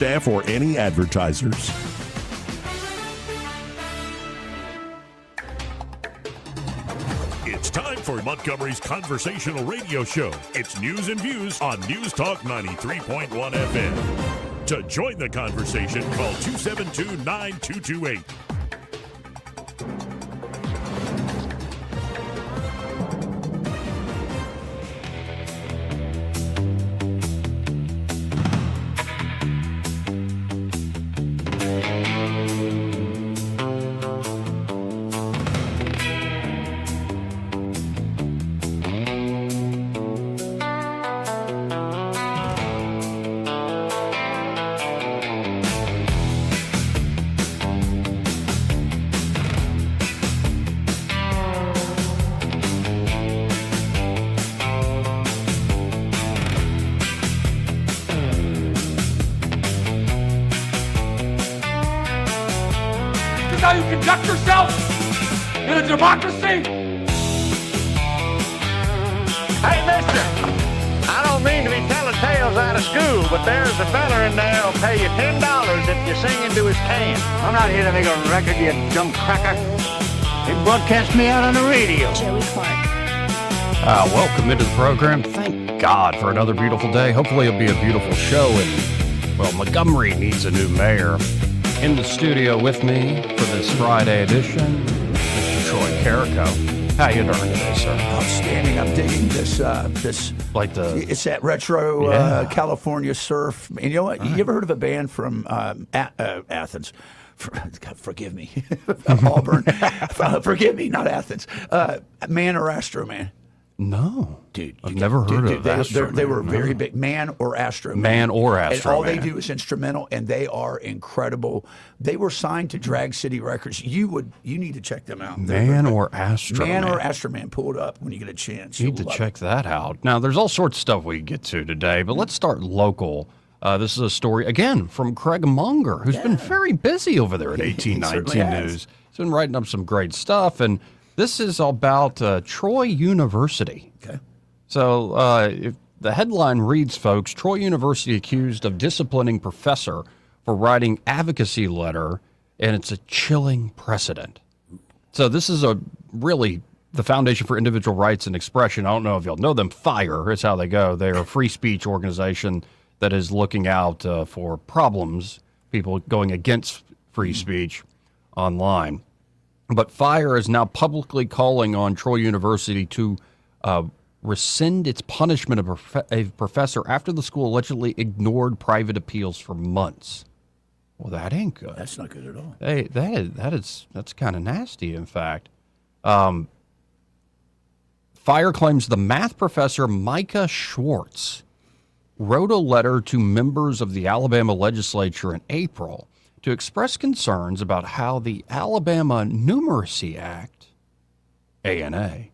staff, or any advertisers. It's time for Montgomery's conversational radio show. It's News and Views on News Talk 93.1 FM. To join the conversation, call 272-9228. How you conduct yourself in a democracy? Hey, mister, I don't mean to be telling tales out of school, but there's a fella in there who'll pay you $10 if you sing into his can. I'm not here to make a record, you dumb cracker. They broadcast me out on the radio. Joey Clark. Welcome into the program. Thank God for another beautiful day. Hopefully it'll be a beautiful show. And, well, Montgomery needs a new mayor. In the studio with me for this Friday edition, Mr. Troy Carrico. How you doing today, sir? Outstanding. I'm digging this. Like it's that retro California surf. And you know what? You ever heard of a band from Athens? God, forgive me, Auburn. Forgive me, not Athens. Man or Astro Man? No. Dude, I've never heard of Astro They were Man, very no. big. Man or Astro Man. Man or Astro And all Man. they do is instrumental, and they are incredible. They were signed to Drag City Records. You need to check them out. Man or Astro Man Man. or Astro Man. Pull it up when you get a chance. You need to check that out. Now, there's all sorts of stuff we can get to today, but let's start local. This is a story, again, from Craig Munger, who's been very busy over there at 1819 News. He's been writing up some great stuff, and this is about Troy University. Okay. So if the headline reads, folks, Troy University accused of disciplining professor for writing advocacy letter, and it's a chilling precedent. So this is really the Foundation for Individual Rights and Expression. I don't know if you'll know them. FIRE is how they go. They're a free speech organization that is looking out for problems, people going against free speech online. But FIRE is now publicly calling on Troy University to rescind its punishment of a professor after the school allegedly ignored private appeals for months. Well, that ain't good. That's not good at all. Hey, that's kind of nasty, in fact. FIRE claims the math professor Micah Schwartz wrote a letter to members of the Alabama legislature in April to express concerns about how the Alabama Numeracy Act, ANA,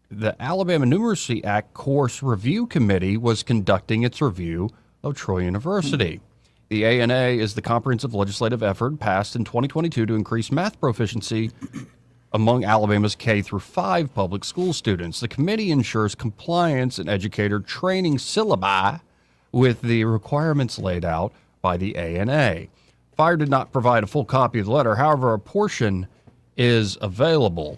the Alabama Numeracy Act Course Review Committee was conducting its review of Troy University. The ANA is the comprehensive legislative effort passed in 2022 to increase math proficiency among Alabama's K-5 public school students. The committee ensures compliance and educator training syllabi with the requirements laid out by the ANA. FIRE did not provide a full copy of the letter. However, a portion is available.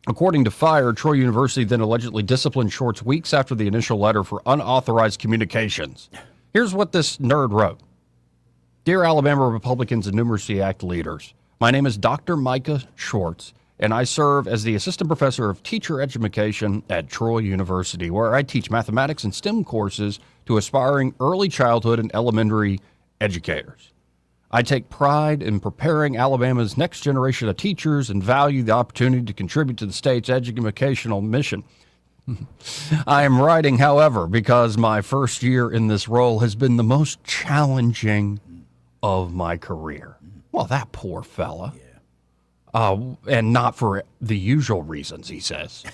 According to FIRE, Troy University then allegedly disciplined Schwartz weeks after the initial letter for unauthorized communications. Here's what this nerd wrote. Dear Alabama Republicans and Numeracy Act leaders, my name is Dr. Micah Schwartz, and I serve as the Assistant Professor of Teacher Education at Troy University, where I teach mathematics and STEM courses to aspiring early childhood and elementary educators. I take pride in preparing Alabama's next generation of teachers and value the opportunity to contribute to the state's educational mission. I am writing, however, because my first year in this role has been the most challenging of my career. Well, that poor fella. And not for the usual reasons, he says.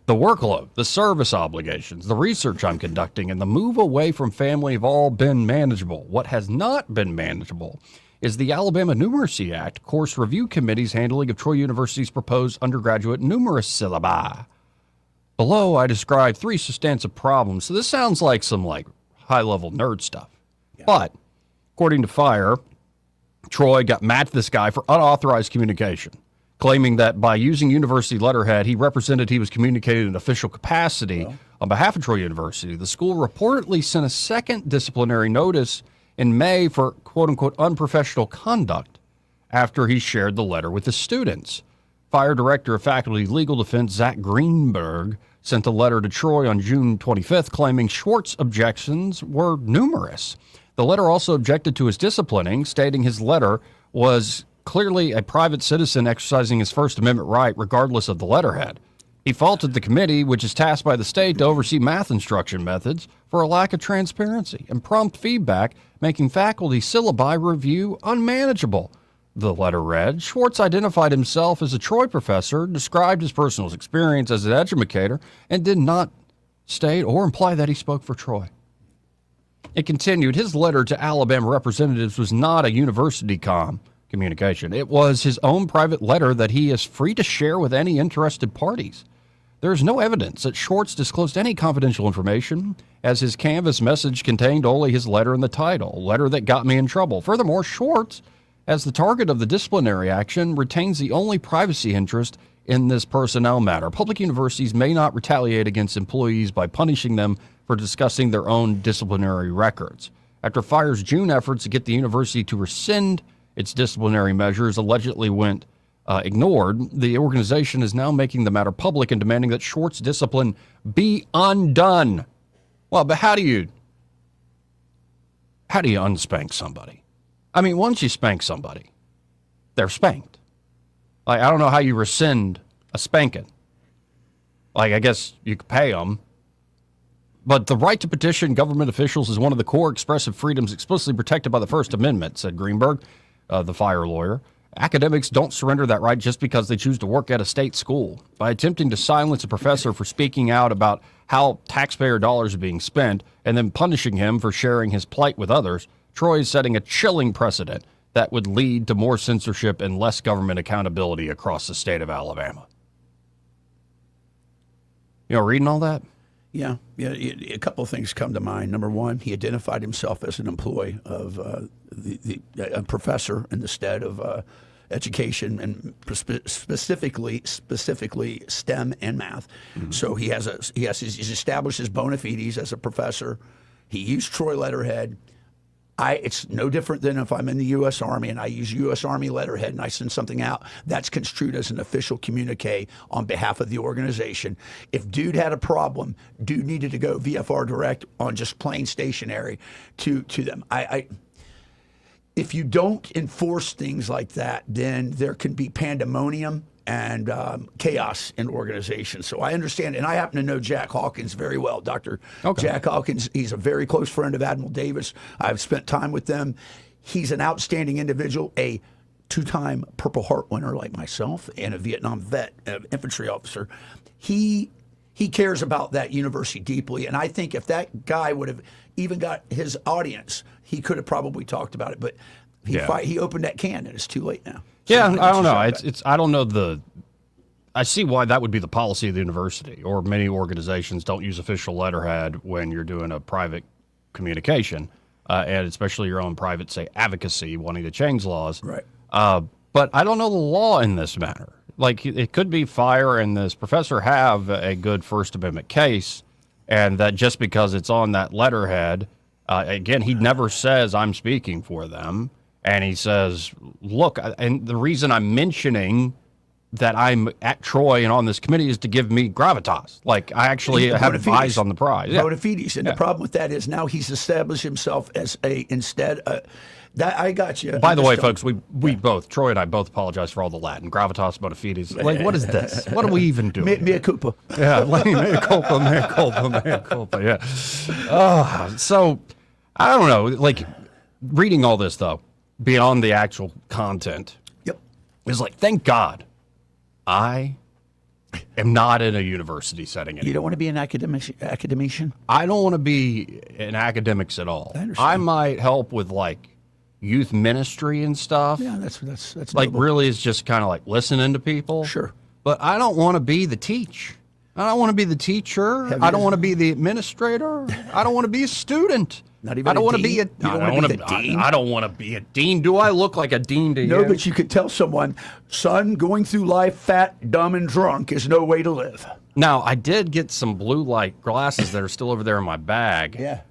The workload, the service obligations, the research I'm conducting, and the move away from family have all been manageable. What has not been manageable is the Alabama Numeracy Act Course Review Committee's handling of Troy University's proposed undergraduate numerous syllabi. Below, I describe three substantive problems. So this sounds like some high-level nerd stuff. Yeah. But According to Fire, Troy got mad at this guy for unauthorized communication, claiming that by using university letterhead, he represented he was communicating in an official capacity on behalf of Troy University. The school reportedly sent a second disciplinary notice in May for quote-unquote unprofessional conduct after he shared the letter with the students. Fire Director of Faculty Legal Defense Zach Greenberg sent a letter to Troy on June 25th claiming Schwartz's objections were numerous. The letter also objected to his disciplining, stating his letter was clearly a private citizen exercising his First Amendment right regardless of the letterhead. He faulted the committee, which is tasked by the state to oversee math instruction methods, for a lack of transparency and prompt feedback, making faculty syllabi review unmanageable. The letter read, Schwartz identified himself as a Troy professor, described his personal experience as an educator, and did not state or imply that he spoke for Troy. It continued, his letter to Alabama representatives was not a university communication. It was his own private letter that he is free to share with any interested parties. There is no evidence that Schwartz disclosed any confidential information, as his Canvas message contained only his letter and the title, letter that got me in trouble. Furthermore, Schwartz, as the target of the disciplinary action, retains the only privacy interest in this personnel matter. Public universities may not retaliate against employees by punishing them for discussing their own disciplinary records. After Fire's June efforts to get the university to rescind its disciplinary measures allegedly went ignored, the organization is now making the matter public and demanding that Schwartz discipline be undone. Well, but how do you unspank somebody? I mean, once you spank somebody, they're spanked. Like, I don't know how you rescind a spanking. Like, I guess you could pay them. But the right to petition government officials is one of the core expressive freedoms explicitly protected by the First Amendment, said Greenberg, the Fire lawyer. Academics don't surrender that right just because they choose to work at a state school. By attempting to silence a professor for speaking out about how taxpayer dollars are being spent and then punishing him for sharing his plight with others, Troy is setting a chilling precedent that would lead to more censorship and less government accountability across the state of Alabama. You know, reading all that? Yeah. A couple of things come to mind. Number one, he identified himself as an employee of a professor in the stead of education and specifically STEM and math. Mm-hmm. So he's established his bona fides as a professor. He used Troy letterhead. It's no different than if I'm in the U.S. Army and I use U.S. Army letterhead and I send something out. That's construed as an official communique on behalf of the organization. If dude had a problem, dude needed to go VFR direct on just plain stationary to them. If you don't enforce things like that, then there can be pandemonium and chaos in organizations. So I understand, and I happen to know Jack Hawkins very well. Dr. Jack Hawkins, he's a very close friend of Admiral Davis. I've spent time with them. He's an outstanding individual, a two-time Purple Heart winner like myself, and a Vietnam vet, infantry officer. He cares about that university deeply, and I think if that guy would have even got his audience, he could have probably talked about it, but he opened that can, and it's too late now. So yeah, I don't know. I don't know I see why that would be the policy of the university, or many organizations don't use official letterhead when you're doing a private communication, and especially your own private, say, advocacy, wanting to change laws. Right. But I don't know the law in this matter. Like, it could be Fire and this professor have a good First Amendment case, and that just because it's on that letterhead, again, he never says I'm speaking for them. And he says, look, and the reason I'm mentioning that I'm at Troy and on this committee is to give me gravitas. Like, I actually have eyes on the prize. Yeah. Bona fides. And the problem with that is now he's established himself as that I got you. By the way, folks, we both, Troy and I both apologize for all the Latin. Gravitas, bona fides. Like, what is this? What are we even doing? Mea culpa. Yeah, mea culpa, yeah. So, I don't know. Like, reading all this, though, beyond the actual content, is like, thank God I am not in a university setting anymore. You don't want to be an academician? I don't want to be in academics at all. I might help with, like, youth ministry and stuff. Yeah, that's like, noble. really is just kind of like listening to people. Sure. But I don't want to be the teach. I don't want to be the teacher. I don't want to be the administrator. I don't want to be a student. Not even I don't a want to dean? be a. You don't wanna be the dean? I don't want to be a dean. Do I look like a dean to you? No, but you could tell someone, son, going through life fat, dumb, and drunk is no way to live. Now, I did get some blue light glasses that are still over there in my bag. Yeah.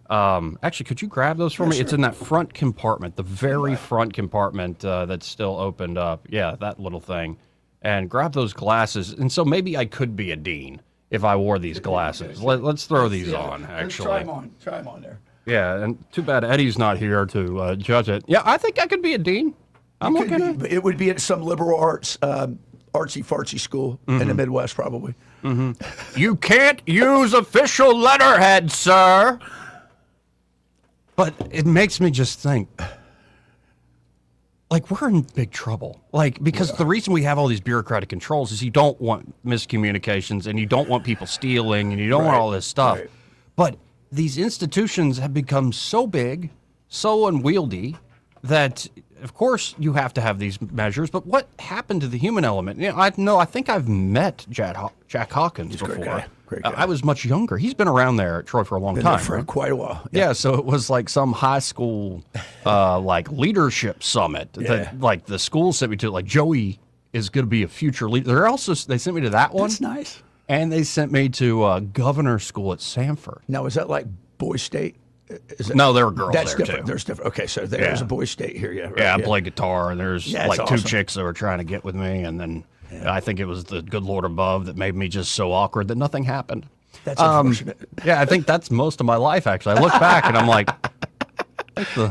Actually, could you grab those for me? sure. It's in that front compartment, the very front compartment that's still opened up. Yeah, that little thing. And grab those glasses. And so maybe I could be a dean if I wore these glasses. Let's throw these on, actually. Try them on. Try them on there. Yeah, and too bad Eddie's not here to judge it. Yeah, I think I could be a dean. I'm looking at It would be at some liberal arts, artsy-fartsy school in the Midwest, probably. You can't use official letterhead, sir. But it makes me just think, like, we're in big trouble. Like, because the reason we have all these bureaucratic controls is you don't want miscommunications and you don't want people stealing and you don't want all this stuff. Right. But these institutions have become so big, so unwieldy, that of course you have to have these measures. But what happened to the human element? You know, I think I've met Jack Hawkins before. great guy. Great guy. I was much younger. He's been around there at Troy for a long Been time. there for right? quite a while. Yeah, so it was like some high school, like leadership summit that, like, the school sent me to. Like, Joey is going to be a future leader. They sent me to that one. That's nice. And they sent me to governor school at Sanford. Now, is that like Boy State? Is it, No, there were girls that's there different. too. There's different. Okay, so there's a Boy State here. Yeah, right, Yeah, I play guitar, and there's Yeah, like it's two awesome. chicks that were trying to get with me, and then I think it was the good Lord above that made me just so awkward that nothing happened. That's unfortunate. Yeah, I think that's most of my life, actually. I look back and I'm like,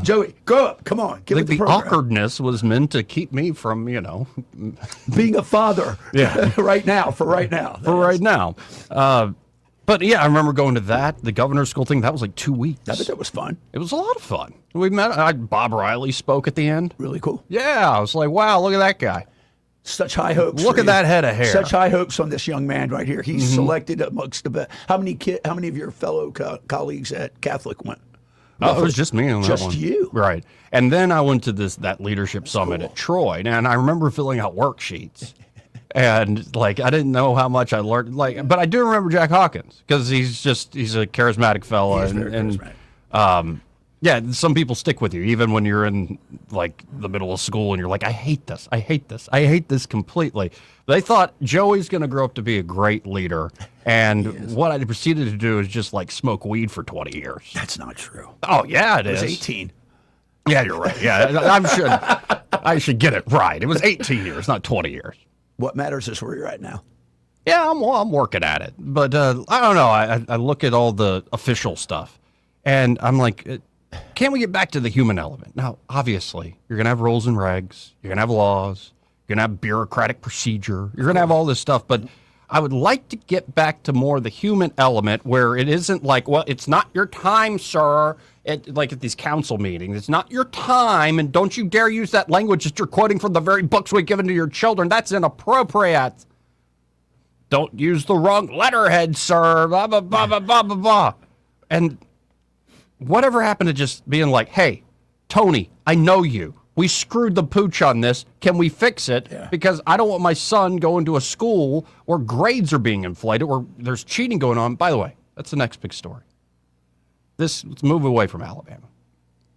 Joey, grow up. Come on. Give I it think the the program. awkwardness was meant to keep me from, Being a father. Yeah. right now. For right now. for right now. But yeah, I remember going to the governor's school thing. That was like 2 weeks. I bet that was fun. It was a lot of fun. We met, Bob Riley spoke at the end. Really cool. Yeah, I was like, wow, look at that guy. Such high hopes. Look for at you. that head of hair. Such high hopes on this young man right here. He's selected amongst the best. How many of your fellow colleagues at Catholic went? Oh, it was just me on that Just one. you. Right. And then I went to that leadership summit at Troy. And I remember filling out worksheets. And like, I didn't know how much I learned. Like, but I do remember Jack Hawkins because he's a charismatic fella. He is very charismatic. Yeah, some people stick with you even when you're in like the middle of school and you're like, I hate this. I hate this. I hate this completely. They thought Joey's going to grow up to be a great leader. And what I proceeded to do is just like smoke weed for 20 years. That's not true. Oh, yeah, it It is. was 18. Yeah, you're right. Yeah, I should get it right. It was 18 years, not 20 years. What matters is where you're at now. Yeah, I'm working at it. But I don't know. I look at all the official stuff, and I'm like, can we get back to the human element? Now, obviously, you're going to have rules and regs. You're going to have laws. You're going to have bureaucratic procedure. You're going to have all this stuff. But I would like to get back to more the human element where it isn't like, well, it's not your time, sir. Like at these council meetings, it's not your time, and don't you dare use that language that you're quoting from the very books we've given to your children. That's inappropriate. Don't use the wrong letterhead, sir. Blah, blah, blah, blah, blah, blah, blah. And whatever happened to just being like, hey, Tony, I know you. We screwed the pooch on this. Can we fix it? Yeah. Because I don't want my son going to a school where grades are being inflated, where there's cheating going on. By the way, that's the next big story. Let's move away from Alabama.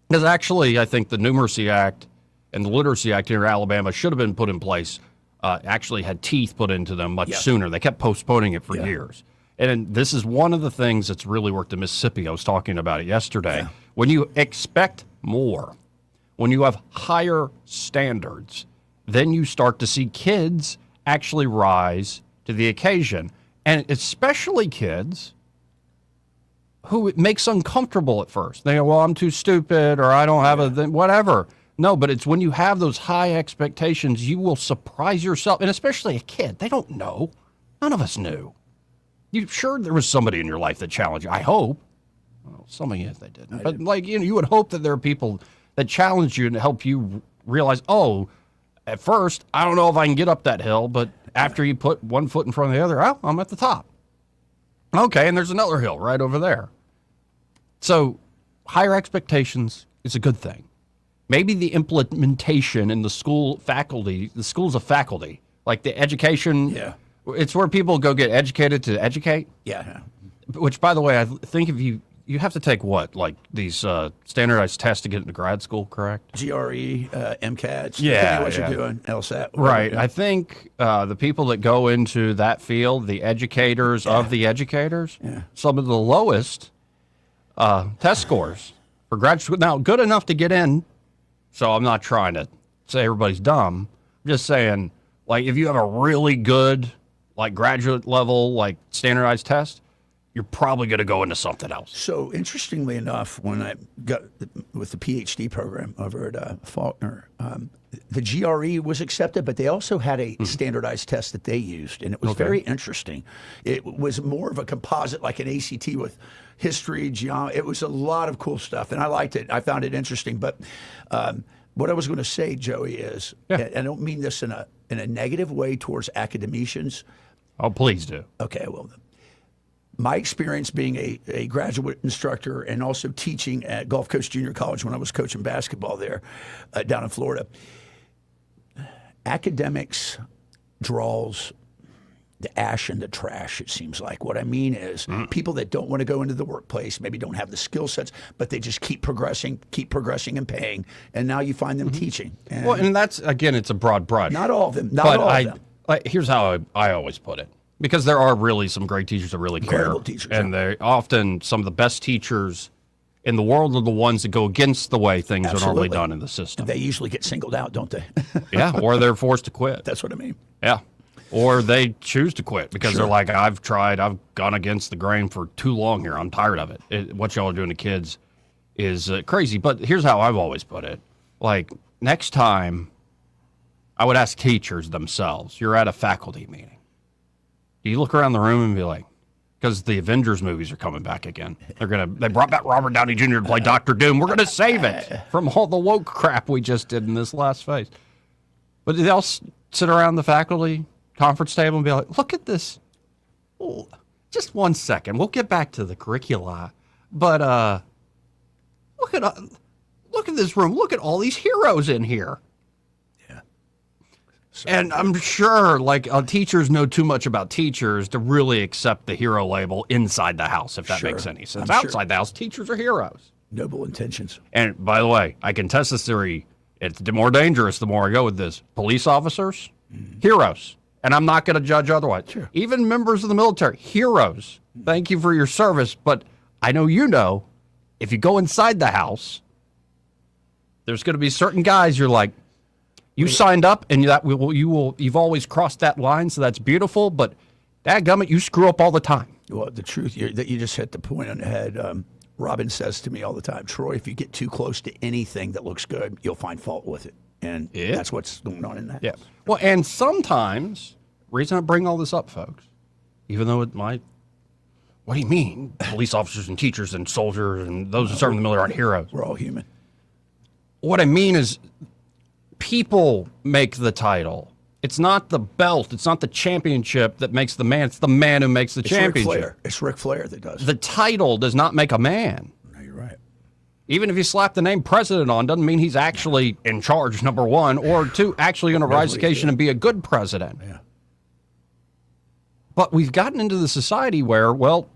Because actually, I think the Numeracy Act and the Literacy Act here in Alabama should have been put in place, actually had teeth put into them much sooner. They kept postponing it for years. And this is one of the things that's really worked in Mississippi. I was talking about it yesterday. Yeah. When you expect more, when you have higher standards, then you start to see kids actually rise to the occasion. And especially kids who it makes uncomfortable at first. They go, well, I'm too stupid, or I don't have whatever. No, but it's when you have those high expectations, you will surprise yourself. And especially a kid, they don't know. None of us knew. You sure there was somebody in your life that challenged you? I hope. Well, some of you, they didn't. But like, you would hope that there are people that challenge you and help you realize, oh, at first, I don't know if I can get up that hill, but after you put one foot in front of the other, oh, I'm at the top. Okay, and there's another hill right over there. So higher expectations is a good thing. Maybe the implementation in the school faculty, the schools of faculty, like the education, it's where people go get educated to educate. Yeah. Which, by the way, I think if you you have to take what, like these standardized tests to get into grad school, correct? GRE, MCATs, Yeah, what yeah. you're doing, LSAT. Right. I think the people that go into that field, the educators of the educators, some of the lowest test scores for graduate school. Now, good enough to get in, so I'm not trying to say everybody's dumb. I'm just saying, like, if you have a really good, like, graduate level, like, standardized test, you're probably going to go into something else. So interestingly enough, when I got with the PhD program over at Faulkner, the GRE was accepted, but they also had a standardized test that they used, and it was very interesting. It was more of a composite, like an ACT with history, geometry. It was a lot of cool stuff, and I liked it. I found it interesting. But what I was going to say, Joey, is, and I don't mean this in a negative way towards academicians. Oh, please do. Okay, well, my experience being a graduate instructor and also teaching at Gulf Coast Junior College when I was coaching basketball there down in Florida, academics draws the ash and the trash, it seems like. What I mean is people that don't want to go into the workplace, maybe don't have the skill sets, but they just keep progressing and paying, and now you find them teaching. And Well, and that's, again, it's a broad brush. not all of them. Not But all of them. here's how I always put it. Because there are really some great teachers that really care. Incredible teachers, And they're often some of the best teachers in the world are the ones that go against the way things are normally Absolutely. done in the system. They usually get singled out, don't they? Yeah, or they're forced to quit. That's what I mean. Yeah. Or they choose to quit because Sure. they're like, I've gone against the grain for too long here. I'm tired of it. What y'all are doing to kids is crazy. But here's how I've always put it. Like, next time, I would ask teachers themselves, you're at a faculty meeting. Do you look around the room and be like, because the Avengers movies are coming back again. They brought back Robert Downey Jr. to play Dr. Doom. We're going to save it from all the woke crap we just did in this last phase. But they'll sit around the faculty conference table and be like, look at this. Oh, just 1 second. We'll get back to the curricula. But look at this room. Look at all these heroes in here. And I'm sure, like, teachers know too much about teachers to really accept the hero label inside the house, if that Sure. makes any sense. I'm sure. Outside the house, teachers are heroes. Noble intentions. And by the way, I can test this theory. It's more dangerous the more I go with this. Police officers, heroes. And I'm not going to judge otherwise. Sure. Even members of the military, heroes. Thank you for your service. But I know if you go inside the house, there's going to be certain guys you're like, you signed up, and you've always crossed that line, so that's beautiful. But dadgummit, you screw up all the time. Well, the truth that you just hit the point on the head. Robin says to me all the time, Troy, if you get too close to anything that looks good, you'll find fault with it, and that's what's going on in that. Yeah. Well, and sometimes, reason I bring all this up, folks, even though it might. What do you mean? Police officers and teachers and soldiers and those who serve in the military aren't heroes. We're all human. What I mean is, people make the title. It's not the belt. It's not the championship that makes the man. It's the man who makes the championship. It's Ric Flair that does. The title does not make a man. No, you're right. Even if you slap the name president on, doesn't mean he's actually in charge, number one, or two, actually going to rise to the occasion and be a good president. Yeah. But we've gotten into the society where, well,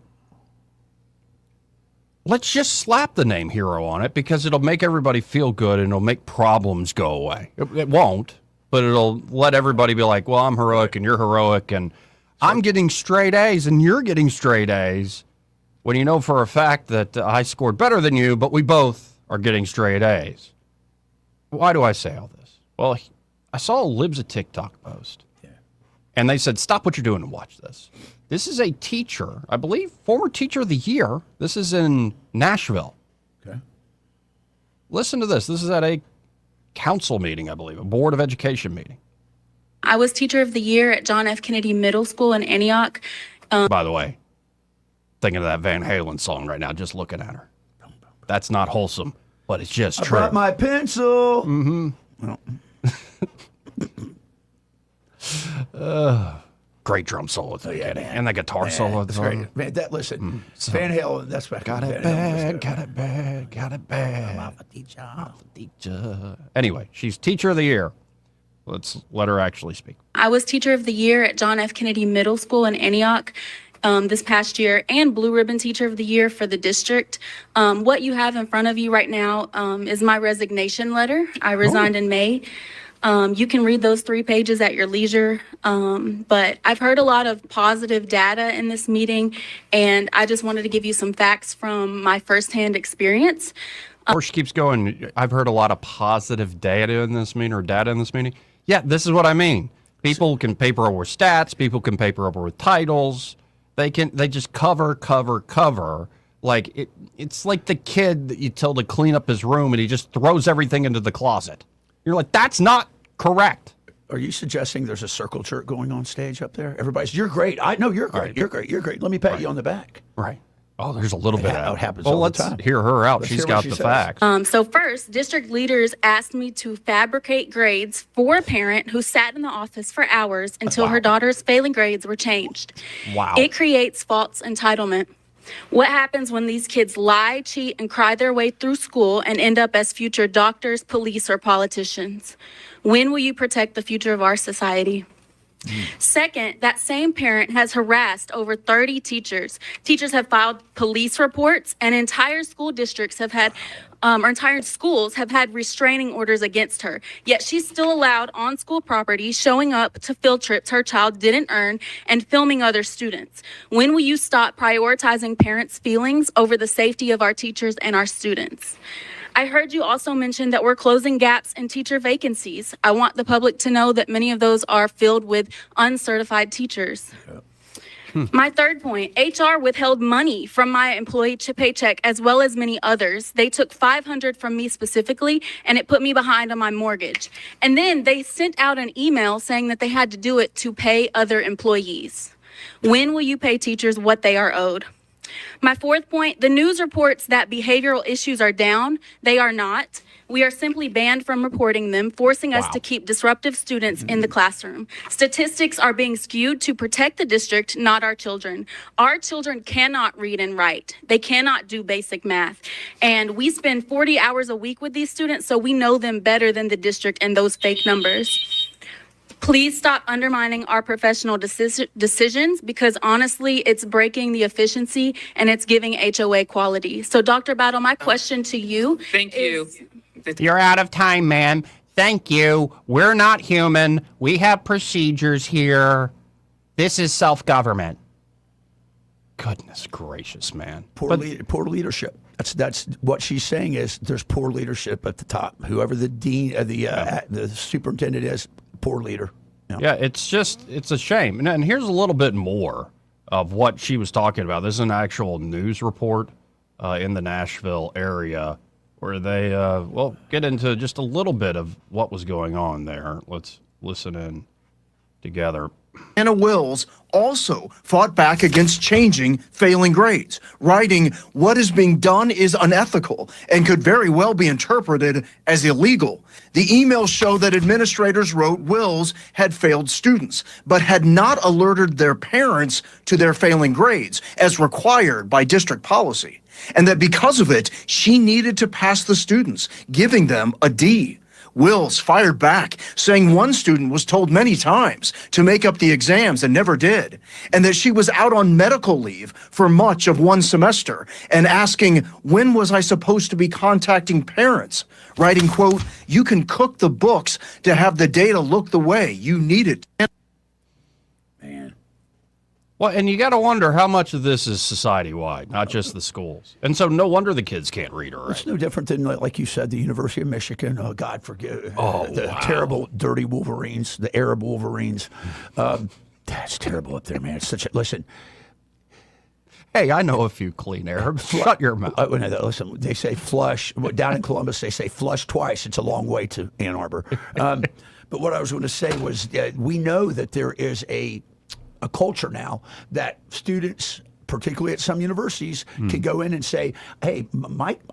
let's just slap the name hero on it because it'll make everybody feel good and it'll make problems go away. It won't, but it'll let everybody be like, well, I'm heroic and you're heroic and I'm getting straight A's and you're getting straight A's when you know for a fact that I scored better than you, but we both are getting straight A's. Why do I say all this? Well, I saw a Libs a TikTok post. And they said, stop what you're doing and watch this. This is a teacher, I believe, former teacher of the year. This is in Nashville. Okay. Listen to this. This is at a council meeting, I believe, a board of education meeting. I was teacher of the year at John F. Kennedy Middle School in Antioch. By the way, thinking of that Van Halen song right now, just looking at her. That's not wholesome, but it's just true. I brought my pencil. Mm-hmm. Well. Great drum solo at the beginning. And the guitar solo at the That's great. Man, listen, Van Halen, that's back. Got it bad, got it bad, got it bad. Teacher. Anyway, she's teacher of the year. Let's let her actually speak. I was teacher of the year at John F. Kennedy Middle School in Antioch. this past year and Blue Ribbon Teacher of the Year for the district. What you have in front of you right now is my resignation letter. I resigned in May. You can read those 3 pages at your leisure, but I've heard a lot of positive data in this meeting, and I just wanted to give you some facts from my firsthand experience. Or she keeps going, I've heard a lot of positive data in this meeting. Yeah, this is what I mean. People can paper over stats. People can paper over with titles. They just cover. Like it's like the kid that you tell to clean up his room and he just throws everything into the closet. You're like, that's not correct. Are you suggesting there's a circle jerk going on stage up there? Everybody's, you're great. I know you're great. Right. You're great. You're great. Let me pat you on the back. Right. Oh, there's a little bit of It happens well, all let's the time. hear her out. Let's She's hear got what she the says. facts. So first, district leaders asked me to fabricate grades for a parent who sat in the office for hours until her daughter's failing grades were changed. Wow. It creates false entitlement. What happens when these kids lie, cheat, and cry their way through school and end up as future doctors, police, or politicians? When will you protect the future of our society? Second, that same parent has harassed over 30 teachers. Teachers have filed police reports, and entire school districts have had, or entire schools have had restraining orders against her. Yet she's still allowed on school property, showing up to field trips her child didn't earn, and filming other students. When will you stop prioritizing parents' feelings over the safety of our teachers and our students? I heard you also mention that we're closing gaps in teacher vacancies. I want the public to know that many of those are filled with uncertified teachers. My third point, HR withheld money from my employee paycheck as well as many others. They took $500 from me specifically, and it put me behind on my mortgage. And then they sent out an email saying that they had to do it to pay other employees. When will you pay teachers what they are owed? My fourth point, the news reports that behavioral issues are down. They are not. We are simply banned from reporting them, forcing us to keep disruptive students in the classroom. Statistics are being skewed to protect the district, not our children. Our children cannot read and write. They cannot do basic math. And we spend 40 hours a week with these students, so we know them better than the district and those fake numbers. Please stop undermining our professional decisions, because honestly, it's breaking the efficiency and it's giving HOA quality. So Dr. Battle, my question to you Thank you. You're out of time, ma'am. Thank you. We're not human. We have procedures here. This is self-government. Goodness gracious, man. Poor leadership. That's what she's saying is there's poor leadership at the top. Whoever the dean, the superintendent is, poor leader. Yeah, it's a shame. And here's a little bit more of what she was talking about. This is an actual news report in the Nashville area where they, get into just a little bit of what was going on there. Let's listen in together. Anna Wills also fought back against changing failing grades, writing, "What is being done is unethical and could very well be interpreted as illegal." The emails show that administrators wrote Wills had failed students, but had not alerted their parents to their failing grades, as required by district policy, and that because of it, she needed to pass the students, giving them a D. Wills fired back, saying one student was told many times to make up the exams and never did, and that she was out on medical leave for much of one semester, and asking, when was I supposed to be contacting parents? Writing, quote, "You can cook the books to have the data look the way you need it." Man. Well, and you got to wonder how much of this is society-wide, not just the schools. And so no wonder the kids can't read or write. It's no different than, like you said, the University of Michigan. Oh, God forgive the wow. terrible, dirty Wolverines, the Arab Wolverines. That's terrible up there, man. It's such a listen. Hey, I know a few clean Arabs. Shut your mouth. Listen, they say flush. Down in Columbus, they say flush twice. It's a long way to Ann Arbor. But what I was going to say was we know that there is a culture now that students, particularly at some universities, can go in and say, hey,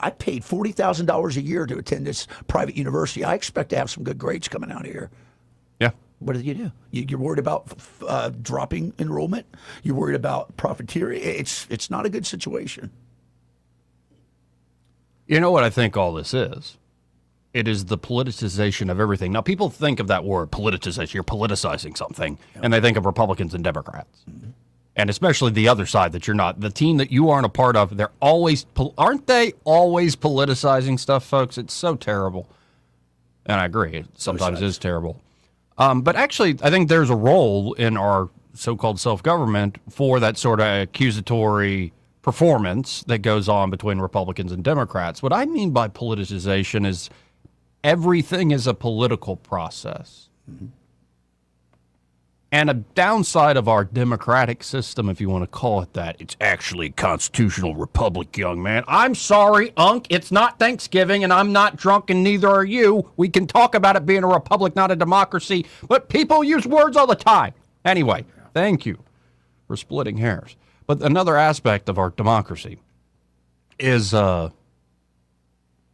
I paid $40,000 a year to attend this private university. I expect to have some good grades coming out of here. Yeah. What do you do? You're worried about dropping enrollment? You're worried about profiteering? It's not a good situation. You know what I think all this is? It is the politicization of everything. Now, people think of that word, politicization. You're politicizing something, and they think of Republicans and Democrats. Mm-hmm. And especially the other side that you're not, the team that you aren't a part of, aren't they always politicizing stuff, folks? It's so terrible. And I agree, it sometimes is terrible. But actually, I think there's a role in our so-called self-government for that sort of accusatory performance that goes on between Republicans and Democrats. What I mean by politicization is everything is a political process. Mm-hmm. And a downside of our democratic system, if you want to call it that, it's actually a constitutional republic, young man. I'm sorry, Unc, it's not Thanksgiving, and I'm not drunk, and neither are you. We can talk about it being a republic, not a democracy, but people use words all the time. Anyway, thank you for splitting hairs. But another aspect of our democracy is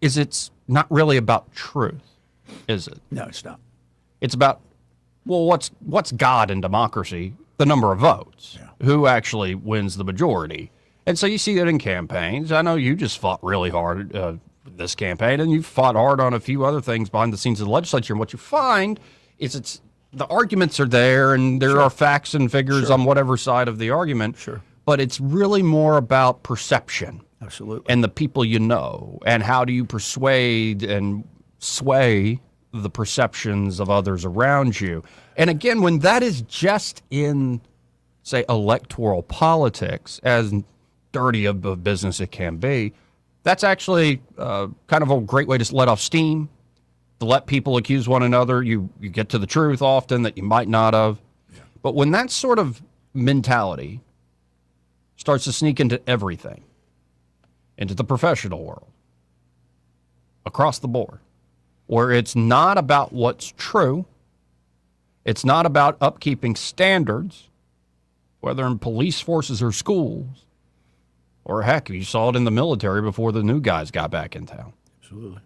it's not really about truth, is it? No, it's not. It's about, well, what's God in democracy? The number of votes. Yeah. Who actually wins the majority? And so you see that in campaigns. I know you just fought really hard this campaign, and you fought hard on a few other things behind the scenes of the legislature. And what you find is the arguments are there, and there are facts and figures on whatever side of the argument. Sure. But it's really more about perception. Absolutely. And the people you know, and how do you persuade and sway the perceptions of others around you. And again, when that is just in, say, electoral politics, as dirty of a business it can be, that's actually kind of a great way to let off steam, to let people accuse one another. You get to the truth often that you might not have. Yeah. But when that sort of mentality starts to sneak into everything, into the professional world, across the board, where it's not about what's true, it's not about upkeeping standards, whether in police forces or schools, or heck, you saw it in the military before the new guys got back in town. Absolutely.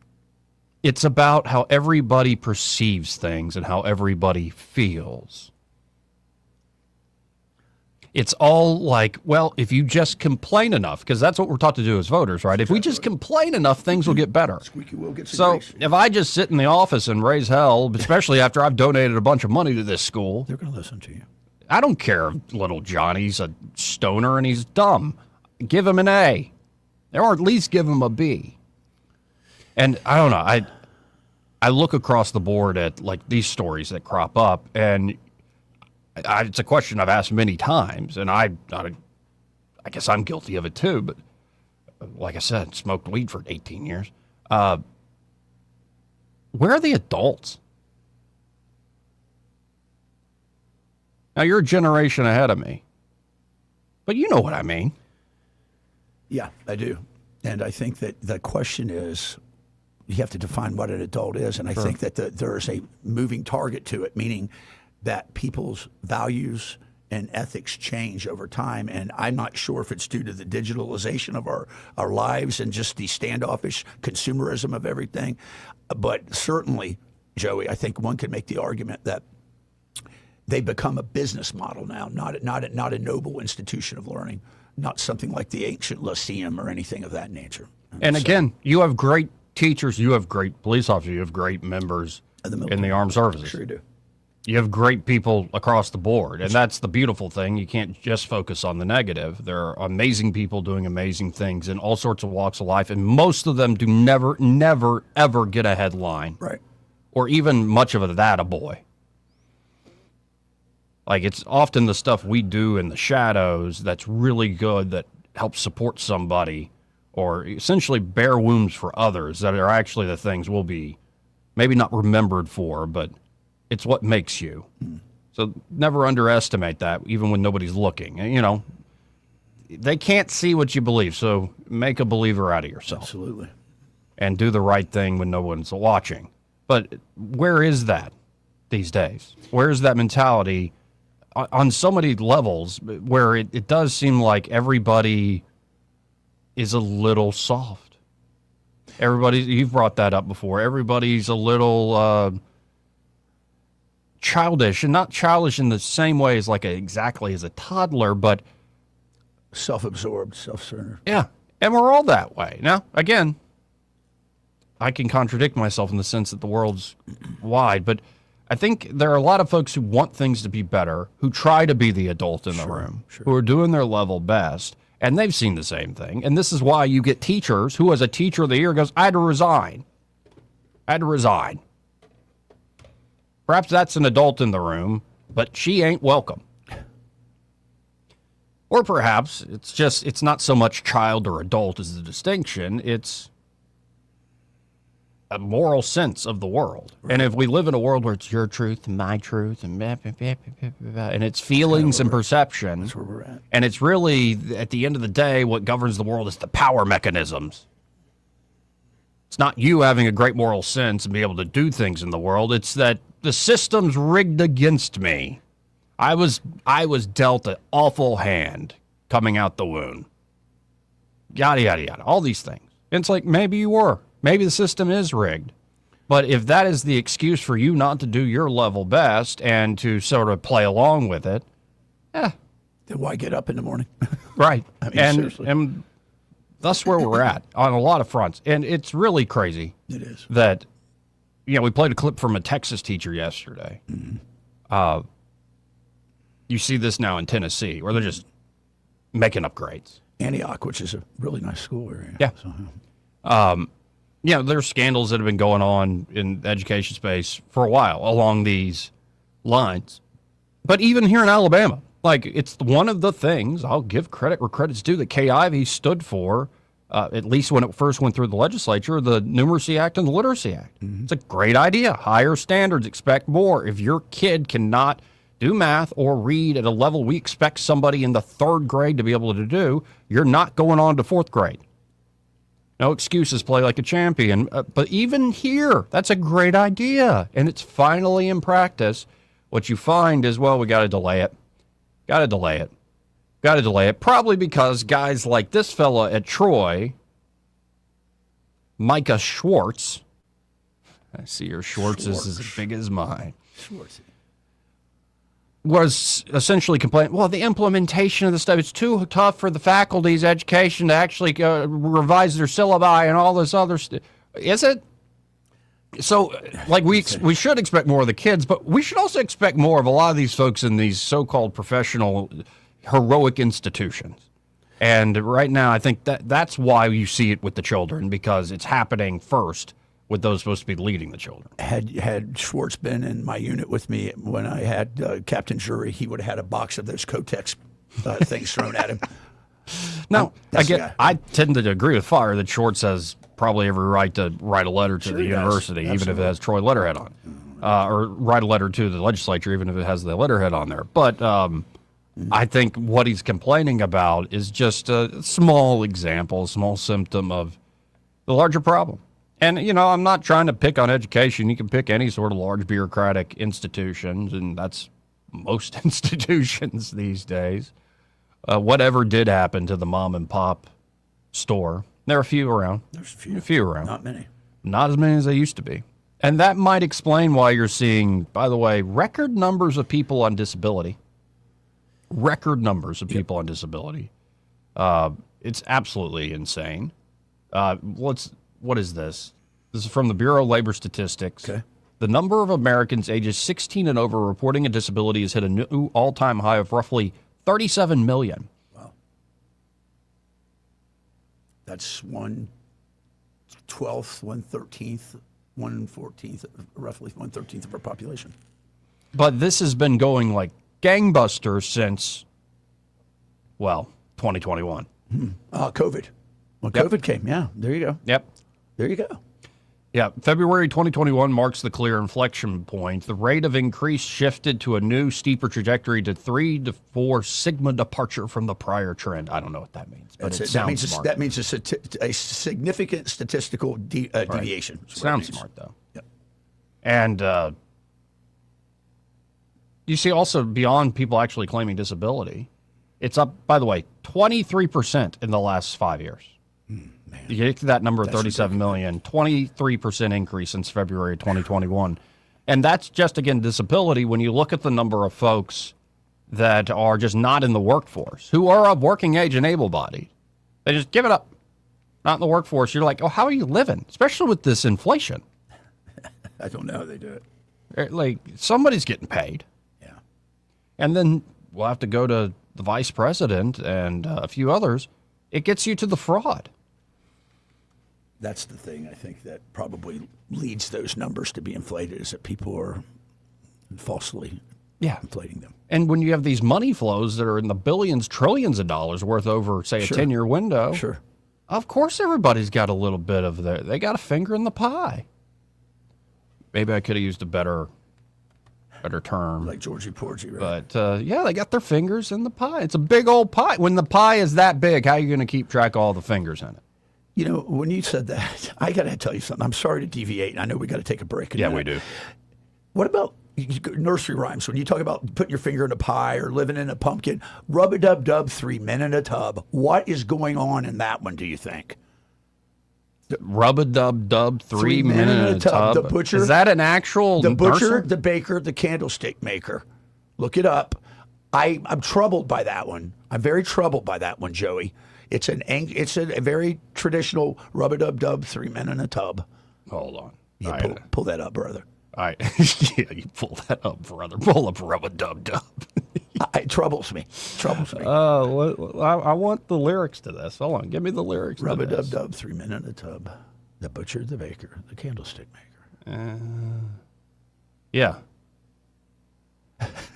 It's about how everybody perceives things and how everybody feels. It's all like, well, if you just complain enough, because that's what we're taught to do as voters, right? If we just complain enough, things will get better. Squeaky wheel gets so grease. If I just sit in the office and raise hell, especially after I've donated a bunch of money to this school, they're going to listen to you. I don't care if little Johnny's a stoner and he's dumb. Give him an A, or at least give him a B. And I don't know. I look across the board at like these stories that crop up, and it's a question I've asked many times, and I guess I'm guilty of it too. But like I said, smoked weed for 18 years. Where are the adults? Now, you're a generation ahead of me, but you know what I mean. Yeah, I do. And I think that the question is, you have to define what an adult is. And I think that there is a moving target to it, meaning that people's values and ethics change over time. And I'm not sure if it's due to the digitalization of our lives and just the standoffish consumerism of everything. But certainly, Joey, I think one could make the argument that they become a business model now, not a noble institution of learning, not something like the ancient Lyceum or anything of that nature. And again, you have great teachers, you have great police officers, you have great members in the armed services. Sure you do. You have great people across the board, and that's the beautiful thing. You can't just focus on the negative. There are amazing people doing amazing things in all sorts of walks of life, and most of them do never, ever get a headline. Right. Or even much of that a boy. Like, it's often the stuff we do in the shadows that's really good, that helps support somebody, or essentially bare wounds for others, that are actually the things we'll be maybe not remembered for, but it's what makes you. So never underestimate that, even when nobody's looking. You know, they can't see what you believe, so make a believer out of yourself. Absolutely. And do the right thing when no one's watching. But where is that these days? Where is that mentality on so many levels, where it does seem like everybody is a little soft? Everybody, you've brought that up before. Everybody's a little childish, and not childish in the same way as exactly as a toddler, but self-absorbed, self-centered. Yeah, and we're all that way. Now, again, I can contradict myself in the sense that the world's wide, but I think there are a lot of folks who want things to be better, who try to be the adult in the room, who are doing their level best, and they've seen the same thing. And this is why you get teachers who, as a teacher of the year, goes, I had to resign. Perhaps that's an adult in the room, but she ain't welcome. Or perhaps it's not so much child or adult as the distinction, it's a moral sense of the world. Right. And if we live in a world where it's your truth and my truth and and it's feelings and perception, that's where we're at. And it's really, at the end of the day, what governs the world is the power mechanisms. It's not you having a great moral sense and be able to do things in the world. It's that the system's rigged against me. I was dealt an awful hand coming out the wound. Yada, yada, yada. All these things. And it's like, maybe you were. Maybe the system is rigged. But if that is the excuse for you not to do your level best and to sort of play along with it, then why get up in the morning? Right. I mean, seriously. And that's where we're at on a lot of fronts. And it's really crazy. It is. That, we played a clip from a Texas teacher yesterday. Mm-hmm. You see this now in Tennessee, where they're just making up grades. Antioch, which is a really nice school area. Yeah. So, there's scandals that have been going on in the education space for a while along these lines. But even here in Alabama, it's one of the things, I'll give credit where credit's due, that Kay Ivey stood for, at least when it first went through the legislature, the Numeracy Act and the Literacy Act. Mm-hmm. It's a great idea. Higher standards, expect more. If your kid cannot do math or read at a level we expect somebody in the 3rd grade to be able to do, you're not going on to 4th grade. No excuses, play like a champion. But even here, that's a great idea. And it's finally in practice. What you find is, we got to delay it. Got to delay it. Probably because guys like this fella at Troy, Micah Schwartz, I see your Schwartz is as big as mine. Schwartz. Was essentially complaining, the implementation of the stuff, it's too tough for the faculty's education to actually revise their syllabi and all this other stuff. Is it? So, we should expect more of the kids, but we should also expect more of a lot of these folks in these so-called professional, heroic institutions. And right now, I think that's why you see it with the children, because it's happening first with those supposed to be leading the children. Had Schwartz been in my unit with me when I had Captain Jury, he would have had a box of those Kotex things thrown at him. Now, I tend to agree with Fire that Schwartz has probably every right to write a letter to the university, even if it has Troy letterhead on it. Or write a letter to the legislature, even if it has the letterhead on there. But I think what he's complaining about is just a small example, a small symptom of the larger problem. And, I'm not trying to pick on education. You can pick any sort of large bureaucratic institutions, and that's most institutions these days. Whatever did happen to the mom and pop store, there are a few around. There's a few around. Not many. Not as many as they used to be. And that might explain why you're seeing, by the way, record numbers of people on disability. Record numbers of people on disability. It's absolutely insane. What is this? This is from the Bureau of Labor Statistics. Okay. The number of Americans ages 16 and over reporting a disability has hit a new all-time high of roughly 37 million. Wow. That's 1/12, 1/13, 1/14, roughly 1/13 of our population. But this has been going like gangbusters since, 2021. COVID. When COVID came, there you go. Yep. There you go. Yeah, February 2021 marks the clear inflection point. The rate of increase shifted to a new, steeper trajectory to 3 to 4 sigma departure from the prior trend. I don't know what that means, but it sounds smart. That means a significant statistical deviation. Sounds smart, though. Yep. And you see also beyond people actually claiming disability, it's up, by the way, 23% in the last 5 years. You get to that number of 37 million, 23% increase since February 2021. And that's just, again, disability. When you look at the number of folks that are just not in the workforce, who are of working age and able-bodied, they just give it up. Not in the workforce. You're like, how are you living? Especially with this inflation. I don't know how they do it. Like, somebody's getting paid. Yeah. And then we'll have to go to the vice president and a few others. It gets you to the fraud. That's the thing I think that probably leads those numbers to be inflated, is that people are falsely inflating them. And when you have these money flows that are in the billions, trillions of dollars worth over, say, a 10-year window, of course everybody's got a little bit of they got a finger in the pie. Maybe I could have used a better term. Like Georgie Porgy, right? But, they got their fingers in the pie. It's a big old pie. When the pie is that big, how are you going to keep track of all the fingers in it? You know, when you said that, I got to tell you something. I'm sorry to deviate, and I know we got to take a break. Yeah, we do. What about nursery rhymes? When you talk about putting your finger in a pie or living in a pumpkin, rub-a-dub-dub, 3 men in a tub. What is going on in that one, do you think? Rub-a-dub-dub, 3 men in a tub. The butcher. Is that an actual The butcher, nursery? the baker, the candlestick maker. Look it up. I'm troubled by that one. I'm very troubled by that one, Joey. It's a very traditional rub-a-dub-dub, 3 men in a tub. Hold on. Yeah, pull that up, brother. Yeah, you pull that up, brother. Pull up rub-a-dub-dub. It troubles me. I want the lyrics to this. Hold on. Give me the lyrics to this. Rub-a-dub-dub, 3 men in a tub. The butcher, the baker, the candlestick maker. Yeah.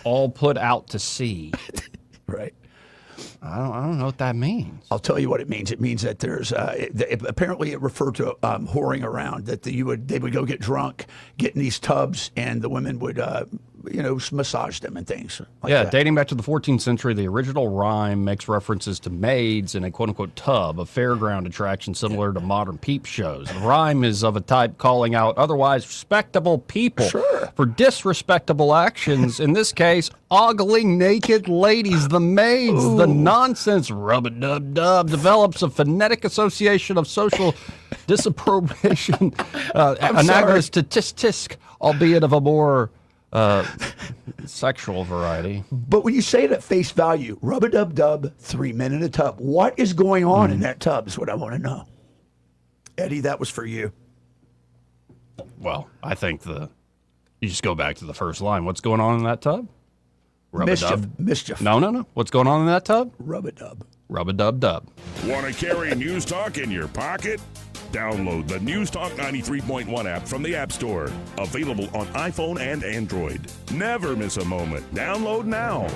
All put out to sea. Right. I don't know what that means. I'll tell you what it means. It means that there's apparently it referred to whoring around, that they would go get drunk, get in these tubs, and the women would massage them and things. Like dating back to the 14th century, the original rhyme makes references to maids in a quote-unquote tub, a fairground attraction similar to modern peep shows. The rhyme is of a type calling out otherwise respectable people for disrespectable actions. In this case, ogling naked ladies, the maids. The nonsense rub-a-dub-dub develops a phonetic association of social disapprobation, analogous to tisk-tisk, albeit of a more sexual variety. But when you say it at face value, rub-a-dub-dub, 3 men in a tub, what is going on in that tub is what I want to know. Eddie, that was for you. Well, I think you just go back to the first line. What's going on in that tub? Mischief. No. What's going on in that tub? Rub-a-dub. Rub-a-dub-dub. Want to carry News Talk in your pocket? Download the News Talk 93.1 app from the App Store. Available on iPhone and Android. Never miss a moment. Download now.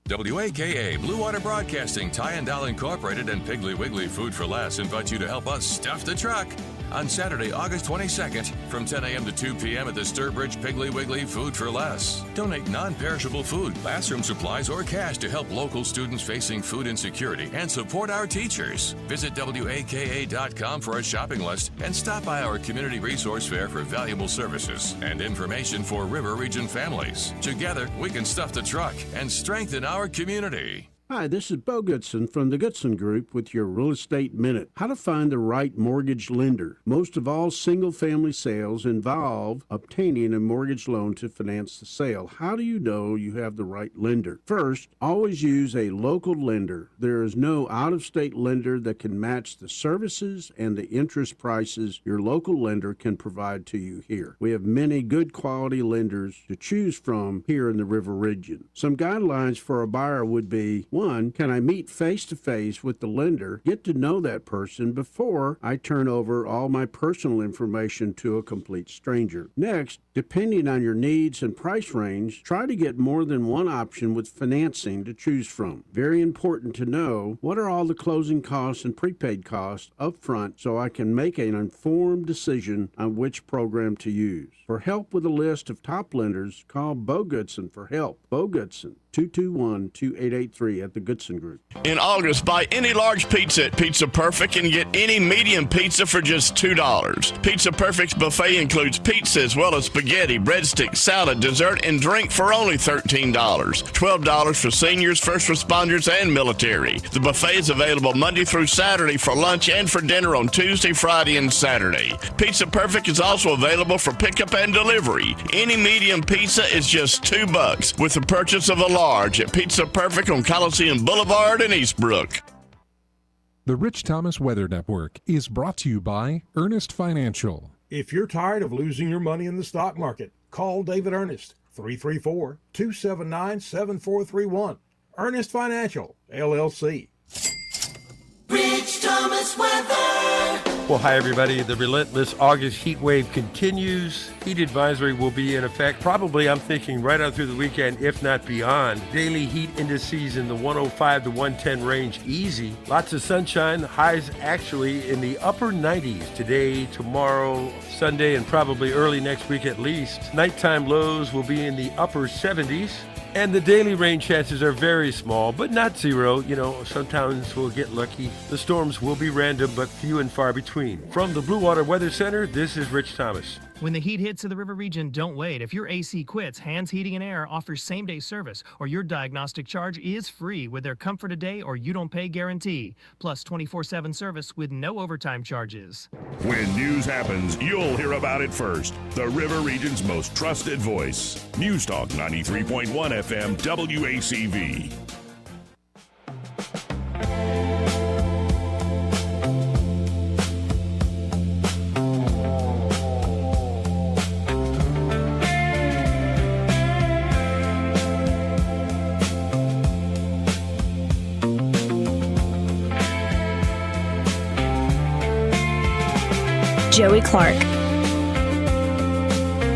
WAKA Blue Water Broadcasting, Tyndall Incorporated, and Piggly Wiggly Food for Less invite you to help us stuff the truck on Saturday, August 22nd from 10 a.m. to 2 p.m. at the Sturbridge Piggly Wiggly Food for Less. Donate non-perishable food, classroom supplies, or cash to help local students facing food insecurity and support our teachers. Visit WAKA.com for a shopping list and stop by our community resource fair for valuable services and information for River Region families. Together, we can stuff the truck and strengthen our community. Hi, this is Bo Goodson from the Goodson Group with your Real Estate Minute. How to find the right mortgage lender. Most of all single-family sales involve obtaining a mortgage loan to finance the sale. How do you know you have the right lender? First, always use a local lender. There is no out-of-state lender that can match the services and the interest prices your local lender can provide to you here. We have many good quality lenders to choose from here in the River Region. Some guidelines for a buyer would be: 1, can I meet face-to-face with the lender, get to know that person before I turn over all my personal information to a complete stranger? Next, depending on your needs and price range, try to get more than one option with financing to choose from. Very important to know what are all the closing costs and prepaid costs up front so I can make an informed decision on which program to use. For help with a list of top lenders, call Bo Goodson for help. Bo Goodson, 221-2883 at the Goodson Group. In August, buy any large pizza at Pizza Perfect and get any medium pizza for just $2. Pizza Perfect's buffet includes pizza as well as spaghetti, breadsticks, salad, dessert, and drink for only $13. $12 for seniors, first responders, and military. The buffet is available Monday through Saturday for lunch and for dinner on Tuesday, Friday, and Saturday. Pizza Perfect is also available for pickup and delivery. Any medium pizza is just $2 with the purchase of a large at Pizza Perfect on Coliseum Boulevard in Eastbrook. The Rich Thomas Weather Network is brought to you by Ernest Financial. If you're tired of losing your money in the stock market, call David Ernest, 334-279-7431. Ernest Financial, LLC. Rich Thomas Weather. Well, hi, everybody. The relentless August heat wave continues. Heat advisory will be in effect probably, I'm thinking, right on through the weekend, if not beyond. Daily heat indices in the 105 to 110 range, easy. Lots of sunshine. Highs actually in the upper 90s today, tomorrow, Sunday, and probably early next week at least. Nighttime lows will be in the upper 70s. And the daily rain chances are very small, but not zero. You know, sometimes we'll get lucky. The storms will be random, but few and far between. From the Blue Water Weather Center, this is Rich Thomas. When the heat hits to the river region, don't wait. If your AC quits, Hands Heating and Air offers same-day service, or your diagnostic charge is free with their Comfort a Day or you don't pay guarantee. Plus 24/7 service with no overtime charges. When news happens, you'll hear about it first. The River Region's most trusted voice. News Talk 93.1 FM WACV. Joey Clark.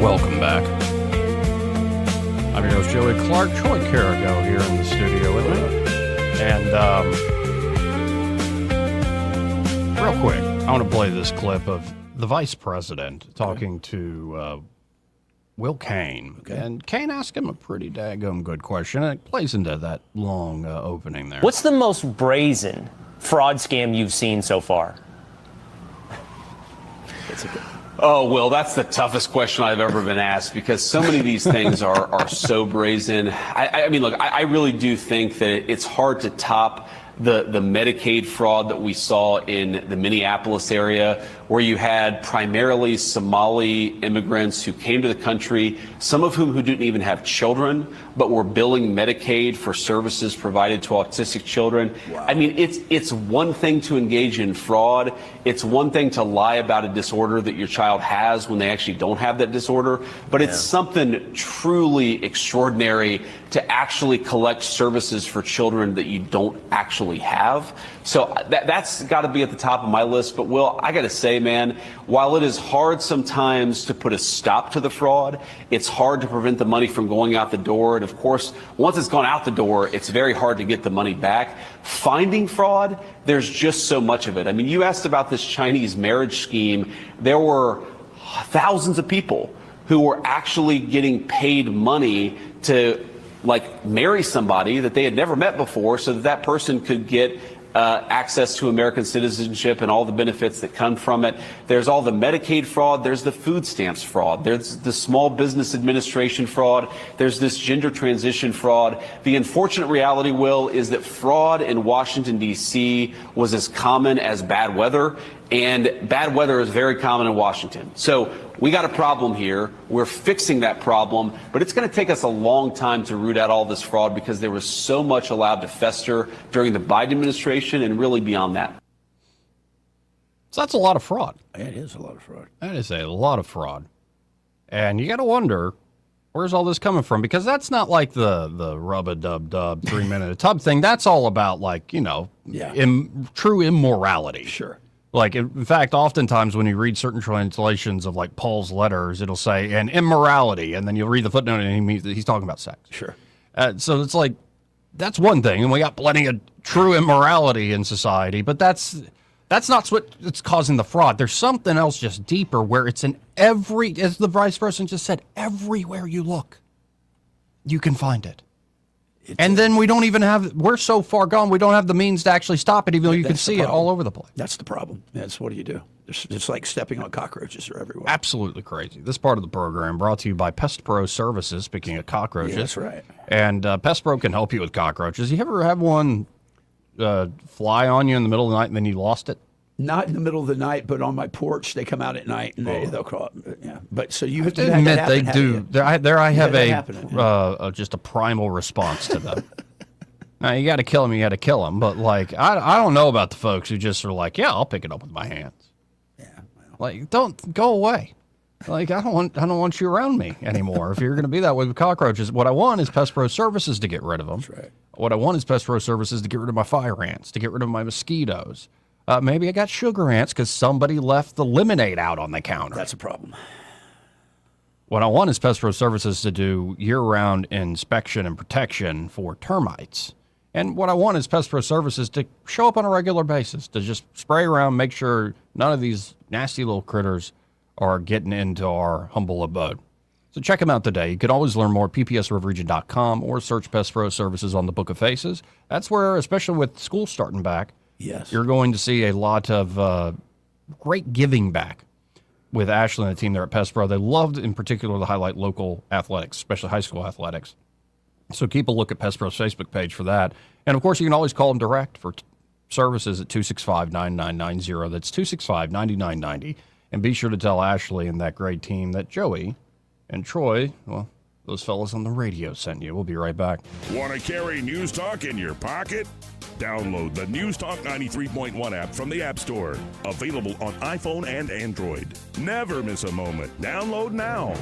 Welcome back. I'm your host, Joey Clark. Troy Carrigo here in the studio with me. And real quick, I want to play this clip of the vice president talking to Will Cain. Okay. And Cain asked him a pretty daggum good question, and it plays into that long opening there. What's the most brazen fraud scam you've seen so far? Oh, Will, that's the toughest question I've ever been asked because so many of these things are so brazen. I mean, look, I really do think that it's hard to top the Medicaid fraud that we saw in the Minneapolis area, where you had primarily Somali immigrants who came to the country, some of whom who didn't even have children, but were billing Medicaid for services provided to autistic children. Wow. I mean, it's one thing to engage in fraud. It's one thing to lie about a disorder that your child has when they actually don't have that disorder. But it's something truly extraordinary to actually collect services for children that you don't actually have. So that's got to be at the top of my list. But Will, I got to say, man, while it is hard sometimes to put a stop to the fraud, it's hard to prevent the money from going out the door. And of course, once it's gone out the door, it's very hard to get the money back. Finding fraud, there's just so much of it. I mean, you asked about this Chinese marriage scheme. There were thousands of people who were actually getting paid money to marry somebody that they had never met before so that that person could get access to American citizenship and all the benefits that come from it. There's all the Medicaid fraud. There's the food stamps fraud. There's the Small Business Administration fraud. There's this gender transition fraud. The unfortunate reality, Will, is that fraud in Washington, D.C. was as common as bad weather, and bad weather is very common in Washington. So we got a problem here. We're fixing that problem, but it's going to take us a long time to root out all this fraud because there was so much allowed to fester during the Biden administration and really beyond that. So that's a lot of fraud. It is a lot of fraud. That is a lot of fraud. And you got to wonder, where's all this coming from? Because that's not like the rub-a-dub-dub 3-minute-a-tub thing. That's all about, true immorality. Sure. Like, in fact, oftentimes when you read certain translations of, Paul's letters, it'll say, and immorality, and then you'll read the footnote and he's talking about sex. Sure. So it's that's one thing, and we got plenty of true immorality in society, but that's not what's causing the fraud. There's something else just deeper where it's in as the vice president just said, everywhere you look, you can find it. And then we're so far gone, we don't have the means to actually stop it, even though you can see it all over the place. That's the problem. What do you do? It's like stepping on cockroaches. They're everywhere. Absolutely crazy. This part of the program brought to you by Pest Pro Services, speaking of cockroaches. Yeah, that's right. And Pest Pro can help you with cockroaches. You ever have one fly on you in the middle of the night and then you lost it? Not in the middle of the night, but on my porch. They come out at night and they'll crawl up. Yeah, but so you have to admit they do. I have just a primal response to them. Now, you got to kill them, but, like, I don't know about the folks who just are like, yeah, I'll pick it up with my hands. Yeah. Well. Like, don't go away. Like, I don't want you around me anymore. If you're going to be that way with cockroaches, what I want is Pest Pro Services to get rid of them. That's right. What I want is Pest Pro Services to get rid of my fire ants, to get rid of my mosquitoes. Maybe I got sugar ants because somebody left the lemonade out on the counter. That's a problem. What I want is Pest Pro Services to do year-round inspection and protection for termites. And what I want is Pest Pro Services to show up on a regular basis, to just spray around, make sure none of these nasty little critters are getting into our humble abode. So check them out today. You can always learn more at ppsriverregion.com or search Pest Pro Services on the Book of Faces. That's where, especially with school starting back, yes, you're going to see a lot of great giving back with Ashley and the team there at Pest Pro. They loved, in particular, to highlight local athletics, especially high school athletics. So keep a look at Pest Pro's Facebook page for that. And, of course, you can always call them direct for services at 265-9990. That's 265-9990. And be sure to tell Ashley and that great team that Joey and Troy, well, those fellas on the radio sent you. We'll be right back. Want to carry News Talk in your pocket? Download the News Talk 93.1 app from the App Store. Available on iPhone and Android. Never miss a moment. Download now.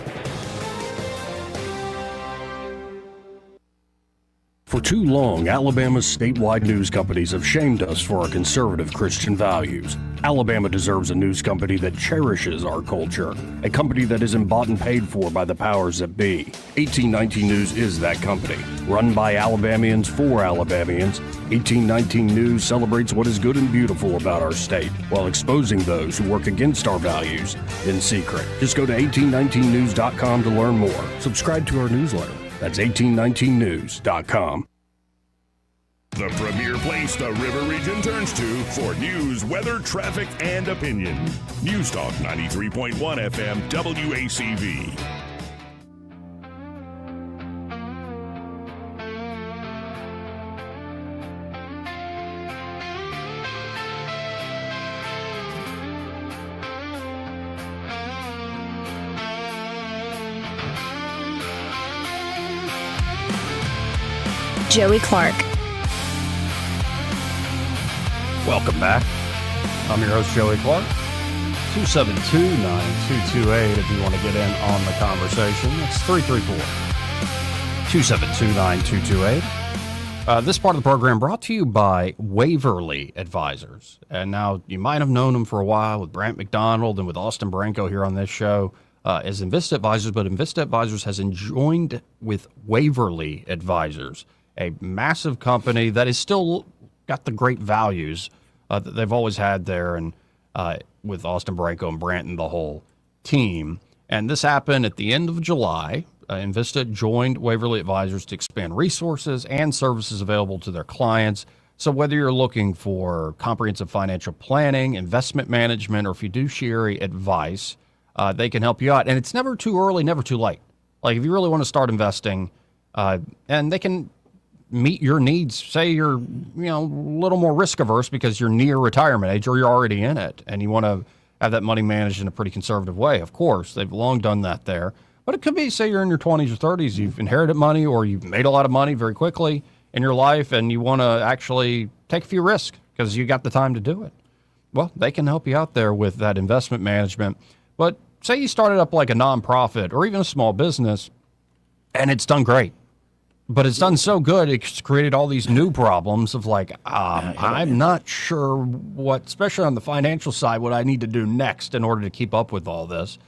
For too long, Alabama's statewide news companies have shamed us for our conservative Christian values. Alabama deserves a news company that cherishes our culture, a company that isn't bought and paid for by the powers that be. 1819 News is that company. Run by Alabamians for Alabamians, 1819 News celebrates what is good and beautiful about our state, while exposing those who work against our values in secret. Just go to 1819news.com to learn more. Subscribe to our newsletter. That's 1819news.com. The premier place the River Region turns to for news, weather, traffic, and opinion. News Talk 93.1 FM WACV. Joey Clark. Welcome back. I'm your host, Joey Clark. 272-9228 if you want to get in on the conversation. That's 334-272-9228. This part of the program brought to you by Waverly Advisors. And now you might have known them for a while with Brant McDonald and with Austin Branco here on this show as Invista Advisors, but Invista Advisors has joined with Waverly Advisors, a massive company that is still got the great values that they've always had there, and with Austin Branco and Brant and the whole team. And this happened at the end of July. Invista joined Waverly Advisors to expand resources and services available to their clients. So whether you're looking for comprehensive financial planning, investment management, or fiduciary advice, they can help you out. And it's never too early, never too late. Like if you really want to start investing, and they can meet your needs. Say you're, a little more risk averse because you're near retirement age or you're already in it and you want to have that money managed in a pretty conservative way. Of course, they've long done that there. But it could be, say you're in your 20s or 30s, you've inherited money or you've made a lot of money very quickly in your life and you want to actually take a few risks because you got the time to do it. Well, they can help you out there with that investment management. But say you started up like a nonprofit or even a small business and it's done great. But it's done so good, it's created all these new problems of like, I'm not sure what, especially on the financial side, what I need to do next in order to keep up with all this.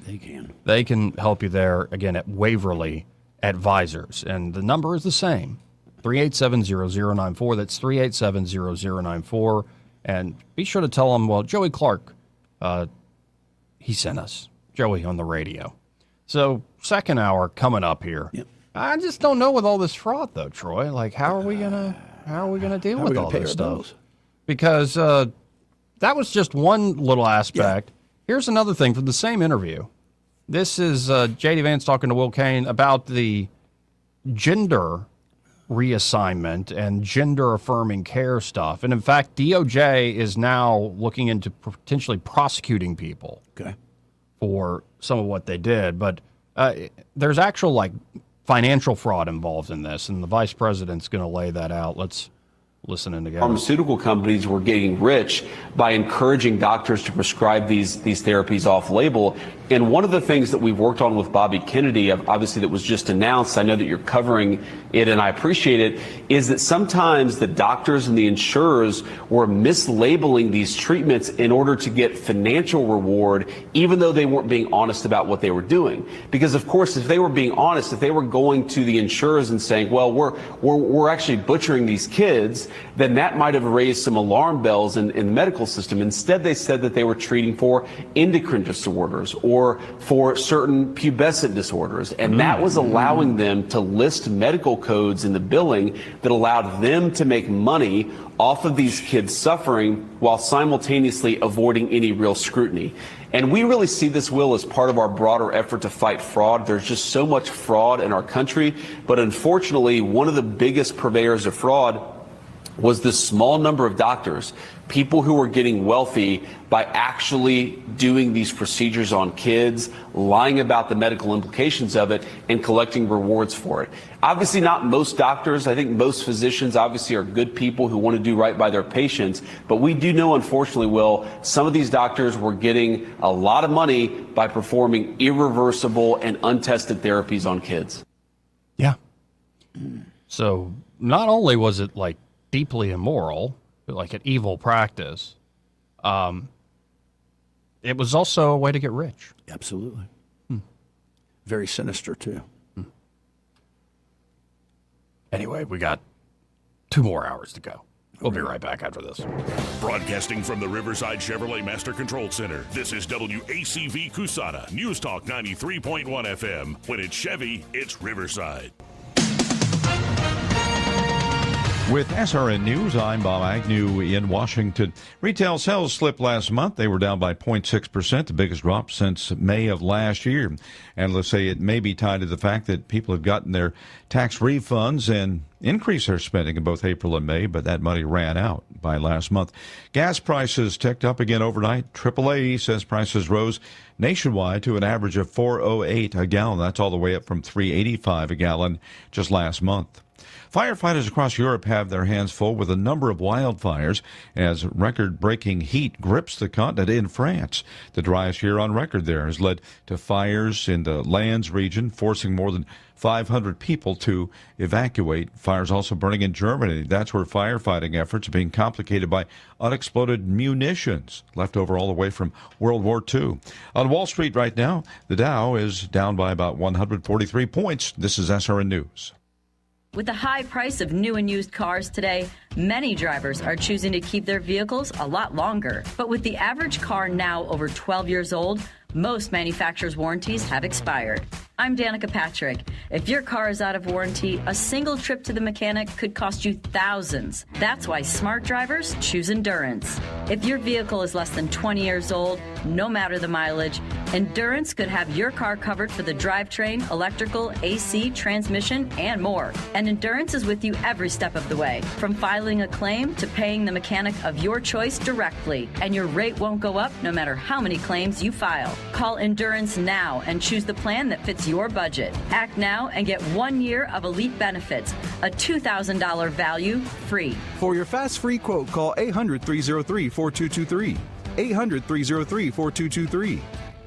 They can help you there, again, at Waverly Advisors. And the number is the same, 387-0094. That's 387-0094. And be sure to tell them, well, Joey Clark, he sent us. Joey on the radio. So second hour coming up here. Yep. I just don't know with all this fraud, though, Troy. Like, how are we gonna deal with all this stuff? Because that was just one little aspect. Yeah. Here's another thing from the same interview. This is J.D. Vance talking to Will Cain about the gender reassignment and gender-affirming care stuff. And in fact, DOJ is now looking into potentially prosecuting people for some of what they did. But there's actual, financial fraud involved in this, and the vice president's going to lay that out. Let's listening together. Pharmaceutical companies were getting rich by encouraging doctors to prescribe these therapies off-label. And one of the things that we've worked on with Bobby Kennedy, obviously that was just announced, I know that you're covering it and I appreciate it, is that sometimes the doctors and the insurers were mislabeling these treatments in order to get financial reward, even though they weren't being honest about what they were doing. Because of course, if they were being honest, if they were going to the insurers and saying, well, we're actually butchering these kids, then that might have raised some alarm bells in the medical system. Instead, they said that they were treating for endocrine disorders or for certain pubescent disorders. And that was allowing them to list medical codes in the billing that allowed them to make money off of these kids suffering while simultaneously avoiding any real scrutiny. And we really see this, Will, as part of our broader effort to fight fraud. There's just so much fraud in our country. But unfortunately, one of the biggest purveyors of fraud was this small number of doctors, people who were getting wealthy by actually doing these procedures on kids, lying about the medical implications of it, and collecting rewards for it. Obviously not most doctors. I think most physicians obviously are good people who want to do right by their patients. But we do know, unfortunately, Will, some of these doctors were getting a lot of money by performing irreversible and untested therapies on kids. Yeah. So not only was it like deeply immoral, like an evil practice, it was also a way to get rich. Absolutely. Very sinister, too. Anyway, we got 2 more hours to go. We'll be right back after this. Broadcasting from the Riverside Chevrolet Master Control Center, this is WACV Cusana, News Talk 93.1 FM. When it's Chevy, it's Riverside. With SRN News, I'm Bob Agnew in Washington. Retail sales slipped last month. They were down by 0.6%, the biggest drop since May of last year. Analysts say it may be tied to the fact that people have gotten their tax refunds and increased their spending in both April and May, but that money ran out by last month. Gas prices ticked up again overnight. AAA says prices rose nationwide to an average of $4.08 a gallon. That's all the way up from $3.85 a gallon just last month. Firefighters across Europe have their hands full with a number of wildfires as record-breaking heat grips the continent. In France, the driest year on record there has led to fires in the Landes region, forcing more than 500 people to evacuate. Fires also burning in Germany. That's where firefighting efforts are being complicated by unexploded munitions left over all the way from World War II. On Wall Street right now, the Dow is down by about 143 points. This is SRN News. With the high price of new and used cars today, many drivers are choosing to keep their vehicles a lot longer. But with the average car now over 12 years old, most manufacturers' warranties have expired. I'm Danica Patrick. If your car is out of warranty, a single trip to the mechanic could cost you thousands. That's why smart drivers choose Endurance. If your vehicle is less than 20 years old, no matter the mileage, Endurance could have your car covered for the drivetrain, electrical, AC, transmission, and more. And Endurance is with you every step of the way, from filing a claim to paying the mechanic of your choice directly. And your rate won't go up no matter how many claims you file. Call Endurance now and choose the plan that fits your budget. Act now and get 1 year of elite benefits, a $2,000 value free. For your fast free quote, call 800-303-4223. 800-303-4223.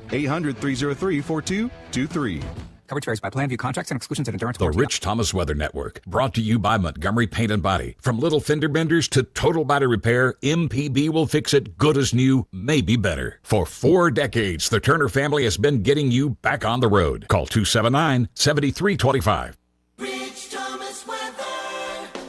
800-303-4223. Coverage varies by plan. View contracts and exclusions at Endurance. The Rich Thomas Weather Network, brought to you by Montgomery Paint and Body. From little fender benders to total body repair, MPB will fix it good as new, maybe better. For 4 decades, the Turner family has been getting you back on the road. Call 279-7325. Rich Thomas Weather.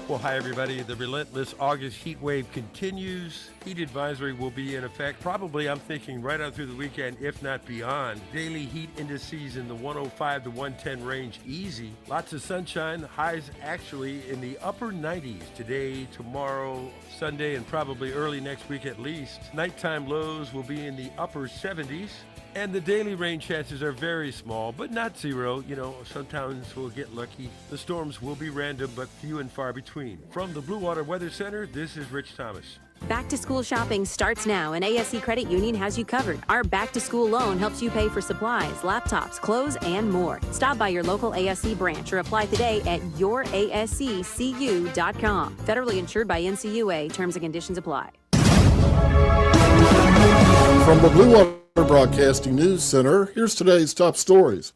Well, hi, everybody. The relentless August heat wave continues. Heat advisory will be in effect probably, I'm thinking, right out through the weekend, if not beyond. Daily heat indices in the 105 to 110 range, easy. Lots of sunshine. Highs actually in the upper 90s today, tomorrow, Sunday, and probably early next week at least. Nighttime lows will be in the upper 70s. And the daily rain chances are very small, but not zero. You know, sometimes we'll get lucky. The storms will be random, but few and far between. From the Blue Water Weather Center, this is Rich Thomas. Back to school shopping starts now, and ASC Credit Union has you covered. Our back to school loan helps you pay for supplies, laptops, clothes, and more. Stop by your local ASC branch or apply today at yourasccu.com. Federally insured by NCUA. Terms and conditions apply. From the Blue Water Broadcasting News Center, here's today's top stories.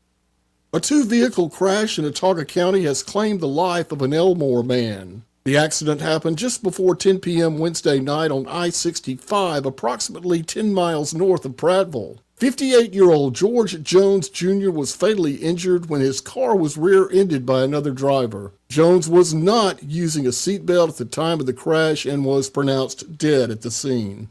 A two-vehicle crash in Autauga County has claimed the life of an Elmore man. The accident happened just before 10 p.m. Wednesday night on I-65, approximately 10 miles north of Prattville. 58-year-old George Jones Jr. was fatally injured when his car was rear-ended by another driver. Jones was not using a seatbelt at the time of the crash and was pronounced dead at the scene.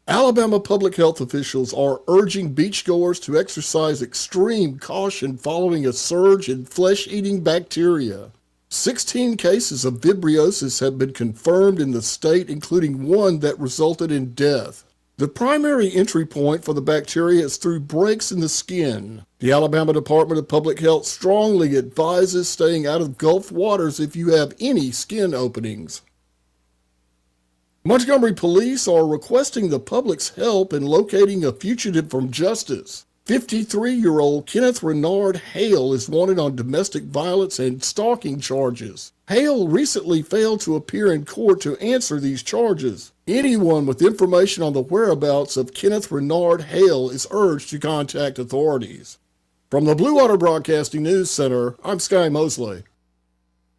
Alabama public health officials are urging beachgoers to exercise extreme caution following a surge in flesh-eating bacteria. 16 cases of vibriosis have been confirmed in the state, including one that resulted in death. The primary entry point for the bacteria is through breaks in the skin. The Alabama Department of Public Health strongly advises staying out of Gulf waters if you have any skin openings. Montgomery police are requesting the public's help in locating a fugitive from justice. 53-year-old Kenneth Renard Hale is wanted on domestic violence and stalking charges. Hale recently failed to appear in court to answer these charges. Anyone with information on the whereabouts of Kenneth Renard Hale is urged to contact authorities. From the Blue Water Broadcasting News Center, I'm Sky Mosley.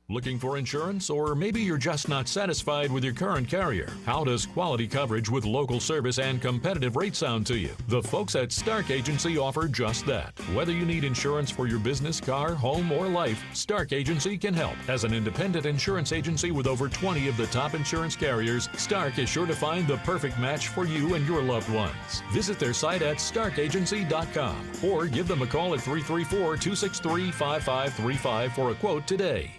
Looking for insurance, or maybe you're just not satisfied with your current carrier? How does quality coverage with local service and competitive rates sound to you? The folks at Stark Agency offer just that. Whether you need insurance for your business, car, home, or life, Stark Agency can help. As an independent insurance agency with over 20 of the top insurance carriers, Stark is sure to find the perfect match for you and your loved ones. Visit their site at starkagency.com or give them a call at 334-263-5535 for a quote today.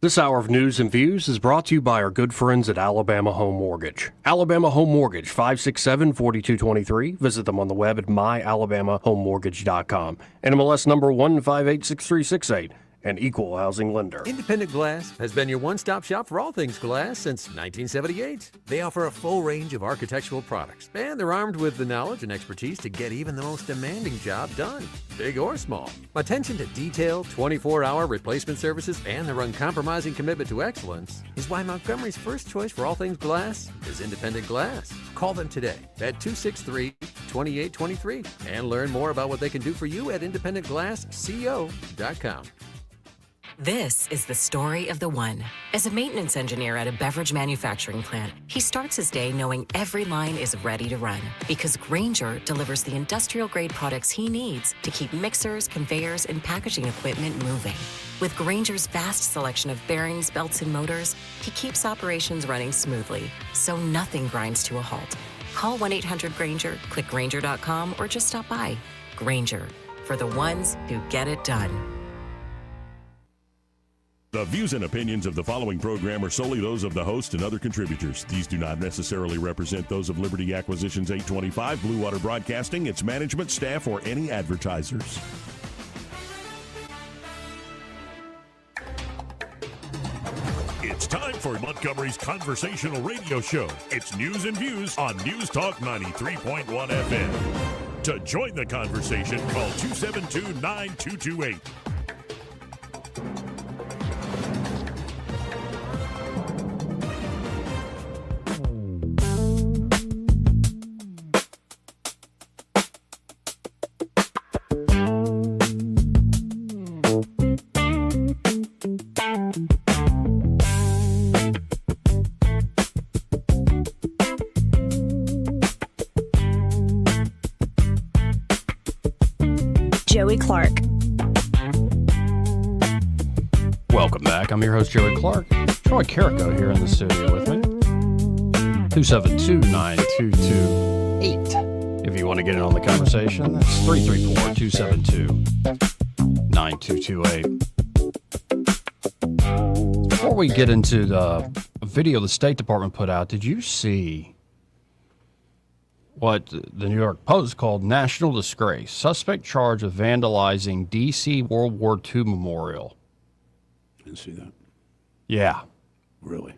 This hour of News and Views is brought to you by our good friends at Alabama Home Mortgage. Alabama Home Mortgage, 567-4223. Visit them on the web at myalabamahomemortgage.com. NMLS number 1586368. An equal housing lender. Independent Glass has been your one-stop shop for all things glass since 1978. They offer a full range of architectural products, and they're armed with the knowledge and expertise to get even the most demanding job done, big or small. Attention to detail, 24-hour replacement services, and their uncompromising commitment to excellence is why Montgomery's first choice for all things glass is Independent Glass. Call them today at 263-2823 and learn more about what they can do for you at independentglassco.com. This is the story of the one. As a maintenance engineer at a beverage manufacturing plant, he starts his day knowing every line is ready to run because Grainger delivers the industrial-grade products he needs to keep mixers, conveyors, and packaging equipment moving. With Grainger's vast selection of bearings, belts, and motors, he keeps operations running smoothly, so nothing grinds to a halt. Call 1-800-GRAINGER, click Grainger.com, or just stop by. Grainger, for the ones who get it done. The views and opinions of the following program are solely those of the host and other contributors. These do not necessarily represent those of Liberty Acquisitions 825, Blue Water Broadcasting, its management, staff, or any advertisers. It's time for Montgomery's conversational radio show. It's News and Views on News Talk 93.1 FM. To join the conversation, call 272-9228. Joey Clark. Welcome back. I'm your host, Joey Clark. Troy Carrico here in the studio with me. 272-9228. If you want to get in on the conversation, that's 334-272-9228. Before we get into the video the State Department put out, did you see what the New York Post called national disgrace? Suspect charged with vandalizing D.C. World War II memorial. Didn't see that. Yeah. Really?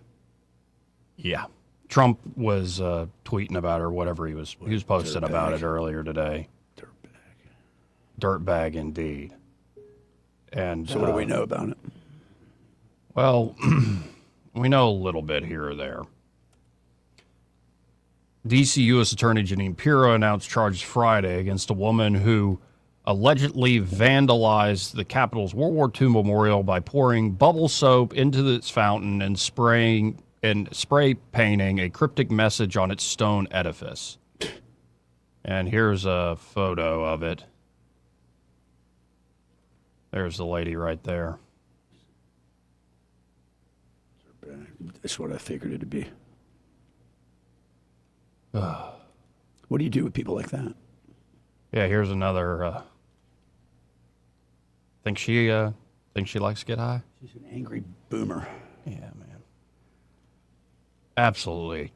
Yeah. Trump was tweeting about it or whatever he was posting about it earlier today. Dirtbag indeed. And so what do we know about it? Well, we know a little bit here or there. D.C. U.S. Attorney Jeanine Pirro announced charges Friday against a woman who allegedly vandalized the Capitol's World War II memorial by pouring bubble soap into its fountain and spray painting a cryptic message on its stone edifice. And here's a photo of it. There's the lady right there. That's what I figured it'd be. What do you do with people like that? Yeah, here's another. Think she likes to get high? She's an angry boomer. Yeah, man. Absolutely.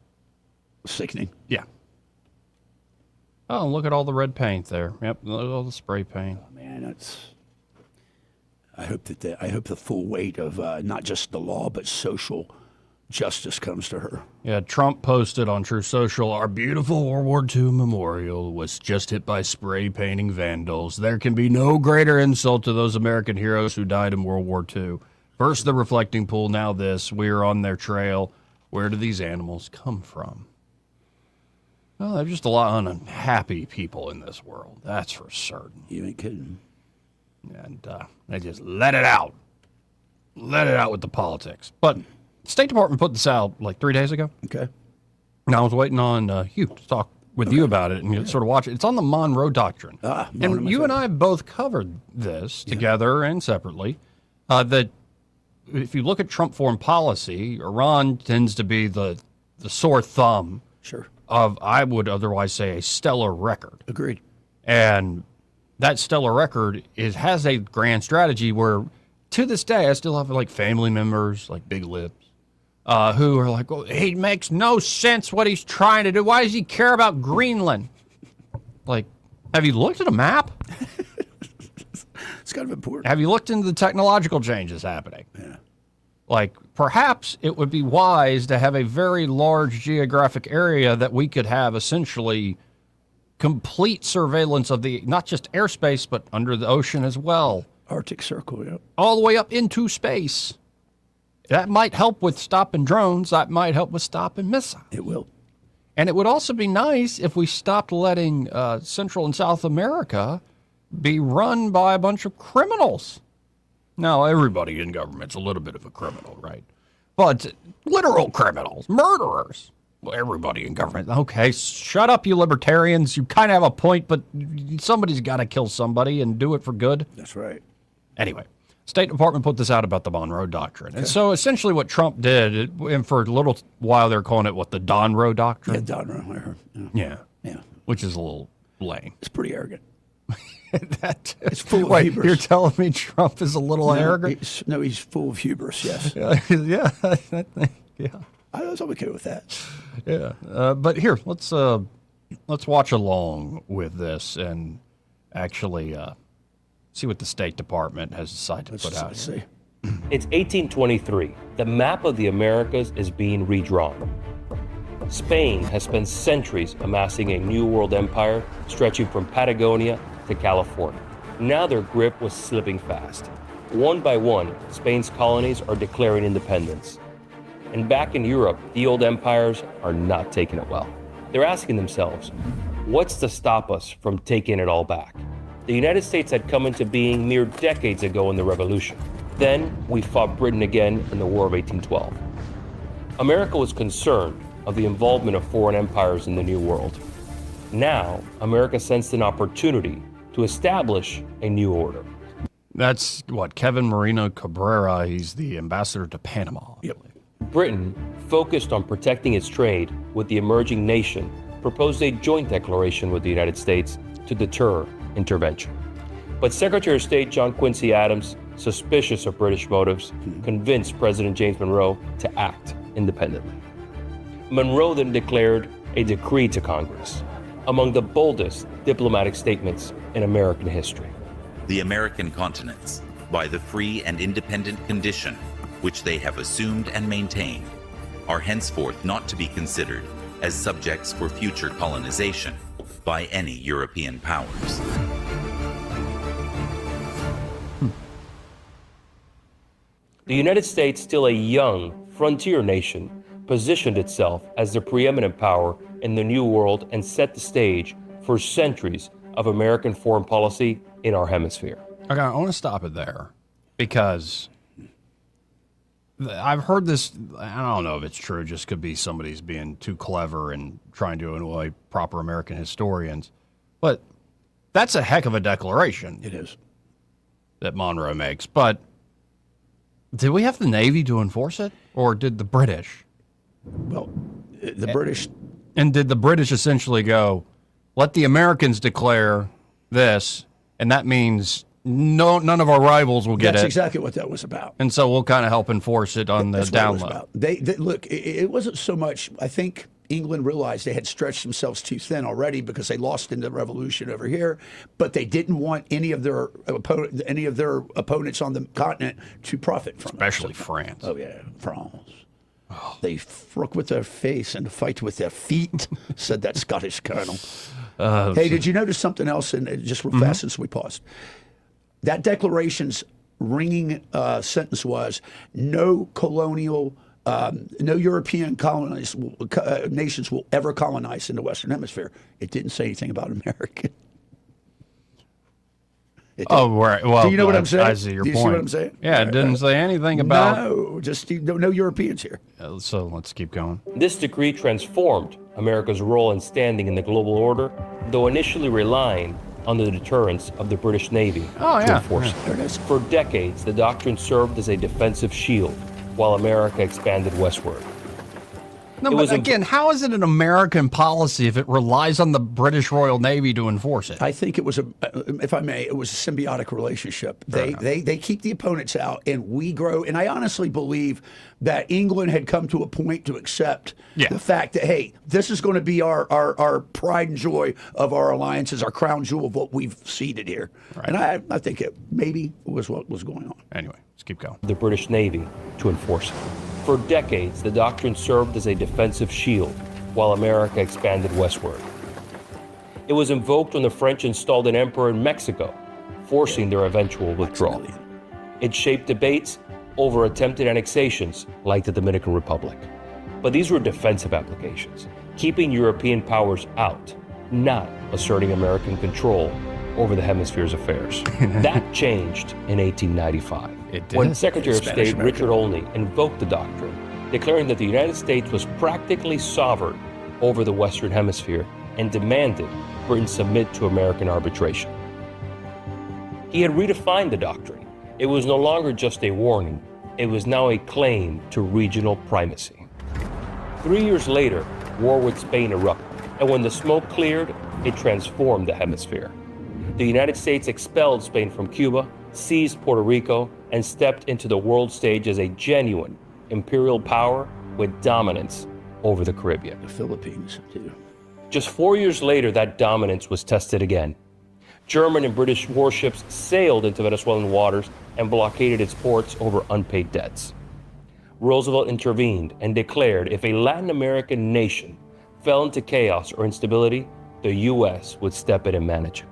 Sickening. Yeah. Oh, look at all the red paint there. Yep, look at all the spray paint. Oh, man, that's. I hope the full weight of not just the law but social justice comes to her. Yeah, Trump posted on True Social, our beautiful World War II memorial was just hit by spray painting vandals. There can be no greater insult to those American heroes who died in World War II. First the reflecting pool, now this. We're on their trail. Where do these animals come from? Well, there's just a lot of unhappy people in this world. That's for certain. You ain't kidding. And they just let it out. Let it out with the politics. But State Department put this out like 3 days ago. Okay. And I was waiting on Hugh to talk with you about it and sort of watch it. It's on the Monroe Doctrine. And you and I both covered this together and separately. That if you look at Trump foreign policy, Iran tends to be the sore thumb of, I would otherwise say, a stellar record. Agreed. And that stellar record has a grand strategy where, to this day, I still have like family members, like Big Lips, who are like, well, it makes no sense what he's trying to do. Why does he care about Greenland? Like, have you looked at a map? It's kind of important. Have you looked into the technological changes happening? Yeah. Like, perhaps it would be wise to have a very large geographic area that we could have essentially complete surveillance of the, not just airspace, but under the ocean as well. Arctic Circle, yeah. All the way up into space. That might help with stopping drones. That might help with stopping missiles. It will. And it would also be nice if we stopped letting Central and South America be run by a bunch of criminals. Now, everybody in government's a little bit of a criminal, right? But literal criminals, murderers. Well, everybody in government. Okay, shut up, you libertarians. You kind of have a point, but somebody's got to kill somebody and do it for good. That's right. Anyway, State Department put this out about the Monroe Doctrine. And so essentially what Trump did, and for a little while they're calling it, what, the Donroe Doctrine? Yeah, Donroe, I heard. Yeah. Yeah. Which is a little lame. It's pretty arrogant. It's full of hubris. You're telling me Trump is a little arrogant? He's full of hubris, yes. Yeah. I was okay with that. Yeah. But here, let's watch along with this and actually see what the State Department has decided to put out. See. It's 1823. The map of the Americas is being redrawn. Spain has spent centuries amassing a new world empire stretching from Patagonia to California. Now their grip was slipping fast. One by one, Spain's colonies are declaring independence. And back in Europe, the old empires are not taking it well. They're asking themselves, what's to stop us from taking it all back? The United States had come into being mere decades ago in the Revolution. Then we fought Britain again in the War of 1812. America was concerned of the involvement of foreign empires in the New World. Now, America sensed an opportunity to establish a new order. That's what, Kevin Moreno Cabrera, he's the ambassador to Panama. Yep. Britain, focused on protecting its trade with the emerging nation, proposed a joint declaration with the United States to deter intervention. But Secretary of State John Quincy Adams, suspicious of British motives, convinced President James Monroe to act independently. Monroe then declared a decree to Congress, among the boldest diplomatic statements in American history. The American continents, by the free and independent condition which they have assumed and maintained, are henceforth not to be considered as subjects for future colonization by any European powers. The United States, still a young frontier nation, positioned itself as the preeminent power in the New World and set the stage for centuries of American foreign policy in our hemisphere. Okay, I want to stop it there because I've heard this. I don't know if it's true. Just could be somebody's being too clever and trying to annoy proper American historians. But that's a heck of a declaration. It is. That Monroe makes. But did we have the Navy to enforce it? Or did the British? Well, the British. And did the British essentially go, let the Americans declare this, and that means none of our rivals will get it. That's exactly what that was about. And so we'll kind of help enforce it on the down low. They look, it wasn't so much, I think England realized they had stretched themselves too thin already because they lost in the revolution over here, but they didn't want any of their opponents on the continent to profit from Especially it. France. Oh, yeah, France. Oh. They frock with their face and fight with their feet, said that Scottish colonel. Hey, did you notice something else? And just real fast since we paused. That declaration's ringing sentence was, no colonial, no European nations will ever colonize in the Western Hemisphere. It didn't say anything about America. Oh, right. Well, do you know what I'm saying? I see your point. Do you see what I'm saying? Yeah, it didn't say anything about... No, just no Europeans here. So let's keep going. This decree transformed America's role and standing in the global order, though initially relying on the deterrence of the British Navy to enforce it. There it is. For decades, the doctrine served as a defensive shield while America expanded westward. No, but again, how is it an American policy if it relies on the British Royal Navy to enforce it? I think it was if I may, it was a symbiotic relationship. They keep the opponents out, and we grow. And I honestly believe that England had come to a point to accept the fact that, hey, this is going to be our pride and joy of our alliances, our crown jewel of what we've seeded here. Right. And I think it maybe was what was going on. Anyway, let's keep going. The British Navy to enforce it. For decades, the doctrine served as a defensive shield while America expanded westward. It was invoked when the French installed an emperor in Mexico, forcing their eventual withdrawal. It shaped debates over attempted annexations like the Dominican Republic. But these were defensive applications, keeping European powers out, not asserting American control over the hemisphere's affairs. That changed in 1895. It did. When Secretary of State Richard Olney invoked the doctrine, declaring that the United States was practically sovereign over the Western Hemisphere and demanded Britain submit to American arbitration. He had redefined the doctrine. It was no longer just a warning, it was now a claim to regional primacy. 3 years later, war with Spain erupted, and when the smoke cleared, it transformed the hemisphere. The United States expelled Spain from Cuba, seized Puerto Rico, and stepped into the world stage as a genuine imperial power with dominance over the Caribbean. The Philippines, too. Just 4 years later, that dominance was tested again. German and British warships sailed into Venezuelan waters and blockaded its ports over unpaid debts. Roosevelt intervened and declared if a Latin American nation fell into chaos or instability, the U.S. would step in and manage it.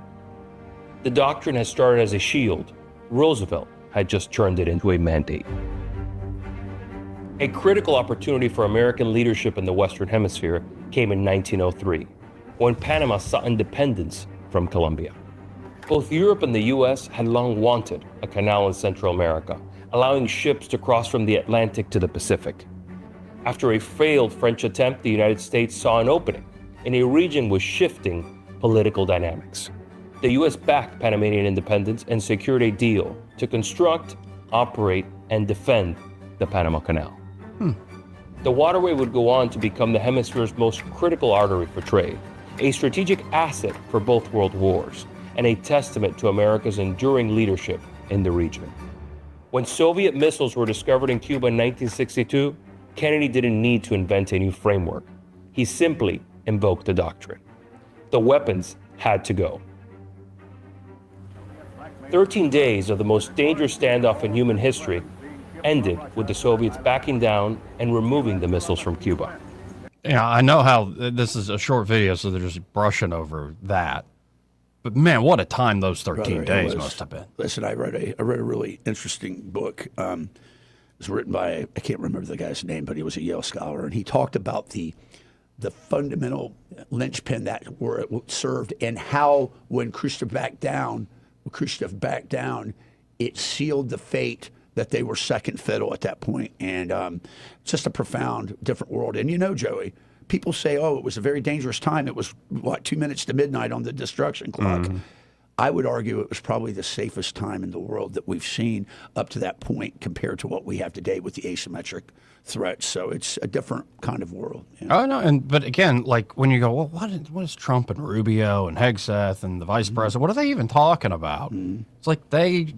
The doctrine had started as a shield. Roosevelt had just turned it into a mandate. A critical opportunity for American leadership in the Western Hemisphere came in 1903, when Panama sought independence from Colombia. Both Europe and the U.S. had long wanted a canal in Central America, allowing ships to cross from the Atlantic to the Pacific. After a failed French attempt, the United States saw an opening in a region with shifting political dynamics. The U.S. backed Panamanian independence and secured a deal to construct, operate, and defend the Panama Canal. The waterway would go on to become the hemisphere's most critical artery for trade, a strategic asset for both world wars, and a testament to America's enduring leadership in the region. When Soviet missiles were discovered in Cuba in 1962, Kennedy didn't need to invent a new framework. He simply invoked the doctrine. The weapons had to go. 13 days of the most dangerous standoff in human history ended with the Soviets backing down and removing the missiles from Cuba. Yeah, I know how this is a short video, so they're just brushing over that. But man, what a time those 13 days must have been. Listen, I read a really interesting book. It was written by, I can't remember the guy's name, but he was a Yale scholar, and he talked about the fundamental linchpin that served and how when Khrushchev backed down, it sealed the fate that they were second fiddle at that point. And just a profound, different world. And you know, Joey, people say, oh, it was a very dangerous time. It was, 2 minutes to midnight on the destruction clock. Mm-hmm. I would argue it was probably the safest time in the world that we've seen up to that point compared to what we have today with the asymmetric threats. So it's a different kind of world. Oh, no. But again, like when you go, well, what is Trump and Rubio and Hegseth and the vice president? What are they even talking about? It's like I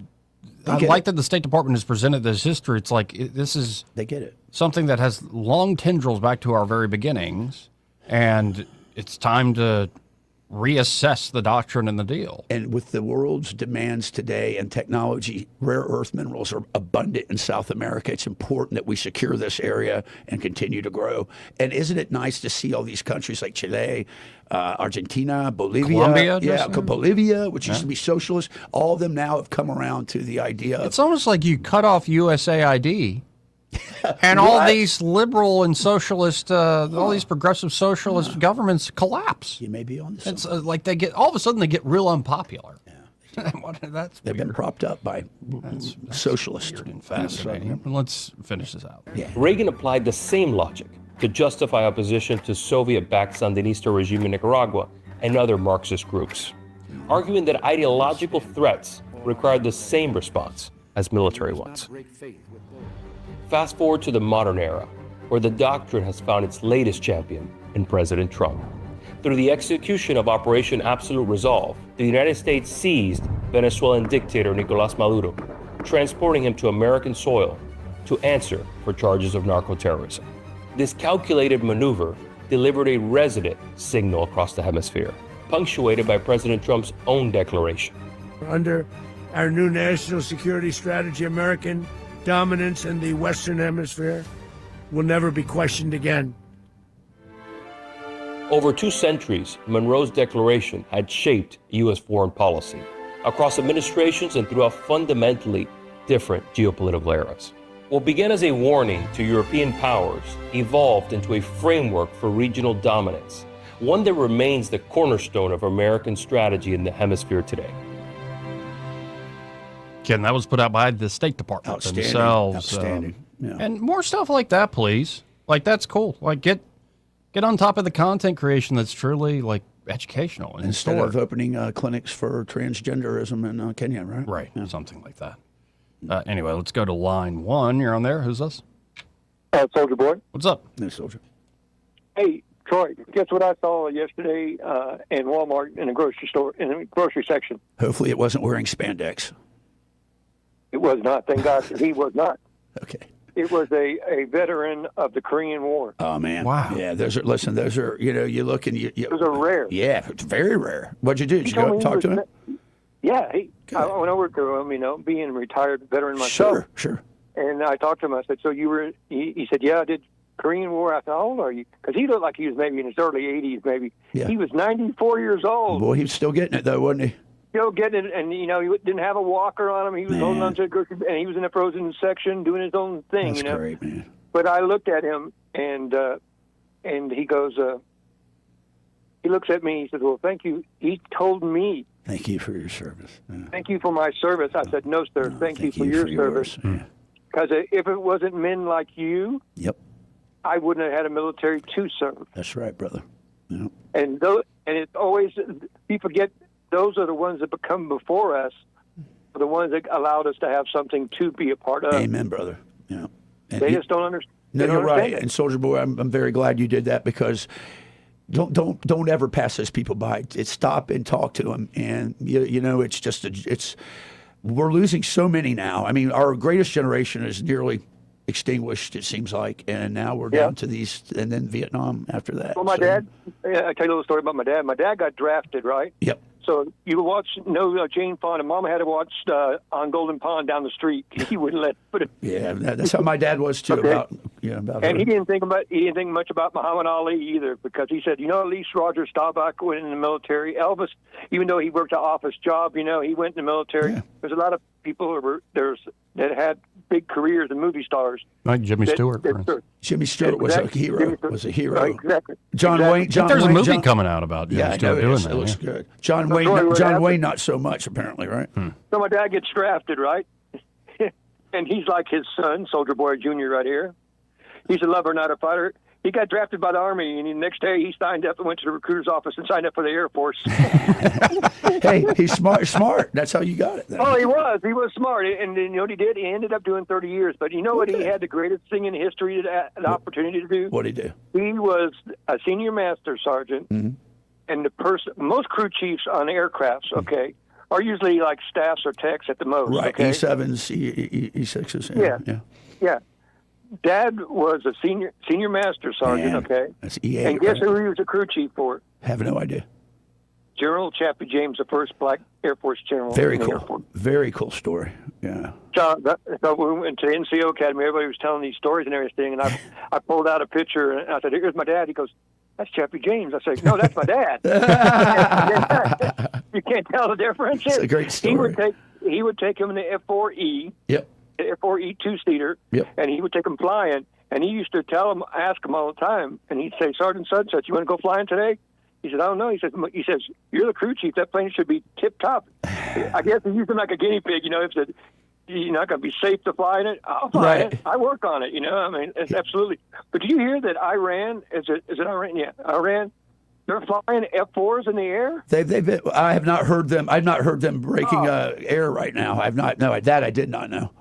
like that the State Department has presented this history. It's like this is they get it. Something that has long tendrils back to our very beginnings, and it's time to reassess the doctrine and the deal. And with the world's demands today and technology, rare earth minerals are abundant in South America. It's important that we secure this area and continue to grow. And isn't it nice to see all these countries like Chile, Argentina, Bolivia, Bolivia, which used to be socialist, all of them now have come around to the idea of... It's almost like you cut off USAID and all these liberal and socialist, all these progressive socialist governments collapse. You may be on this. It's like they get all of a sudden they get real unpopular. They've been propped up by socialists. Weird and fascinating. Let's finish this out. Yeah. Reagan applied the same logic to justify opposition to Soviet-backed Sandinista regime in Nicaragua and other Marxist groups, arguing that ideological threats required the same response as military ones. Fast forward to the modern era, where the doctrine has found its latest champion in President Trump. Through the execution of Operation Absolute Resolve, the United States seized Venezuelan dictator Nicolás Maduro, transporting him to American soil to answer for charges of narco-terrorism. This calculated maneuver delivered a resonant signal across the hemisphere, punctuated by President Trump's own declaration. Under our new national security strategy, American dominance in the Western Hemisphere will never be questioned again. Over 2 centuries, Monroe's declaration had shaped U.S. foreign policy across administrations and throughout fundamentally different geopolitical eras. What began as a warning to European powers evolved into a framework for regional dominance, one that remains the cornerstone of American strategy in the hemisphere today. Ken, that was put out by the State Department themselves. Outstanding. Yeah. And more stuff like that, please. Like, that's cool. Like, get on top of the content creation that's truly, like, educational. And instead of opening clinics for transgenderism in Kenya, right? Right, something like that. Anyway, let's go to line 1. You're on there. Who's this? Soldier Boy. What's up? No, Soldier. Hey, Troy, guess what I saw yesterday in Walmart in a grocery store, in a grocery section? Hopefully it wasn't wearing spandex. It was not. Thank God he was not. Okay. It was a veteran of the Korean War. Oh, man. Wow. Yeah, those are, you look and you... Those are rare. Yeah, it's very rare. What'd you do? Did you go and talk to him? Yeah. I went over to him, being a retired veteran myself. Sure. And I talked to him. I said, so you were... He said, yeah, I did Korean War. I said, how old are you? Because he looked like he was maybe in his early 80s, maybe. Yeah. He was 94 years old. Boy, he was still getting it, though, wasn't he? Still getting it, and he didn't have a walker on him. He was holding on to a grocery, and he was in the frozen section doing his own thing. That's great, man. But I looked at him, and he goes, he looks at me. He says, "Well, thank you." He told me, "Thank you for your service." Yeah. Thank you for my service. I said, "No, sir. Thank you for your service." Because if it wasn't men like you, I wouldn't have had a military to serve. That's right, brother. Yeah. And it's always we forget. Those are the ones that become before us, the ones that allowed us to have something to be a part of. Amen, brother. Yeah. And they just don't understand. No, you're right. And Soldier Boy, I'm very glad you did that, because don't ever pass those people by. It's stop and talk to them. And it's just we're losing so many now. I mean, our greatest generation is nearly extinguished, it seems like, and now we're down to these, and then Vietnam after that. Well, my dad, I tell you a little story about my dad. My dad got drafted, right? Yep. So you watch Jane Fonda. Mama had to watch on Golden Pond down the street. He wouldn't let put it. Yeah, that's how my dad was too. Okay. About and her. he didn't think much about Muhammad Ali either, because he said, at least Roger Staubach went in the military. Elvis, even though he worked an office job, he went in the military. Yeah. There's a lot of people that had big careers and movie stars. Like Jimmy Stewart. Jimmy Stewart was a hero. Right, exactly. John Wayne. There's a movie coming out about Jimmy Stewart doing that. It looks good. John Wayne, not so much apparently, right? So my dad gets drafted, right? And he's like his son, Soldier Boy Jr. right here. He's a lover, not a fighter. He got drafted by the Army, and the next day he signed up and went to the recruiter's office and signed up for the Air Force. Hey, he's smart. That's how you got it. Oh, he was smart. And you know what he did? He ended up doing 30 years. But you know what he had the greatest thing in history, the opportunity to do? What did he do? He was a senior master sergeant, and most crew chiefs on aircrafts, are usually like staffs or techs at the most. Right, okay? E7s, E6s. Yeah. Dad was a senior master sergeant, That's E8, and guess who he was a crew chief for? Have no idea. General Chappie James, the first black Air Force general. Very cool. Very cool story. Yeah. So we went to the NCO Academy. Everybody was telling these stories and everything, and I pulled out a picture, and I said, "Here's my dad." He goes, "That's Chappie James." I said, "No, that's my dad." You can't tell the difference. It's a great story. He would take him in the F4E. Yep. The F4E two-seater. Yep. And he would take him flying, and he used to ask him all the time, and he'd say, "Sergeant such, you want to go flying today?" He said, "I don't know." He says, "You're the crew chief. That plane should be tip-top." I guess he used him like a guinea pig, He said, "You're not going to be safe to fly in it." I'll fly it. I work on it, I mean, it's absolutely. But do you hear that Iran, is it Iran? Yeah, Iran, they're flying F4s in the air? I have not heard them. I've not heard them breaking air right now. I've not. No, that I did not know.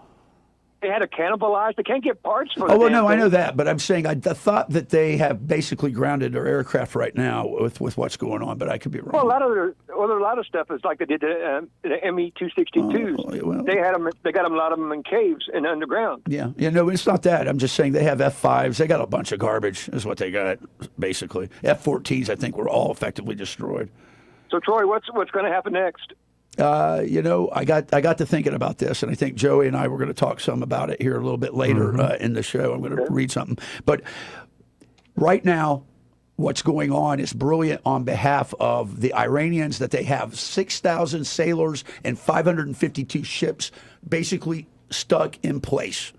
They had to cannibalize. They can't get parts for. Oh well, no, I know that, but I'm saying I thought that they have basically grounded their aircraft right now with what's going on, but I could be wrong. Well, a lot of stuff is like they did the ME-262s. Well, they got a lot of them in caves and underground. Yeah. No, it's not that. I'm just saying they have F5s. They got a bunch of garbage. Is what they got basically. F-14s, I think, were all effectively destroyed. So, Troy, what's going to happen next? I got to thinking about this, and I think Joey and I were going to talk some about it here a little bit later in the show. I'm going to read something. But right now, what's going on is brilliant on behalf of the Iranians, that they have 6,000 sailors and 552 ships basically stuck in place.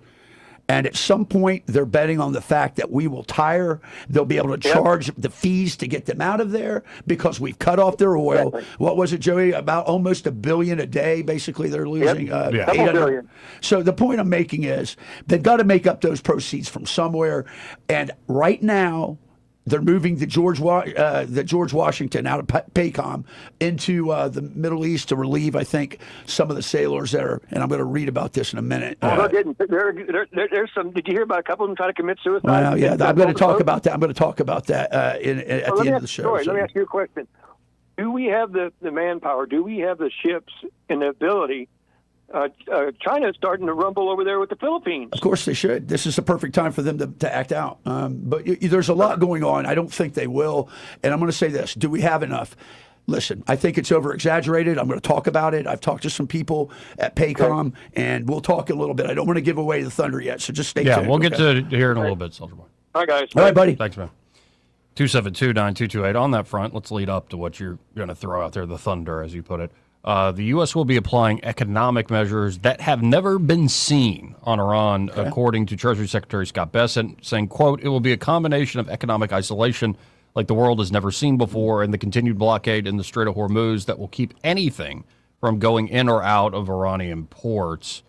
And at some point, they're betting on the fact that we will tire. They'll be able to charge the fees to get them out of there because we've cut off their oil. Exactly. What was it, Joey? About almost $1 billion a day. Basically, they're losing 800 million. So the point I'm making is they've got to make up those proceeds from somewhere. And right now, they're moving the George Washington out of PACOM into the Middle East to relieve, I think, some of the sailors there. And I'm going to read about this in a minute. There's some. Did you hear about a couple of them trying to commit suicide? Well, yeah, I'm going to talk about that. I'm going to talk about that at the end of the show. Sorry, let me ask you a question. Do we have the manpower? Do we have the ships and the ability? China is starting to rumble over there with the Philippines. Of course they should. This is the perfect time for them to act out. But there's a lot going on. I don't think they will. And I'm going to say this. Do we have enough? Listen, I think it's over-exaggerated. I'm going to talk about it. I've talked to some people at PACOM, and we'll talk a little bit. I don't want to give away the thunder yet, so just stay tuned. Yeah, we'll get to hear in a little bit, Soldier Boy. All right, guys. All right, buddy. Thanks, man. 272-9228. On that front, let's lead up to what you're going to throw out there, the thunder, as you put it. The U.S. will be applying economic measures that have never been seen on Iran, according to Treasury Secretary Scott Bessent, saying, quote, "It will be a combination of economic isolation like the world has never seen before and the continued blockade in the Strait of Hormuz that will keep anything from going in or out of Iranian ports."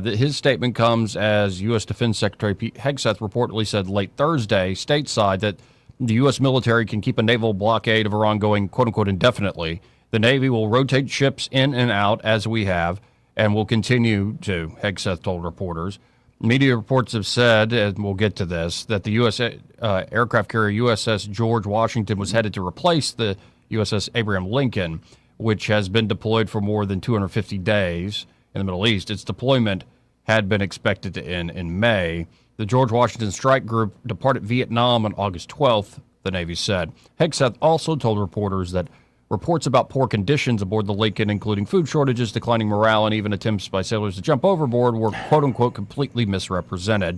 His statement comes as U.S. Defense Secretary Pete Hegseth reportedly said late Thursday stateside that the U.S. military can keep a naval blockade of Iran going, quote-unquote, indefinitely. The Navy will rotate ships in and out as we have and will continue to, Hegseth told reporters. Media reports have said, and we'll get to this, that the U.S. aircraft carrier USS George Washington was headed to replace the USS Abraham Lincoln, which has been deployed for more than 250 days in the Middle East. Its deployment had been expected to end in May. The George Washington Strike Group departed Vietnam on August 12th, the Navy said. Hegseth also told reporters that Reports about poor conditions aboard the Lincoln, including food shortages, declining morale, and even attempts by sailors to jump overboard, were quote-unquote completely misrepresented.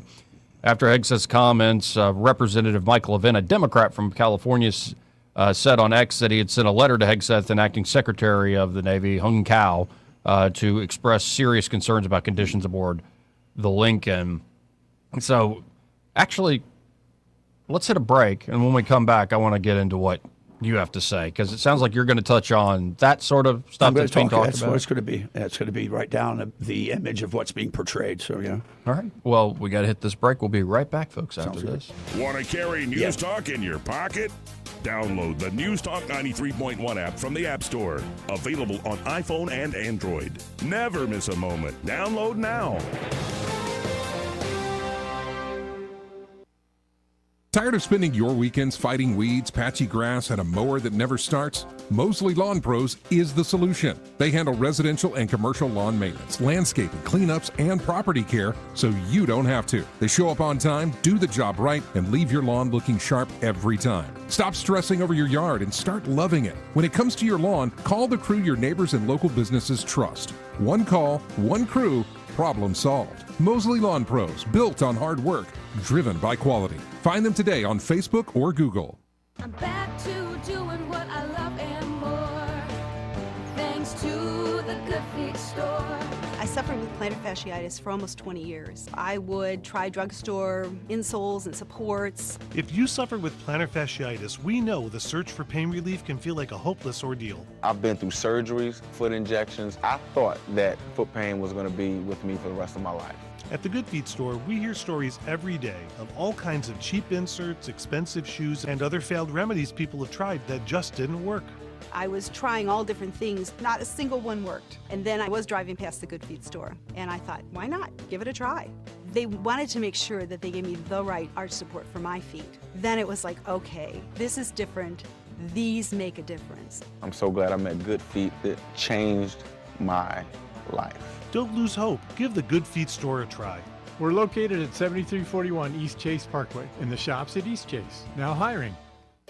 After Hegseth's comments, Representative Michael Levin, a Democrat from California, said on X that he had sent a letter to Hegseth and Acting Secretary of the Navy, Hung Cao, to express serious concerns about conditions aboard the Lincoln. So, actually, let's hit a break, and when we come back, I want to get into what you have to say, because it sounds like you're going to touch on that sort of stuff that's being talked about. What it's going to be. It's going to be right down the image of what's being portrayed. So, yeah. All right. Well, we got to hit this break. We'll be right back, folks, after this. Want to carry News Talk in your pocket? Download the News Talk 93.1 app from the App Store. Available on iPhone and Android. Never miss a moment. Download now. Tired of spending your weekends fighting weeds, patchy grass, and a mower that never starts? Mosley Lawn Pros is the solution. They handle residential and commercial lawn maintenance, landscaping, cleanups, and property care so you don't have to. They show up on time, do the job right, and leave your lawn looking sharp every time. Stop stressing over your yard and start loving it. When it comes to your lawn, call the crew your neighbors and local businesses trust. One call, one crew, problem solved. Mosley Lawn Pros, built on hard work, driven by quality. Find them today on Facebook or Google. I'm back to doing what I love and more, thanks to the Good Feet store. I suffered with plantar fasciitis for almost 20 years. I would try drugstore insoles and supports. If you suffer with plantar fasciitis, we know the search for pain relief can feel like a hopeless ordeal. I've been through surgeries, foot injections. I thought that foot pain was going to be with me for the rest of my life. At the Good Feet store, we hear stories every day of all kinds of cheap inserts, expensive shoes, and other failed remedies people have tried that just didn't work. I was trying all different things. Not a single one worked. And then I was driving past the Good Feet store, and I thought, why not? Give it a try. They wanted to make sure that they gave me the right arch support for my feet. Then it was like, okay, this is different. These make a difference. I'm so glad I met Good Feet. That changed my life. Don't lose hope. Give the Good Feet store a try. We're located at 7341 East Chase Parkway in the shops at East Chase. Now hiring.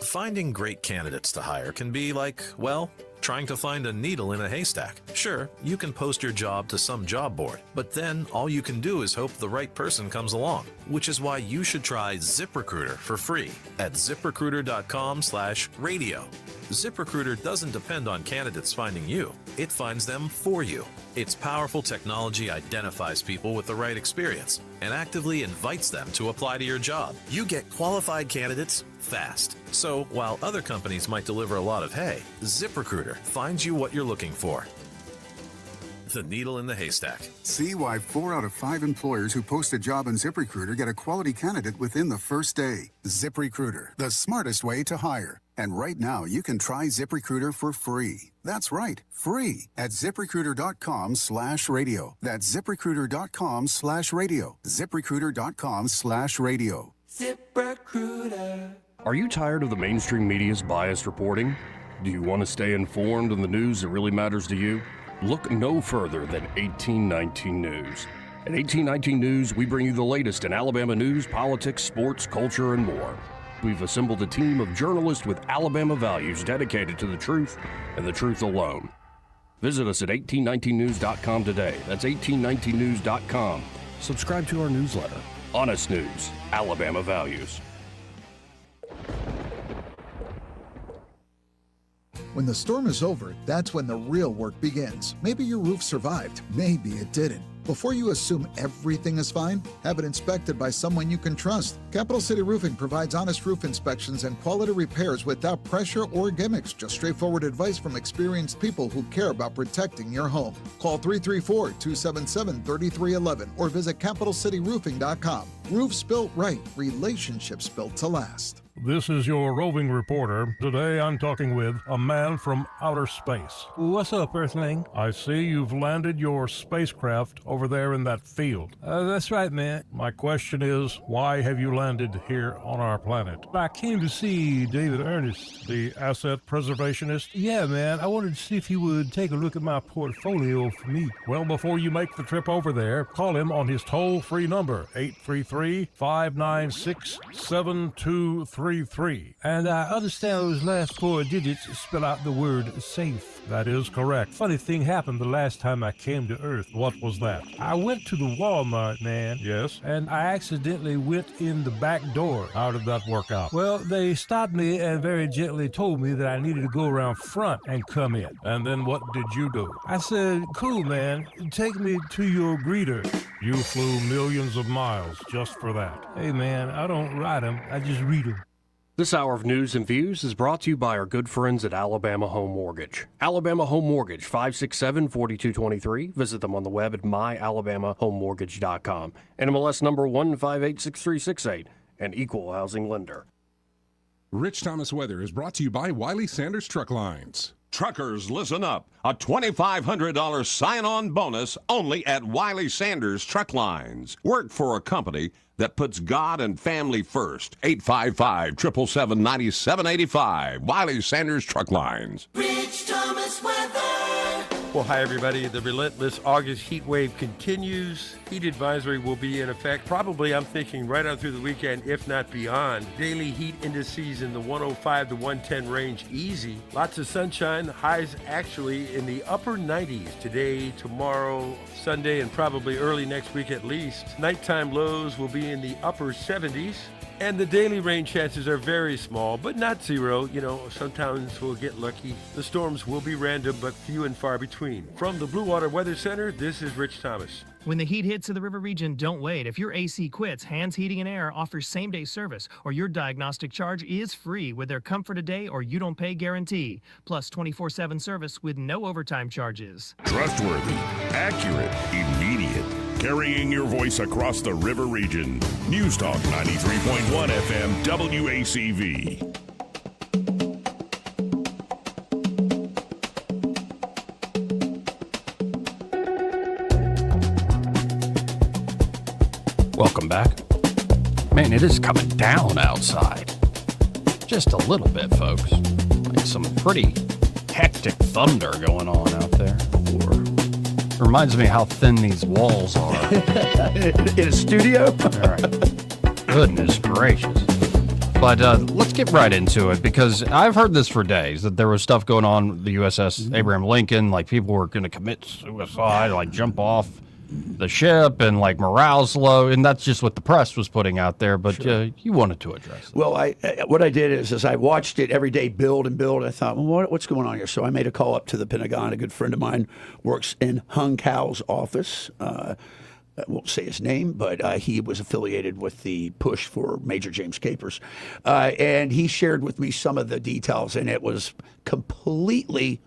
Finding great candidates to hire can be like, well, trying to find a needle in a haystack. Sure, you can post your job to some job board, but then all you can do is hope the right person comes along, which is why you should try ZipRecruiter for free at ZipRecruiter.com/radio. ZipRecruiter doesn't depend on candidates finding you. It finds them for you. Its powerful technology identifies people with the right experience and actively invites them to apply to your job. You get qualified candidates fast. So while other companies might deliver a lot of hay, ZipRecruiter finds you what you're looking for. The needle in the haystack. See why 4 out of 5 employers who post a job on ZipRecruiter get a quality candidate within the first day. ZipRecruiter, the smartest way to hire. And right now, you can try ZipRecruiter for free. That's right, free at ZipRecruiter.com/radio. That's ZipRecruiter.com/radio. ZipRecruiter.com/radio. ZipRecruiter. Are you tired of the mainstream media's biased reporting? Do you want to stay informed on the news that really matters to you? Look no further than 1819 News. At 1819 News, we bring you the latest in Alabama news, politics, sports, culture, and more. We've assembled a team of journalists with Alabama values dedicated to the truth and the truth alone. Visit us at 1819news.com today. That's 1819news.com. Subscribe to our newsletter. Honest News, Alabama Values. When the storm is over, that's when the real work begins. Maybe your roof survived, maybe it didn't. Before you assume everything is fine, have it inspected by someone you can trust. Capital City Roofing provides honest roof inspections and quality repairs without pressure or gimmicks. Just straightforward advice from experienced people who care about protecting your home. Call 334-277-3311 or visit CapitalCityRoofing.com. Roofs built right, relationships built to last. This is your roving reporter. Today I'm talking with a man from outer space. What's up, Earthling? I see you've landed your spacecraft over there in that field. That's right, man. My question is, why have you landed here on our planet? I came to see David Ernest. The asset preservationist? Yeah, man. I wanted to see if he would take a look at my portfolio for me. Well, before you make the trip over there, call him on his toll-free number, 833-596-7233. 833. And I understand those last 4 digits spell out the word safe. That is correct. Funny thing happened the last time I came to Earth. What was that? I went to the Walmart, man. Yes. And I accidentally went in the back door. How did that work out? Well, they stopped me and very gently told me that I needed to go around front and come in. And then what did you do? I said, cool, man. Take me to your greeter. You flew millions of miles just for that. Hey, man, I don't write them. I just read them. This hour of News and Views is brought to you by our good friends at Alabama Home Mortgage. Alabama Home Mortgage, 567-4223. Visit them on the web at myalabamahomemortgage.com. NMLS number 1586368, an equal housing lender. Rich Thomas Weather is brought to you by Wiley Sanders Truck Lines. Truckers, listen up. A $2,500 sign-on bonus only at Wiley Sanders Truck Lines. Work for a company that puts God and family first. 855-777-9785. Wiley Sanders Truck Lines. Rich Thomas Weather. Well, hi, everybody. The relentless August heat wave continues. Heat advisory will be in effect probably, I'm thinking, right on through the weekend, if not beyond. Daily heat indices in the 105 to 110 range, easy. Lots of sunshine. Highs actually in the upper 90s today, tomorrow, Sunday, and probably early next week at least. Nighttime lows will be in the upper 70s. And the daily rain chances are very small, but not zero. You know, sometimes we'll get lucky. The storms will be random, but few and far between. From the Blue Water Weather Center, this is Rich Thomas. When the heat hits to the river region, don't wait. If your AC quits, Hands Heating and Air offers same-day service, or your diagnostic charge is free with their Comfort a Day or You Don't Pay guarantee, plus 24/7 service with no overtime charges. Trustworthy, accurate, immediate. Carrying your voice across the river region. News Talk 93.1 FM WACV. Welcome back. Man, it is coming down outside. Just a little bit, folks. Like some pretty hectic thunder going on out there. It reminds me how thin these walls are. In a studio? All right. Goodness gracious. But let's get right into it, because I've heard this for days, that there was stuff going on with the USS Abraham Lincoln, like people were going to commit suicide, like jump off the ship, and like morale's low, and that's just what the press was putting out there. But sure. You wanted to address it. Well, what I did is I watched it every day build and build. I thought, well, what's going on here? So I made a call up to the Pentagon. A good friend of mine works in Hung Cao's office. I won't say his name, but he was affiliated with the push for Major James Capers. And he shared with me some of the details, and it was completely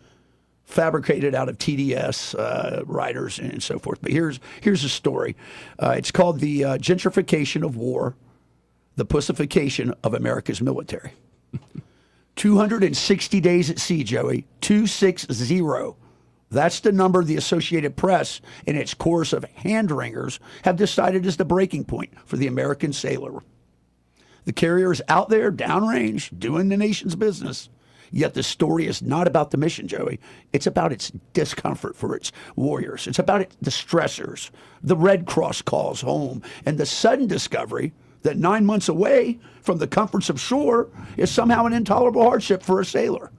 fabricated out of TDS writers and so forth. But here's a story. It's called The Gentrification of War, the Pussification of America's Military. 260 days at sea, Joey. 260. That's the number the Associated Press, in its course of hand-wringers, have decided is the breaking point for the American sailor. The carrier is out there, downrange, doing the nation's business. Yet the story is not about the mission, Joey. It's about its discomfort for its warriors. It's about the stressors, the Red Cross calls home, and the sudden discovery that 9 months away from the comforts of shore is somehow an intolerable hardship for a sailor.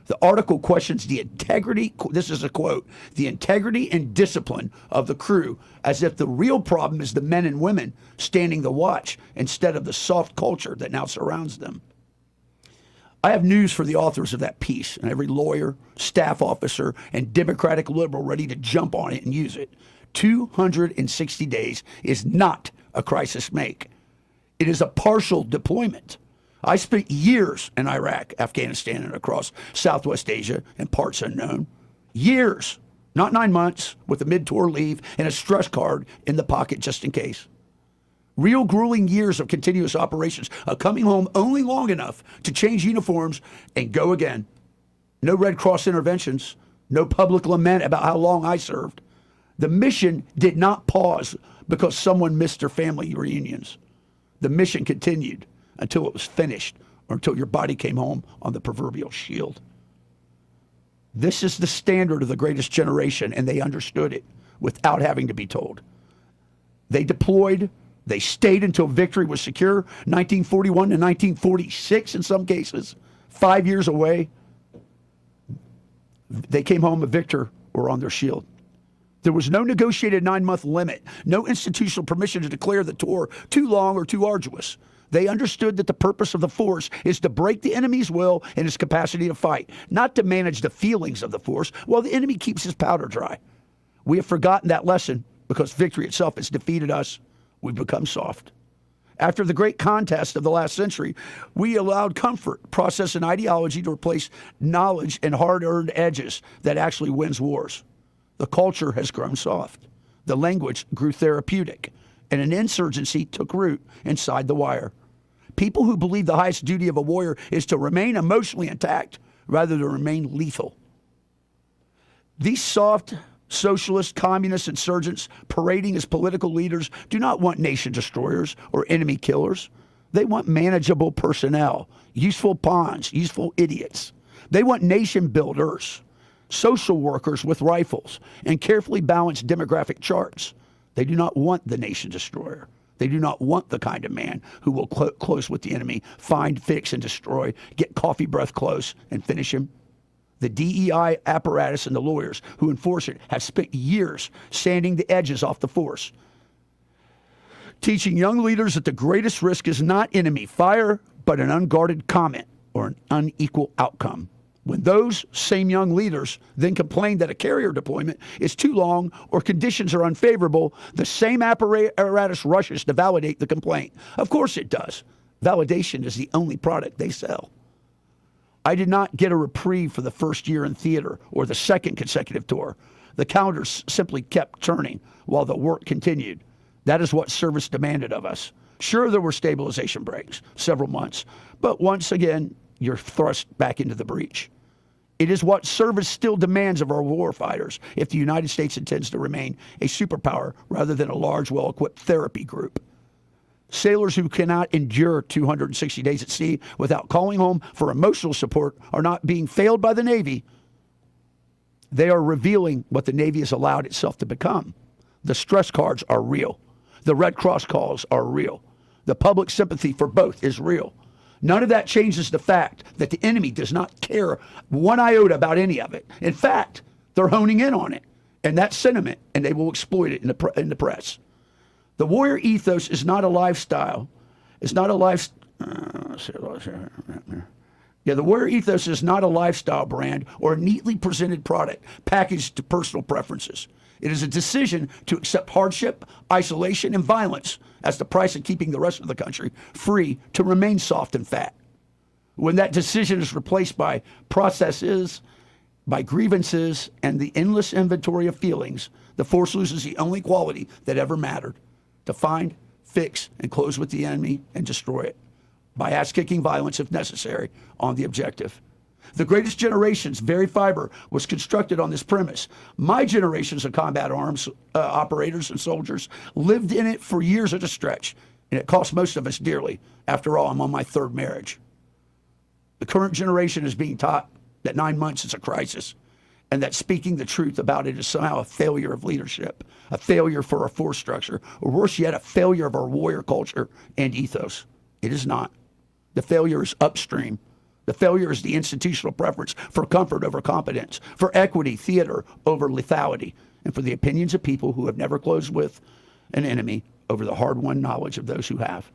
The article questions the integrity, this is a quote, the integrity and discipline of the crew, as if the real problem is the men and women standing the watch instead of the soft culture that now surrounds them. I have news for the authors of that piece and every lawyer, staff officer, and Democratic liberal ready to jump on it and use it. 260 days is not a crisis make. It is a partial deployment. I spent years in Iraq, Afghanistan, and across Southwest Asia and parts unknown. Years, not 9 months, with a mid-tour leave and a stress card in the pocket just in case. Real grueling years of continuous operations, of coming home only long enough to change uniforms and go again. No Red Cross interventions, no public lament about how long I served. The mission did not pause because someone missed their family reunions. The mission continued until it was finished, or until your body came home on the proverbial shield. This is the standard of the greatest generation, and they understood it without having to be told. They deployed They stayed until victory was secure, 1941 to 1946 in some cases, 5 years away. They came home a victor or on their shield. There was no negotiated 9-month limit, no institutional permission to declare the tour too long or too arduous. They understood that the purpose of the force is to break the enemy's will and his capacity to fight, not to manage the feelings of the force while the enemy keeps his powder dry. We have forgotten that lesson because victory itself has defeated us. We've become soft. After the great contest of the last century, we allowed comfort, process, and ideology to replace knowledge and hard-earned edges that actually wins wars. The culture has grown soft. The language grew therapeutic, and an insurgency took root inside the wire. People who believe the highest duty of a warrior is to remain emotionally intact rather than remain lethal. These soft socialist, communist insurgents parading as political leaders do not want nation destroyers or enemy killers. They want manageable personnel, useful pawns, useful idiots. They want nation builders, social workers with rifles, and carefully balanced demographic charts. They do not want the nation destroyer. They do not want the kind of man who will close with the enemy, find, fix, and destroy, get coffee breath close, and finish him. The DEI apparatus and the lawyers who enforce it have spent years sanding the edges off the force, teaching young leaders that the greatest risk is not enemy fire, but an unguarded comment or an unequal outcome. When those same young leaders then complain that a carrier deployment is too long or conditions are unfavorable, the same apparatus rushes to validate the complaint. Of course it does. Validation is the only product they sell. I did not get a reprieve for the first year in theater or the second consecutive tour. The calendars simply kept turning while the work continued. That is what service demanded of us. Sure, there were stabilization breaks, several months, but once again, you're thrust back into the breach. It is what service still demands of our warfighters if the United States intends to remain a superpower rather than a large, well-equipped therapy group. Sailors who cannot endure 260 days at sea without calling home for emotional support are not being failed by the Navy. They are revealing what the Navy has allowed itself to become. The stress cards are real. The Red Cross calls are real. The public sympathy for both is real. None of that changes the fact that the enemy does not care one iota about any of it. In fact, they're honing in on it and that sentiment, and they will exploit it in the press. The warrior ethos is not a lifestyle. It's not a the warrior ethos is not a lifestyle brand or a neatly presented product packaged to personal preferences. It is a decision to accept hardship, isolation, and violence as the price of keeping the rest of the country free to remain soft and fat. When that decision is replaced by processes, by grievances, and the endless inventory of feelings, the force loses the only quality that ever mattered: to find, fix, and close with the enemy and destroy it by ass-kicking violence if necessary on the objective. The greatest generation's very fiber was constructed on this premise. My generations of combat arms operators and soldiers lived in it for years at a stretch, and it cost most of us dearly. After all, I'm on my third marriage. The current generation is being taught that 9 months is a crisis, and that speaking the truth about it is somehow a failure of leadership, a failure for our force structure, or worse yet, a failure of our warrior culture and ethos. It is not. The failure is upstream. The failure is the institutional preference for comfort over competence, for equity, theater over lethality, and for the opinions of people who have never closed with an enemy over the hard-won knowledge of those who have.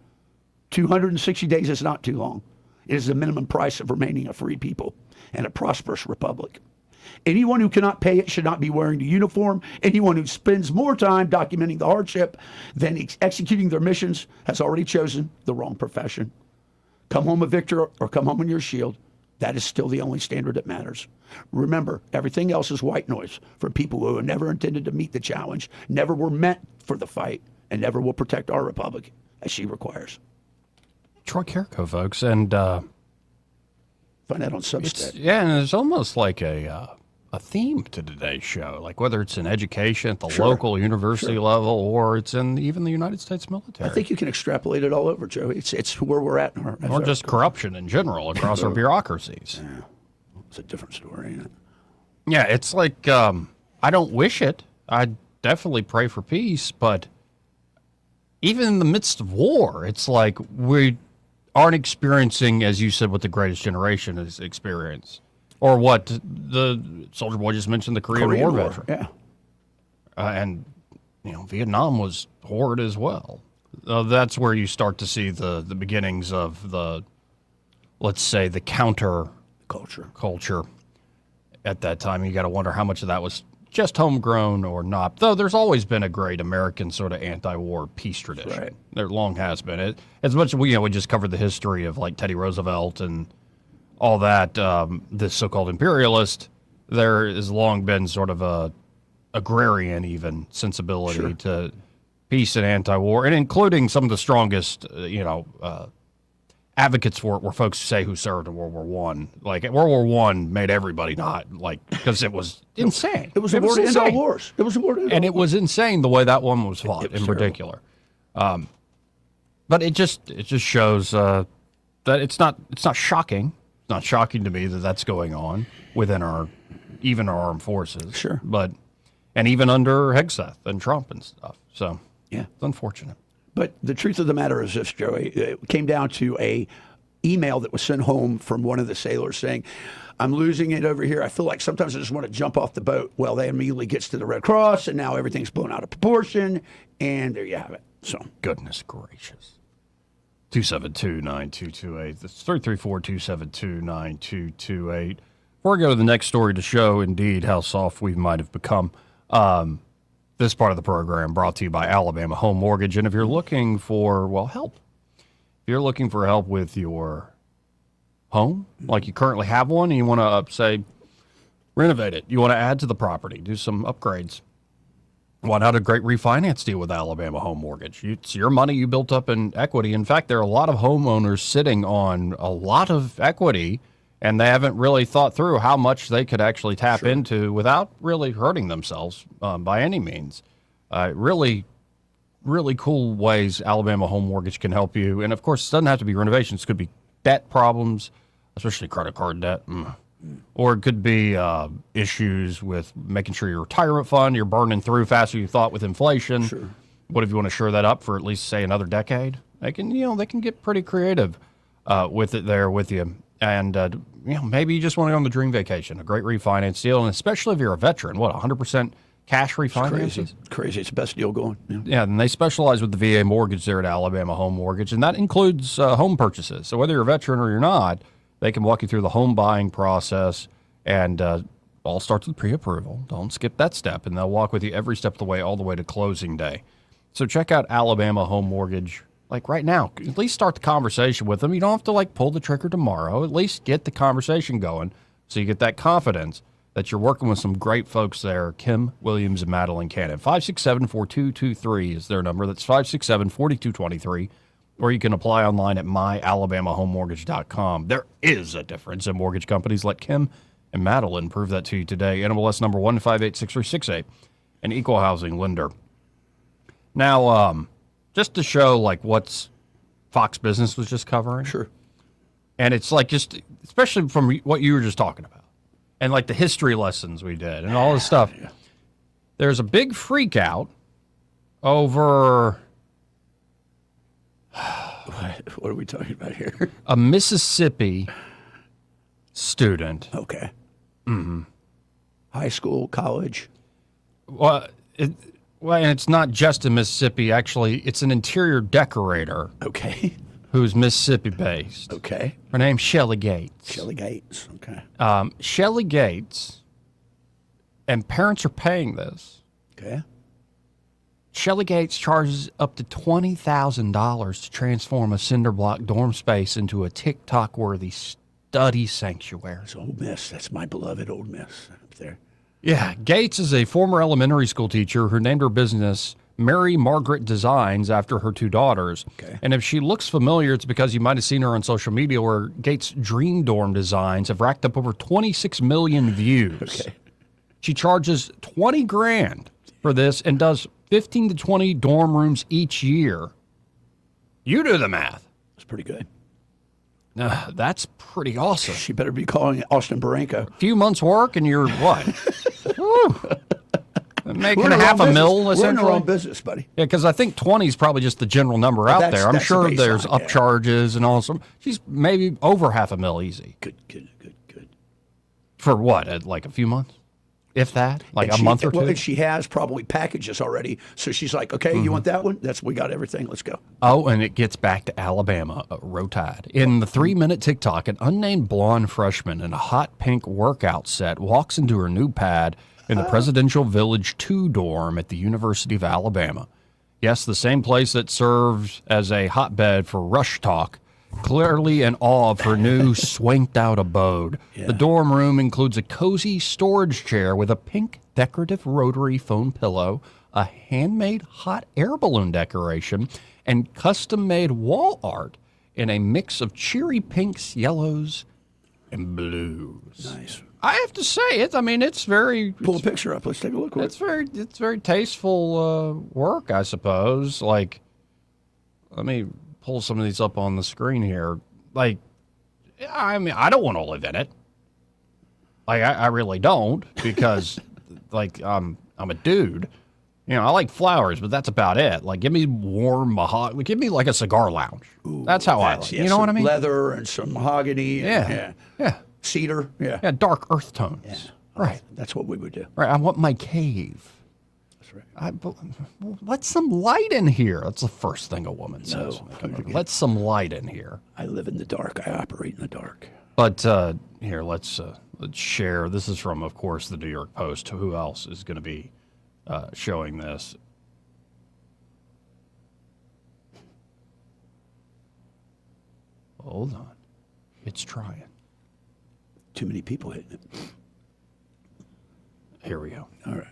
260 days is not too long. It is the minimum price of remaining a free people and a prosperous republic. Anyone who cannot pay it should not be wearing the uniform. Anyone who spends more time documenting the hardship than executing their missions has already chosen the wrong profession. Come home a victor or come home on your shield. That is still the only standard that matters. Remember, everything else is white noise from people who have never intended to meet the challenge, never were meant for the fight, and never will protect our republic as she requires. Troy Carrico, folks, and find that on Substack. Yeah, and it's almost like a theme to today's show, like whether it's in education at the local university level or it's in even the United States military. I think you can extrapolate it all over, Joe. It's where we're at. Or just corruption in general across our bureaucracies. Yeah. It's a different story, ain't it? Yeah, it's like, I don't wish it. I definitely pray for peace, but even in the midst of war, it's like we aren't experiencing, as you said, what the greatest generation has experienced. Or what the Soldier Boy just mentioned, the Korean War veteran. Yeah. And, Vietnam was horrid as well. That's where you start to see the beginnings of the, let's say, the counter culture at that time. You got to wonder how much of that was just homegrown or not. Though there's always been a great American sort of anti-war peace tradition. Right. There long has been. As much as we just covered the history of like Teddy Roosevelt and all that, this so-called imperialist, there has long been sort of a agrarian even sensibility to peace and anti-war, and including some of the strongest, advocates for it were folks who served in World War One. Like World War One made everybody not because it was insane. It was a war to end all wars. It was a war to end all wars. And it was insane the way that one was fought in particular. But it just shows that it's not shocking. It's not shocking to me that that's going on within our armed forces. Sure. And even under Hegseth and Trump and stuff. So yeah, it's unfortunate. But the truth of the matter is this, Joey. It came down to a email that was sent home from one of the sailors saying, I'm losing it over here. I feel like sometimes I just want to jump off the boat. Well, they immediately gets to the Red Cross, and now everything's blown out of proportion, and there you have it. So goodness gracious. 272-9228. That's 334-272-9228. Before we go to the next story to show, indeed, how soft we might have become, this part of the program brought to you by Alabama Home Mortgage. And if you're looking for, help, if you're looking for help with your home, like you currently have one, and you want to, say, renovate it, you want to add to the property, do some upgrades, why not a great refinance deal with Alabama Home Mortgage? It's your money you built up in equity. In fact, there are a lot of homeowners sitting on a lot of equity, and they haven't really thought through how much they could actually tap into without really hurting themselves by any means. Really, really cool ways Alabama Home Mortgage can help you. And, of course, it doesn't have to be renovations. It could be debt problems, especially credit card debt. Or it could be issues with making sure your retirement fund, you're burning through faster than you thought with inflation. Sure. What if you want to shore that up for at least, say, another decade? They can get pretty creative with it there with you. And, maybe you just want to go on the dream vacation, a great refinance deal. And especially if you're a veteran, 100% cash refinance? It's crazy. It's the best deal going. Yeah, and they specialize with the VA mortgage there at Alabama Home Mortgage, and that includes home purchases. So whether you're a veteran or you're not, they can walk you through the home buying process, and all starts with pre-approval. Don't skip that step, and they'll walk with you every step of the way, all the way to closing day. So check out Alabama Home Mortgage, right now. At least start the conversation with them. You don't have to, pull the trigger tomorrow. At least get the conversation going so you get that confidence that you're working with some great folks there. Kim Williams and Madeline Cannon. 567-4223 is their number. That's 567-4223. Or you can apply online at myalabamahomemortgage.com. There is a difference in mortgage companies. Let Kim and Madeline prove that to you today. NMLS number 1586368, an equal housing lender. Now, just to show what's Fox Business was just covering. Sure. And it's just, especially from what you were just talking about, and the history lessons we did and all this stuff. Yeah. There's a big freak out over... What are we talking about here? A Mississippi student. Okay. Mm-hmm. High school, college. Well, and it's not just in Mississippi. Actually, it's an interior decorator. Okay. Who's Mississippi-based. Okay. Her name's Shelly Gates. Shelly Gates. Okay. Shelly Gates, and parents are paying this. Okay. Shelly Gates charges up to $20,000 to transform a cinder block dorm space into a TikTok-worthy study sanctuary. It's Ole Miss. That's my beloved Ole Miss up there. Yeah. Gates is a former elementary school teacher who named her business Mary Margaret Designs after her two daughters. Okay. And if she looks familiar, it's because you might have seen her on social media where Gates' dream dorm designs have racked up over 26 million views. Okay. She charges $20,000 for this and does 15 to 20 dorm rooms each year. You do the math. That's pretty good. That's pretty awesome. She better be calling Austin Baranco. A few months' work and you're what? Woo. making We're in a our half own a mil, business. We're in our essentially. own business, buddy. Yeah, because I think 20 is probably just the general number out there. I'm that's the sure there's baseline, upcharges and all some. She's maybe over half a mil easy. Good. For what? Like a few months? If that? Like And a month or two? Well, and she has probably packages already. So she's like, okay, you want that one? We got everything. Let's go. Oh, and it gets back to Alabama, Row Tide. In the 3-minute TikTok, an unnamed blonde freshman in a hot pink workout set walks into her new pad in the Presidential Village 2 dorm at the University of Alabama. Yes, the same place that serves as a hotbed for Rush Talk, clearly in awe of her new swanked-out abode. The dorm room includes a cozy storage chair with a pink decorative rotary foam pillow, a handmade hot air balloon decoration, and custom-made wall art in a mix of cheery pinks, yellows, and blues. Nice. I have to say it. I mean, it's very. Pull a picture up. Let's take a look. It's very tasteful work, I suppose. Like, let me pull some of these up on the screen here. Like, I mean, I don't want to live in it. Like, I really don't, because, like, I'm a dude. You know, I like flowers, but that's about it. Like, give me warm mahogany. Give me like a cigar lounge. That's how I like. Yeah, you know what I mean? Leather and some mahogany. Yeah. Cedar. Yeah. Yeah, dark earth tones. Yeah. Right. That's what we would do. Right. I want my cave. That's right. Let some light in here. That's the first thing a woman says. Let some light in here. I live in the dark. I operate in the dark. But here, let's share. This is from, of course, the New York Post. Who else is going to be showing this? Hold on. It's trying. Too many people hitting it. Here we go. All right.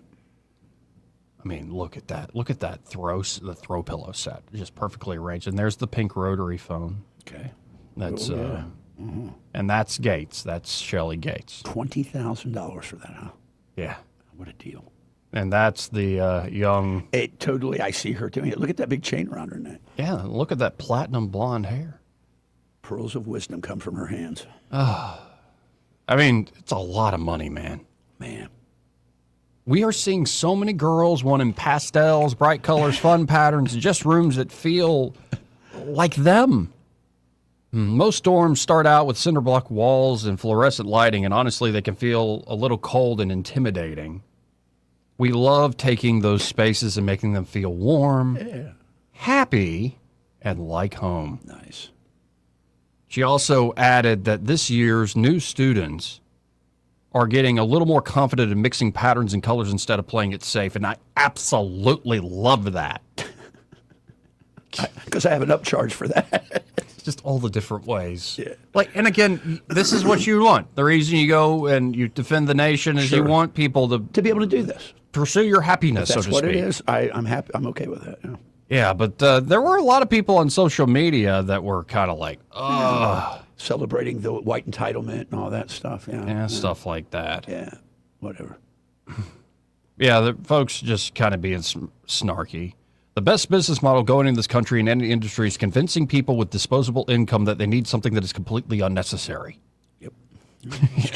I mean, look at that. Look at that the throw pillow set. Just perfectly arranged. And there's the pink rotary phone. Okay. That's and that's Gates. That's Shelley Gates. $20,000 for that, huh? Yeah. What a deal. And that's the young. Totally, I see her doing it. Look at that big chain around her neck. Yeah, look at that platinum blonde hair. Pearls of wisdom come from her hands. I mean, it's a lot of money, man. Man. We are seeing so many girls wanting pastels, bright colors, fun patterns, and just rooms that feel like them. Most dorms start out with cinder block walls and fluorescent lighting, and honestly, they can feel a little cold and intimidating. We love taking those spaces and making them feel warm, happy, and like home. Nice. She also added that this year's new students are getting a little more confident in mixing patterns and colors instead of playing it safe, and I absolutely love that. Because I have an upcharge for that. Just all the different ways. Yeah. Like, and again, this is what you want. The reason you go and you defend the nation is you want people to be able to do this. Pursue your happiness, so to That's speak. what it is. I'm happy. I'm okay with that. Yeah. Yeah, but there were a lot of people on social media that were kind of like, celebrating the white entitlement and all that stuff. Yeah. Stuff like that. Yeah, whatever. Yeah, the folks just kind of being snarky. The best business model going in this country in any industry is convincing people with disposable income that they need something that is completely unnecessary. Yep.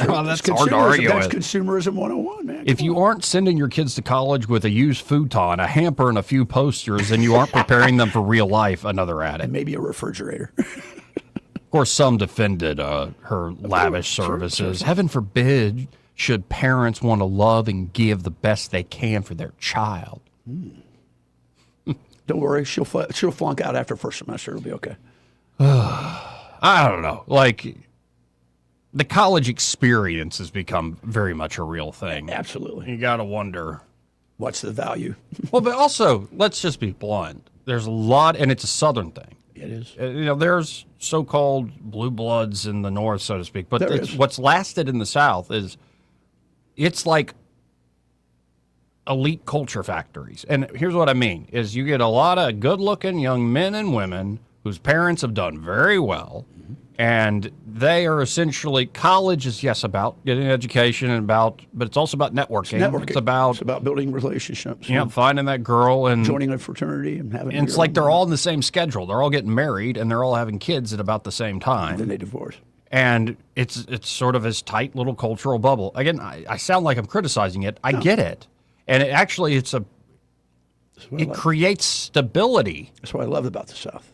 Well, that's hard to argue That's with. consumerism 101, man. If you aren't sending your kids to college with a used futon, a hamper, and a few posters, then you aren't preparing them for real life, another added. And maybe a refrigerator. Of course, some defended her lavish services. Sure. Heaven forbid should parents want to love and give the best they can for their child. Don't worry, she'll flunk out after first semester. It'll be okay. I don't know. Like, the college experience has become very much a real thing. Absolutely. You got to wonder. What's the value? Well, but also, let's just be blunt. There's a lot, and it's a Southern thing. It is. You know, there's so-called blue bloods in the North, so to speak. But There is. what's lasted in the South is it's like elite culture factories. And here's what I mean, is you get a lot of good-looking young men and women whose parents have done very well, and they are essentially, college is, yes, about getting an education and but it's also about networking. It's about building relationships. Finding that girl and joining a fraternity and having. And it's like they're all in the same schedule. They're all getting married and they're all having kids at about the same time. Then they divorce. And it's sort of this tight little cultural bubble. Again, I sound like I'm criticizing it. I get it. And it creates stability. That's what I love about the South.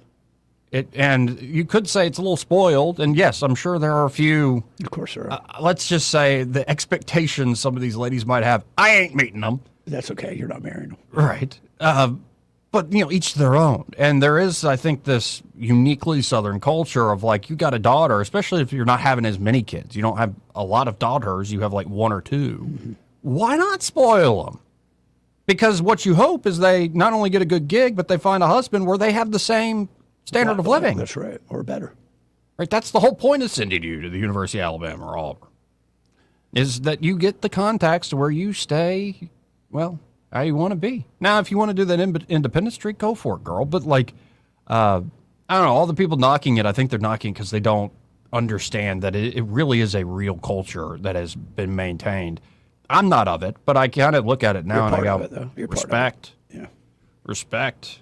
And you could say it's a little spoiled, and yes, I'm sure there are a few. Of course there are. Let's just say the expectations some of these ladies might have, I ain't meeting them. That's okay. You're not marrying them. Right. But, each their own. And there is, I think, this uniquely Southern culture of, like, you got a daughter, especially if you're not having as many kids. You don't have a lot of daughters. You have, like, one or two. Mm-hmm. Why not spoil them? Because what you hope is they not only get a good gig, but they find a husband where they have the same standard of living. That's right, or better. Right, that's the whole point of sending you to the University of Alabama or Auburn, is that you get the contacts to where you stay, well, how you want to be. Now, if you want to do that independent streak, go for it, girl. But, like, I don't know, all the people knocking it, I think they're knocking because they don't understand that it really is a real culture that has been maintained. I'm not of it, but I kind of look at it now and I go, respect. Yeah. Respect.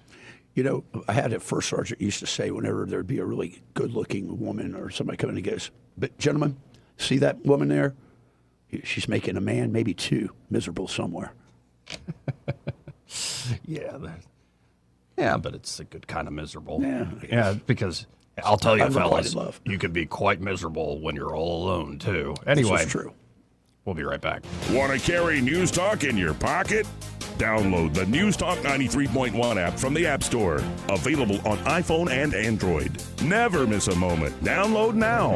I had a first sergeant used to say whenever there'd be a really good-looking woman or somebody coming, he goes, "But gentlemen, see that woman there? She's making a man, maybe two, miserable somewhere." Yeah, but it's a good kind of miserable. Yeah, because I'll tell you, fellas, you can be quite miserable when you're all alone too. Anyway, this is true. We'll be right back. Want to carry News Talk in your pocket? Download the News Talk 93.1 app from the App Store. Available on iPhone and Android. Never miss a moment. Download now.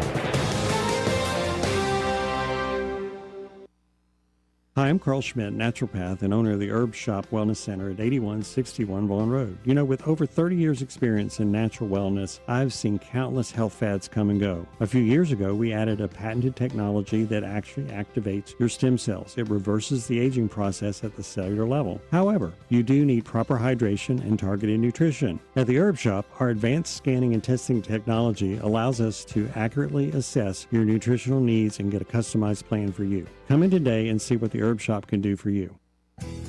Hi, I'm Carl Schmidt, naturopath and owner of the Herb Shop Wellness Center at 8161 Vaughan Road. With over 30 years experience in natural wellness, I've seen countless health fads come and go. A few years ago, we added a patented technology that actually activates your stem cells. It reverses the aging process at the cellular level. However, you do need proper hydration and targeted nutrition. At the Herb Shop, our advanced scanning and testing technology allows us to accurately assess your nutritional needs and get a customized plan for you. Come in today and see what the Herb Shop can do for you.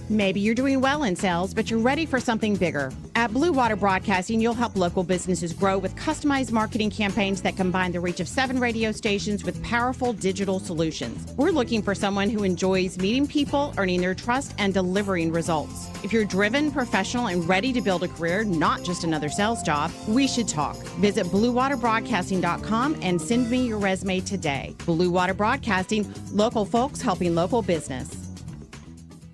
Maybe you're doing well in sales, but you're ready for something bigger. At Blue Water Broadcasting, you'll help local businesses grow with customized marketing campaigns that combine the reach of 7 radio stations with powerful digital solutions. We're looking for someone who enjoys meeting people, earning their trust, and delivering results. If you're driven, professional, and ready to build a career, not just another sales job, we should talk. Visit BlueWaterBroadcasting.com and send me your resume today. Blue Water Broadcasting, local folks helping local business.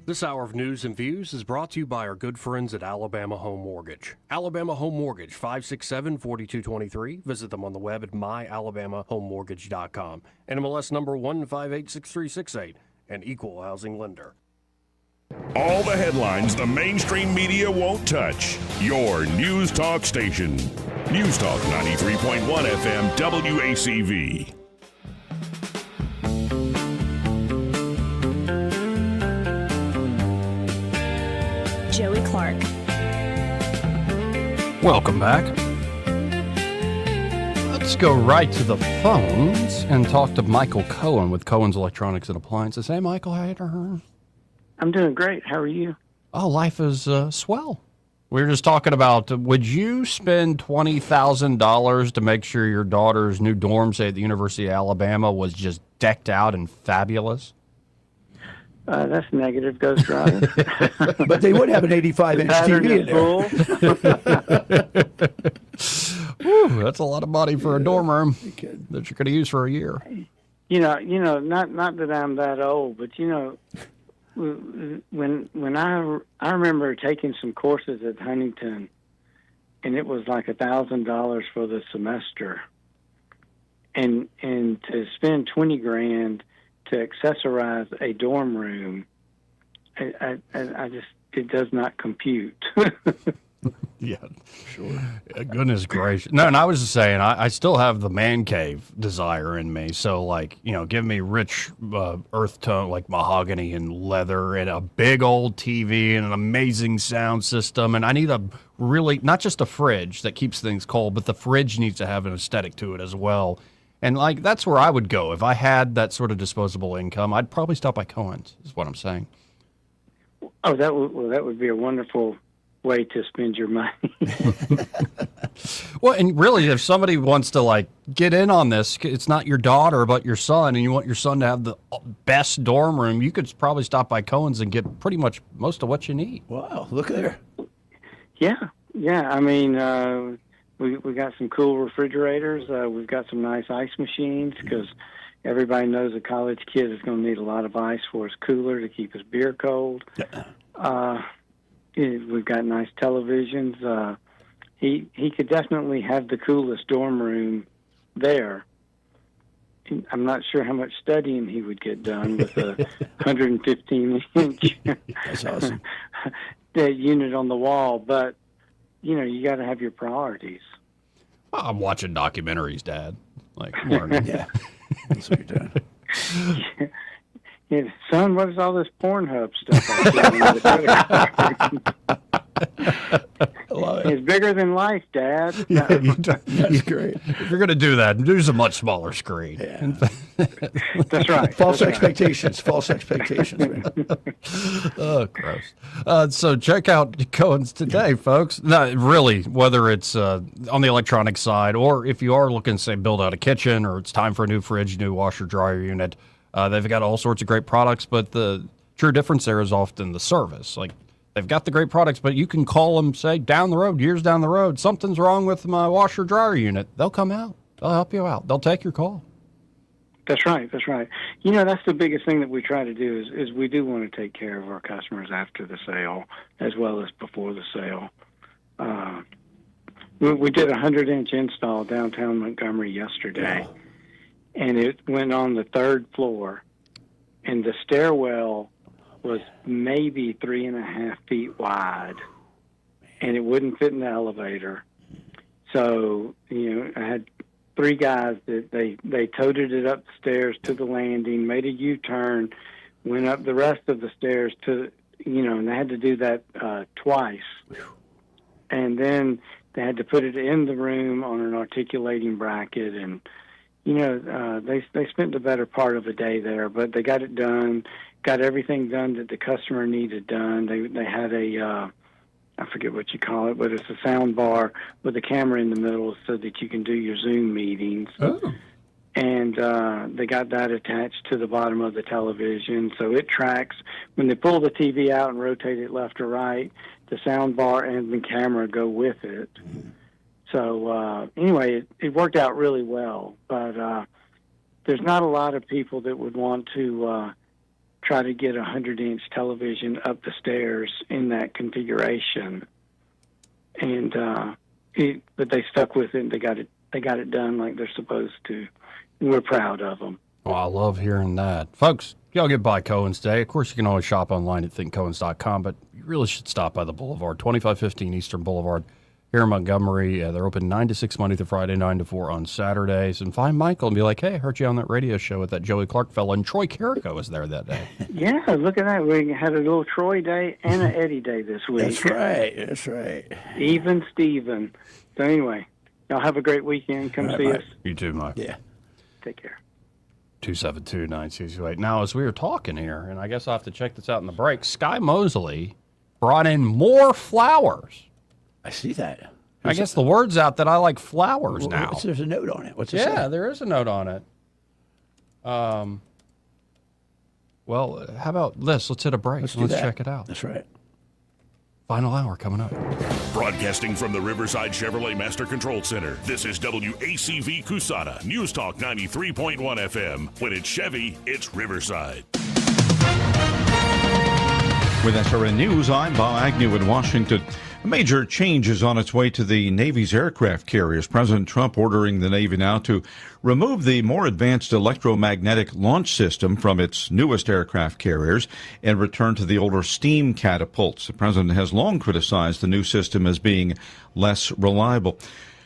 This hour of news and views is brought to you by our good friends at Alabama Home Mortgage. Alabama Home Mortgage, 567-4223. Visit them on the web at myalabamahomemortgage.com. NMLS number 1586368, an equal housing lender. All the headlines the mainstream media won't touch. Your News Talk station. News Talk 93.1 FM WACV. Joey Clark. Welcome back. Let's go right to the phones and talk to Michael Cohen with Cohen's Electronics and Appliances. Hey, Michael, how are you? I'm doing great. How are you? Oh, life is swell. We were just talking about, would you spend $20,000 to make sure your daughter's new dorm, say at the University of Alabama, was just decked out and fabulous? That's negative, Ghost Rider. But they would have an 85-inch TV in there. Whew, that's a lot of money for a dorm room that you're going to use for a year. Not that I'm that old, but when I remember taking some courses at Huntington, and it was like $1,000 for the semester, and to spend $20,000 to accessorize a dorm room, I just, it does not compute. Yeah, sure. Goodness gracious. No, and I was just saying, I still have the man cave desire in me. So, give me rich earth tone, like mahogany and leather, and a big old TV and an amazing sound system. And I need a really, not just a fridge that keeps things cold, but the fridge needs to have an aesthetic to it as well. And that's where I would go. If I had that sort of disposable income, I'd probably stop by Cohen's, is what I'm saying. Oh, that would be a wonderful way to spend your money. Well, and really, if somebody wants to like get in on this, it's not your daughter but your son, and you want your son to have the best dorm room, you could probably stop by Cohen's and get pretty much most of what you need. Wow, look there. Yeah. I mean, we got some cool refrigerators. We've got some nice ice machines because everybody knows a college kid is going to need a lot of ice for his cooler to keep his beer cold. We've got nice televisions. He could definitely have the coolest dorm room there. I'm not sure how much studying he would get done with a 115-inch That's awesome. unit on the wall, but you got to have your priorities. I'm watching documentaries, Dad. Like, learning. Yeah, that's what you're doing. Yeah, son, what is all this Pornhub stuff? It's bigger than life, Dad. Yeah, That's great. If you're going to do that, use a much smaller screen. Yeah. That's right. False expectations. False expectations. Man. Oh, gross. So check out Cohen's today, folks. No, really, whether it's on the electronic side or if you are looking to, say, build out a kitchen or it's time for a new fridge, new washer dryer unit, they've got all sorts of great products, but the true difference there is often the service. Like, they've got the great products, but you can call them, say, down the road, years down the road, something's wrong with my washer dryer unit. They'll come out. They'll help you out. They'll take your call. That's right. That's the biggest thing that we try to do is we do want to take care of our customers after the sale as well as before the sale. We did a 100-inch install downtown Montgomery yesterday, and it went on the third floor, and the stairwell was maybe 3.5 feet wide, and it wouldn't fit in the elevator. So, I had 3 guys that they toted it up the stairs to the landing, made a U-turn, went up the rest of the stairs to, and they had to do that twice. And then they had to put it in the room on an articulating bracket, and they spent the better part of a day there, but they got it done, got everything done that the customer needed done. They had a, I forget what you call it, but it's a sound bar with a camera in the middle so that you can do your Zoom meetings. Oh. And they got that attached to the bottom of the television, so it tracks. When they pull the TV out and rotate it left or right, the sound bar and the camera go with it. So anyway, it worked out really well, but there's not a lot of people that would want to try to get a 100-inch television up the stairs in that configuration, and but they stuck with it. And they got it done like they're supposed to. And we're proud of them. Well, I love hearing that, folks. Y'all get by Cohen's today. Of course, you can always shop online at thinkcohens.com, but you really should stop by the Boulevard, 2515 Eastern Boulevard. Here in Montgomery, they're open 9 to 6 Monday through Friday, 9 to 4 on Saturdays. And find Michael and be like, hey, I heard you on that radio show with that Joey Clark fella. And Troy Carrico was there that day. Yeah, look at that. We had a little Troy day and an Eddie day this week. That's right. Even Steven. So anyway, y'all have a great weekend. Come see us. You too, Mike. Yeah. Take care. 272-9628. Now, as we were talking here, and I guess I'll have to check this out in the break, Sky Mosley brought in more flowers. I see that. I guess the word's out that I like flowers now. There's a note on it. What's it say? Yeah, there is a note on it. Well, how about this? Let's hit a break. Let's check it out. That's right. Final hour coming up. Broadcasting from the Riverside Chevrolet Master Control Center, this is WACV Cusana, News Talk 93.1 FM. When it's Chevy, it's Riverside. With SRN News, I'm Bob Agnew in Washington. A major change is on its way to the Navy's aircraft carriers. President Trump ordering the Navy now to remove the more advanced electromagnetic launch system from its newest aircraft carriers and return to the older steam catapults. The president has long criticized the new system as being less reliable.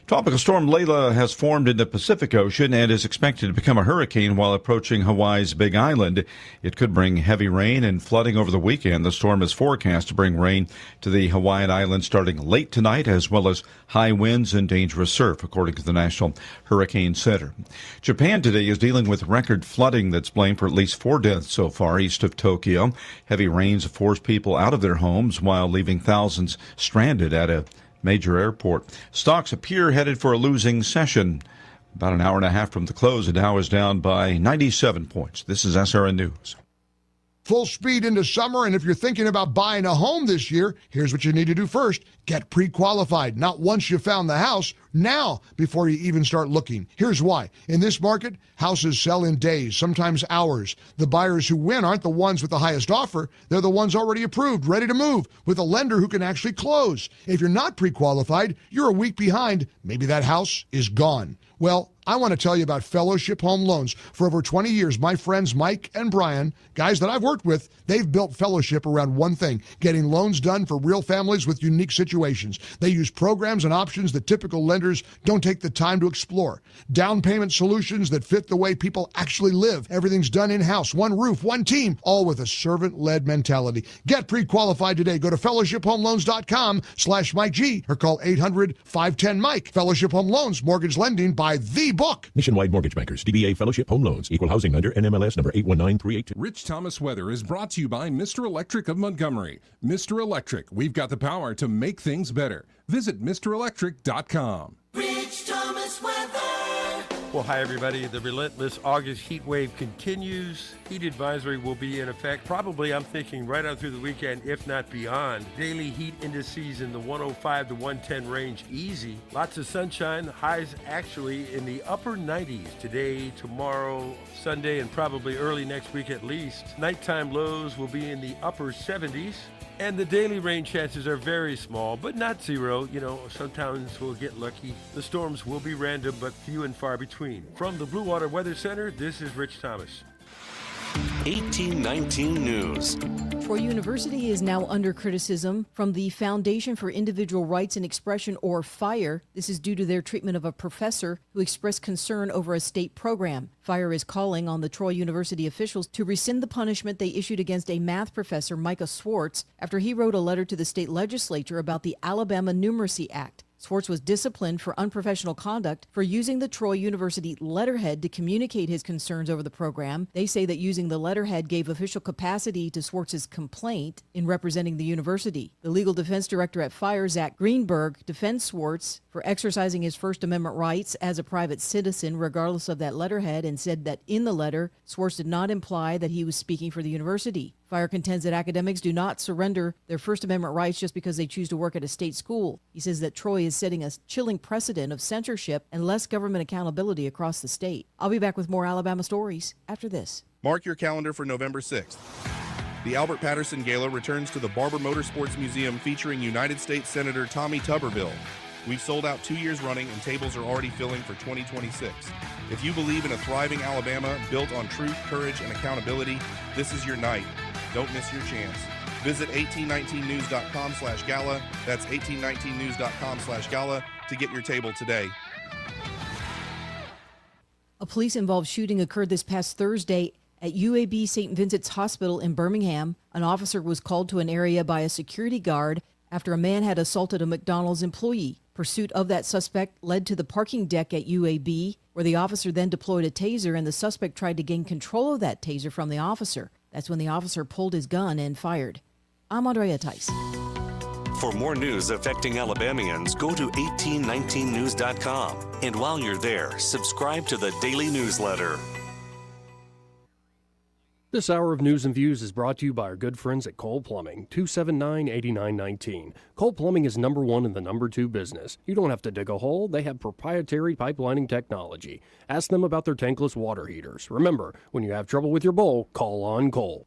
Tropical storm Layla has formed in the Pacific Ocean and is expected to become a hurricane while approaching Hawaii's Big Island. It could bring heavy rain and flooding over the weekend. The storm is forecast to bring rain to the Hawaiian Islands starting late tonight, as well as high winds and dangerous surf, according to the National Hurricane Center. Japan today is dealing with record flooding that's blamed for at least 4 deaths so far east of Tokyo. Heavy rains have forced people out of their homes while leaving thousands stranded at a major airport. Stocks appear headed for a losing session. About an hour and a half from the close, the Dow is down by 97 points. This is SRN News. Full speed into summer, and if you're thinking about buying a home this year, here's what you need to do first. Get pre-qualified, not once you found the house, now before you even start looking. Here's why. In this market, houses sell in days, sometimes hours. The buyers who win aren't the ones with the highest offer. They're the ones already approved, ready to move, with a lender who can actually close. If you're not pre-qualified, you're a week behind. Maybe that house is gone. Well, I want to tell you about Fellowship Home Loans. For over 20 years, my friends Mike and Brian, guys that I've worked with, they've built Fellowship around one thing, getting loans done for real families with unique situations. They use programs and options that typical lenders don't take the time to explore. Down payment solutions that fit the way people actually live. Everything's done in-house, one roof, one team, all with a servant-led mentality. Get pre-qualified today. Go to fellowshiphomeloans.com/Mike G or call 800-510-MIKE. Fellowship Home Loans, mortgage lending by the book. Nationwide Mortgage Bankers, DBA Fellowship Home Loans, Equal Housing Lender, NMLS number 819382. Rich Thomas weather is brought to you by Mr. Electric of Montgomery. Mr. Electric, we've got the power to make things better. Visit MrElectric.com. Rich Thomas weather. Well, hi, everybody. The relentless August heat wave continues. Heat advisory will be in effect probably, I'm thinking, right on through the weekend, if not beyond. Daily heat indices in the 105 to 110 range, easy. Lots of sunshine. Highs actually in the upper 90s today, tomorrow, Sunday, and probably early next week at least. Nighttime lows will be in the upper 70s. And the daily rain chances are very small, but not zero. You know, sometimes we'll get lucky. The storms will be random, but few and far between. From the Blue Water Weather Center, this is Rich Thomas. 1819 News. Troy University is now under criticism from the Foundation for Individual Rights and Expression, or FIRE. This is due to their treatment of a professor who expressed concern over a state program. FIRE is calling on the Troy University officials to rescind the punishment they issued against a math professor, Micah Schwartz, after he wrote a letter to the state legislature about the Alabama Numeracy Act. Schwartz was disciplined for unprofessional conduct for using the Troy University letterhead to communicate his concerns over the program. They say that using the letterhead gave official capacity to Schwartz's complaint in representing the university. The legal defense director at FIRE, Zach Greenberg, defends Schwartz for exercising his First Amendment rights as a private citizen regardless of that letterhead, and said that in the letter, Schwartz did not imply that he was speaking for the university. FIRE contends that academics do not surrender their First Amendment rights just because they choose to work at a state school. He says that Troy is setting a chilling precedent of censorship and less government accountability across the state. I'll be back with more Alabama stories after this. Mark your calendar for November 6th. The Albert Patterson Gala returns to the Barber Motorsports Museum featuring United States Senator Tommy Tuberville. We've sold out 2 years running and tables are already filling for 2026. If you believe in a thriving Alabama built on truth, courage, and accountability, this is your night. Don't miss your chance. Visit 1819news.com/gala. That's 1819news.com/gala to get your table today. A police-involved shooting occurred this past Thursday at UAB St. Vincent's Hospital in Birmingham. An officer was called to an area by a security guard after a man had assaulted a McDonald's employee. Pursuit of that suspect led to the parking deck at UAB, where the officer then deployed a taser, and the suspect tried to gain control of that taser from the officer. That's when the officer pulled his gun and fired. I'm Andrea Tice. For more news affecting Alabamians, go to 1819news.com. And while you're there, subscribe to the daily newsletter. This hour of News and Views is brought to you by our good friends at Cole Plumbing, 279-8919. Cole Plumbing is number one in the number two business. You don't have to dig a hole. They have proprietary pipelining technology. Ask them about their tankless water heaters. Remember, when you have trouble with your bowl, call on Cole.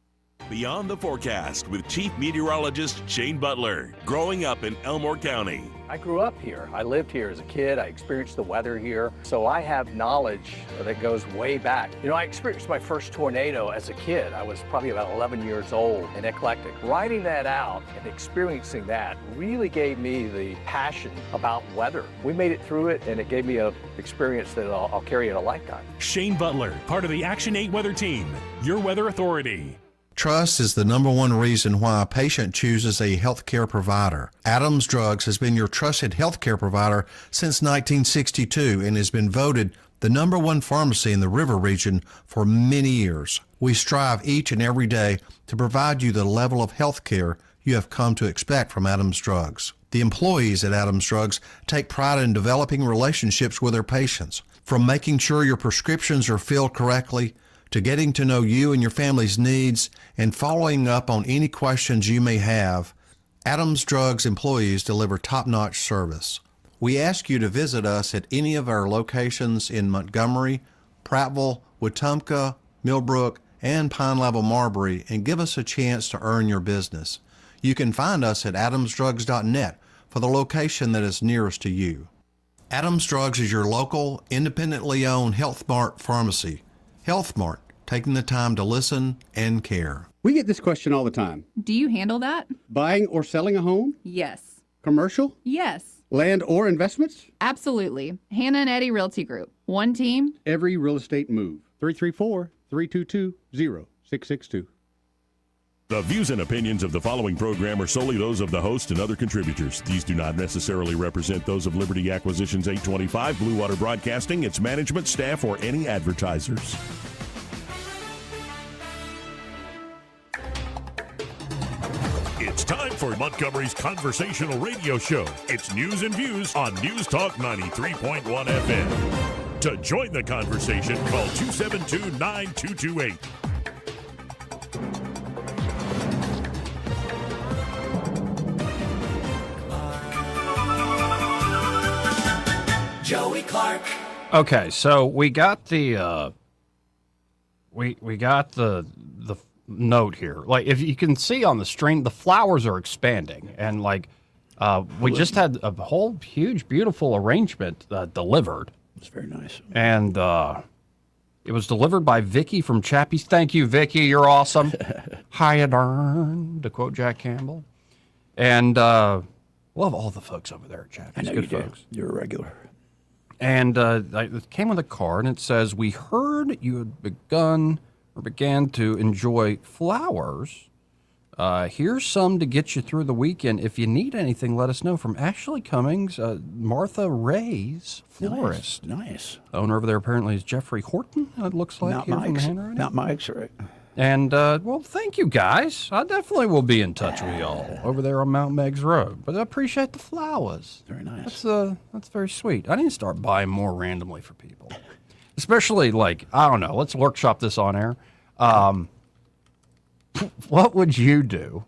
Beyond the Forecast with Chief Meteorologist Shane Butler. Growing up in Elmore County. I grew up here. I lived here as a kid. I experienced the weather here. So I have knowledge that goes way back. You know, I experienced my first tornado as a kid. I was probably about 11 years old and eclectic. Writing that out and experiencing that really gave me the passion about weather. We made it through it, and it gave me an experience that I'll carry in a lifetime. Shane Butler, part of the Action 8 Weather Team, your weather authority. Trust is the number one reason why a patient chooses a healthcare provider. Adams Drugs has been your trusted healthcare provider since 1962 and has been voted the number one pharmacy in the River region for many years. We strive each and every day to provide you the level of healthcare you have come to expect from Adams Drugs. The employees at Adams Drugs take pride in developing relationships with their patients, from making sure your prescriptions are filled correctly to getting to know you and your family's needs and following up on any questions you may have. Adams Drugs employees deliver top-notch service. We ask you to visit us at any of our locations in Montgomery, Prattville, Wetumpka, Millbrook, and Pine Level Marbury and give us a chance to earn your business. You can find us at adamsdrugs.net for the location that is nearest to you. Adams Drugs is your local, independently owned Health Mart pharmacy. Health Mart, taking the time to listen and care. We get this question all the time. Do you handle that? Buying or selling a home? Yes. Commercial? Yes. Land or investments? Absolutely. Hannah and Eddie Realty Group. One team. Every real estate move. 334-322-0662. The views and opinions of the following program are solely those of the host and other contributors. These do not necessarily represent those of Liberty Acquisitions 825, Blue Water Broadcasting, its management, staff, or any advertisers. It's time for Montgomery's conversational radio show. It's news and views on News Talk 93.1 FM. To join the conversation, call 272-9228. Joey Clark. Okay, so we got the we got the note here. Like, if you can see on the stream, the flowers are expanding, and like we just had a whole huge, beautiful arrangement delivered. It's very nice, and it was delivered by Vicky from Chappie's. Thank you, Vicky. You're awesome. Hiya, darn, to quote Jack Campbell. And love all the folks over there at Chappie's. I know Good you folks. do. You're a regular. And it came with a card, and it says, "We heard you had began to enjoy flowers. Here's some to get you through the weekend. If you need anything, let us know." From Ashley Cummings, Martha Ray's florist. Nice. The owner over there apparently is Jeffrey Horton, it looks like. Not here from the Mike's. handwriting. Not Mike's, right? And, well, thank you, guys. I definitely will be in touch with y'all over there on Mount Meigs Road. But I appreciate the flowers. Very nice. That's very sweet. I need to start buying more randomly for people. Especially, like, I don't know, let's workshop this on air. What would you do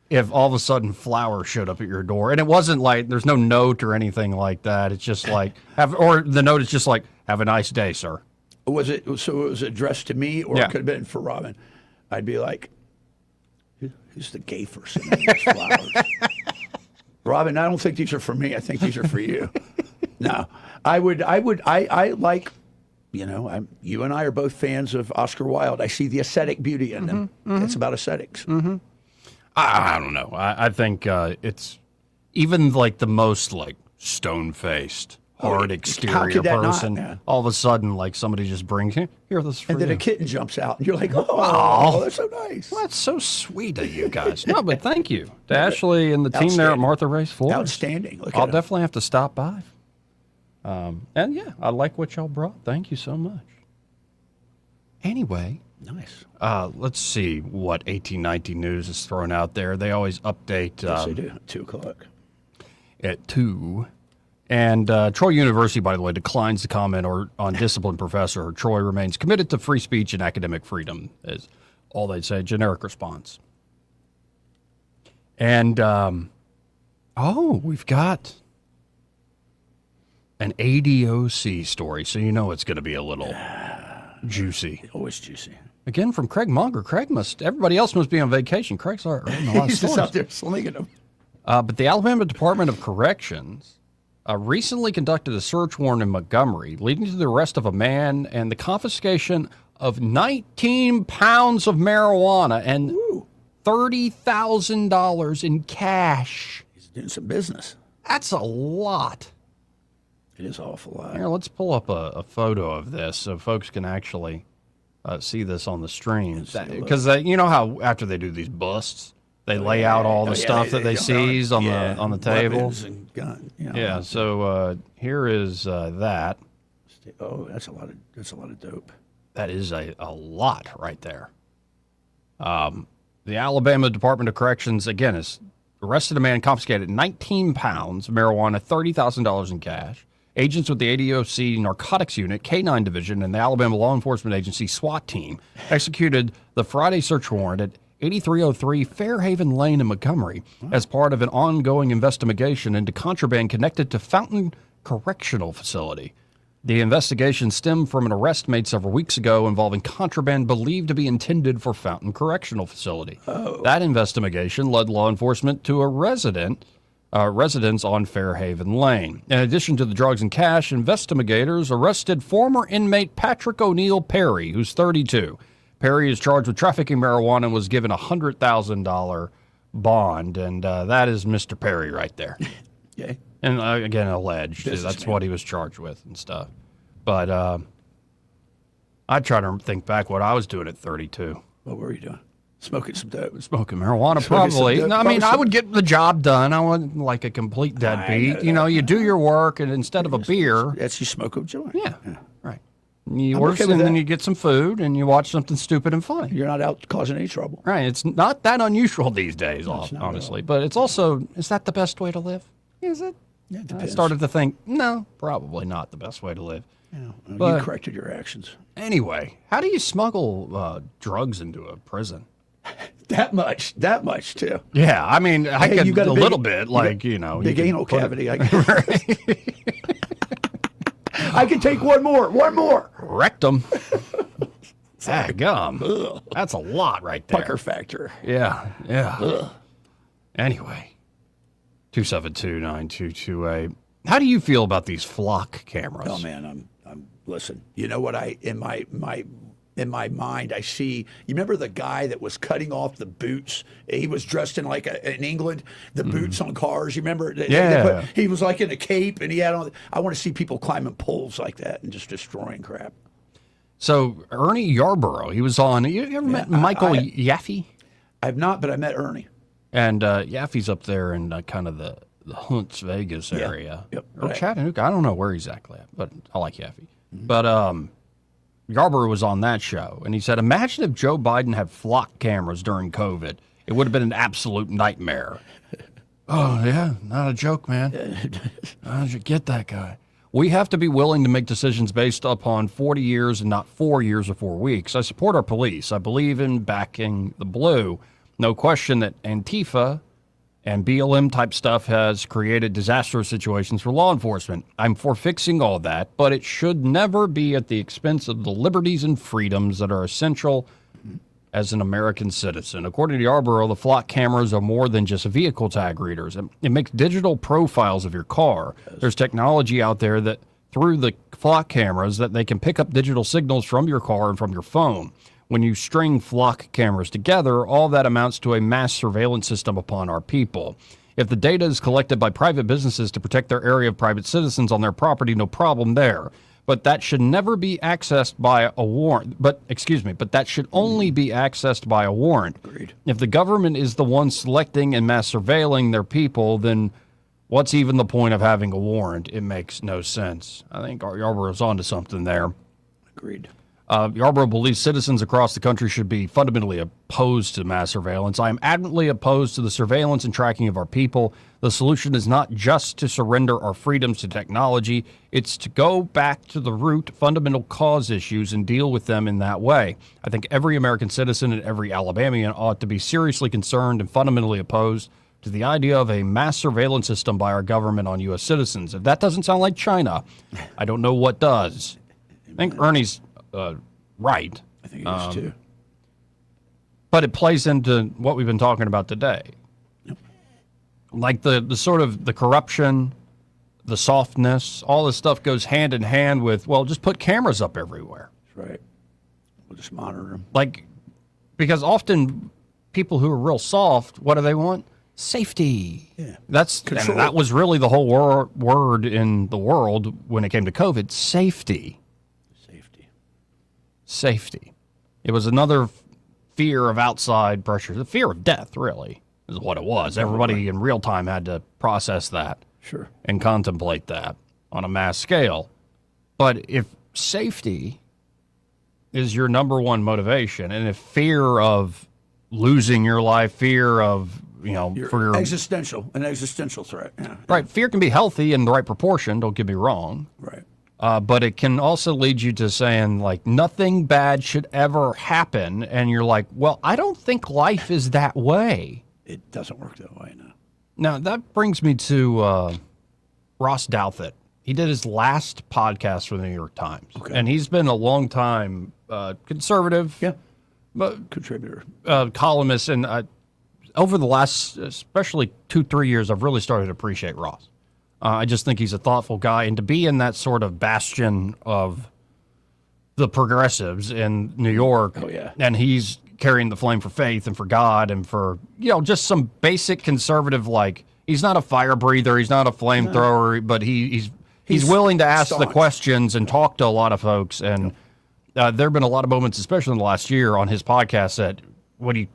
if all of a sudden flowers showed up at your door? And it wasn't like, there's no note or anything like that. It's just like, or the note is just like, "Have a nice day, sir." Was it so? It was addressed to me, or Yeah. it could have been for Robin. I'd be like, "Who's the gay person in these flowers?" Robin, I don't think these are for me. I think these are for you. No, I like, you know, you and I are both fans of Oscar Wilde. I see the aesthetic beauty in them. It's about aesthetics. I don't know. I think it's even like the most like stone-faced, hard exterior person. Yeah. All of a sudden, like somebody just brings here. This is for And then you. a kitten jumps out, and you're like, "Oh, that's so nice." Well, that's so sweet of you guys. No, but thank you to Ashley and the team there at Martha Ray's Florist. Outstanding. Look I'll at 'em. definitely have to stop by. And yeah, I like what y'all brought. Thank you so much. Anyway. Nice. Let's see what 1819 News is throwing out there. They always update. Yes, they do. 2:00. At 2. And Troy University, by the way, declines to comment on disciplined professor. Troy remains committed to free speech and academic freedom, is all they'd say. Generic response. And, we've got an ADOC story, so you know it's going to be a little juicy. Always juicy. Again, from Craig Munger. Everybody else must be on vacation. Craig's all right. He's just out there slinging them. But the Alabama Department of Corrections recently conducted a search warrant in Montgomery, leading to the arrest of a man and the confiscation of 19 pounds of marijuana and $30,000 in cash. He's doing some business. That's a lot. It is an awful lot. Here, let's pull up a photo of this so folks can actually see this on the stream. Because you know how after they do these busts, they lay out all the stuff that they seize on the table. Weapons and gun, Yeah. So here is that. Oh, that's a lot of dope. That is a lot right there. The Alabama Department of Corrections again is arrested a man, confiscated 19 pounds of marijuana, $30,000 in cash. Agents with the ADOC Narcotics Unit, K-9 Division, and the Alabama Law Enforcement Agency SWAT team executed the Friday search warrant at 8303 Fairhaven Lane in Montgomery as part of an ongoing investigation into contraband connected to Fountain Correctional Facility. The investigation stemmed from an arrest made several weeks ago involving contraband believed to be intended for Fountain Correctional Facility. That investigation led law enforcement to a residence on Fairhaven Lane. In addition to the drugs and cash, investigators arrested former inmate Patrick O'Neill Perry, who's 32. Perry is charged with trafficking marijuana and was given a $100,000 bond, and that is Mr. Perry right there. Okay. And again, alleged. That's what he was charged with and stuff. But I try to think back what I was doing at 32. What were you doing? Smoking some dope. Smoking marijuana, probably. No, I mean, I would get the job done. I wasn't like a complete deadbeat. You do your work, and instead of a beer... That's you smoke a joint. Yeah, right. You work, and then you get some food, and you watch something stupid and funny. You're not out causing any trouble. Right. It's not that unusual these days, honestly. But it's also, is that the best way to live? Is it? Yeah, it I started to think, no, probably not the best way to live. Yeah, But- you corrected your actions. Anyway, how do you smuggle drugs into a prison? That much too. Yeah, I mean, I Hey, could you got a big- little bit, you got like, big you can anal put it- cavity. I can take one more. Rectum. Gum. That's a lot right there. Pucker factor. Yeah. Anyway, 272-9228. How do you feel about these flock cameras? Oh man, I'm listen. You know what in my mind I see, you remember the guy that was cutting off the boots? He was dressed in like in England, the boots on cars. You remember? Yeah. He was like in a cape and he had on. I want to see people climbing poles like that and just destroying crap. So Ernie Yarborough, he was on. You ever met Michael Yaffe? I have not, but I met Ernie. And Yaffe's up there in kind of the Hunts Vegas area. Yep. Or Right. Chattanooga. I don't know where exactly at, but I like Yaffe. But Yarborough was on that show, and he said, imagine if Joe Biden had flock cameras during COVID. It would have been an absolute nightmare. Oh, yeah, not a joke, man. How did you get that guy? We have to be willing to make decisions based upon 40 years and not 4 years or 4 weeks. I support our police. I believe in backing the blue. No question that Antifa and BLM type stuff has created disastrous situations for law enforcement. I'm for fixing all that, but it should never be at the expense of the liberties and freedoms that are essential as an American citizen. According to Yarborough, the flock cameras are more than just vehicle tag readers. It makes digital profiles of your car. There's technology out there that through the flock cameras that they can pick up digital signals from your car and from your phone. When you string flock cameras together, all that amounts to a mass surveillance system upon our people. If the data is collected by private businesses to protect their area of private citizens on their property, no problem there. But that should never be accessed by a warrant. But that should only be accessed by a warrant. Agreed. If the government is the one selecting and mass surveilling their people, then what's even the point of having a warrant? It makes no sense. I think Yarborough's onto something there. Agreed. Yarborough believes citizens across the country should be fundamentally opposed to mass surveillance. I am adamantly opposed to the surveillance and tracking of our people. The solution is not just to surrender our freedoms to technology. It's to go back to the root fundamental cause issues and deal with them in that way. I think every American citizen and every Alabamian ought to be seriously concerned and fundamentally opposed to the idea of a mass surveillance system by our government on U.S. citizens. If that doesn't sound like China, I don't know what does. I think Ernie's right. I think it is too. But it plays into what we've been talking about today. Yep. Like the sort of the corruption, the softness, all this stuff goes hand in hand with, well, just put cameras up everywhere. That's right. We'll just monitor them. Like, because often people who are real soft, what do they want? Safety. Yeah. And that was really the whole word in the world when it came to COVID, safety. Safety. It was another fear of outside pressure. The fear of death, really, is what it was. Everybody in real time had to process that. Sure. And contemplate that on a mass scale. But if safety is your number one motivation, and if fear of losing your life, fear of for your an existential threat. Yeah. Right. Fear can be healthy in the right proportion. Don't get me wrong. Right. But it can also lead you to saying, like, nothing bad should ever happen. And you're like, well, I don't think life is that way. It doesn't work that way, no. Now, that brings me to Ross Douthat. He did his last podcast for the New York Times. Okay. And he's been a long time conservative. Yeah. But contributor. Columnist. And over the last, especially 2-3 years, I've really started to appreciate Ross. I just think he's a thoughtful guy, and to be in that sort of bastion of the progressives in New York, and he's carrying the flame for faith and for God and for, just some basic conservative, like, he's not a fire breather, he's not a flamethrower, but he's willing to ask the questions and talk to a lot of folks. And there have been a lot of moments, especially in the last year, on his podcast that when he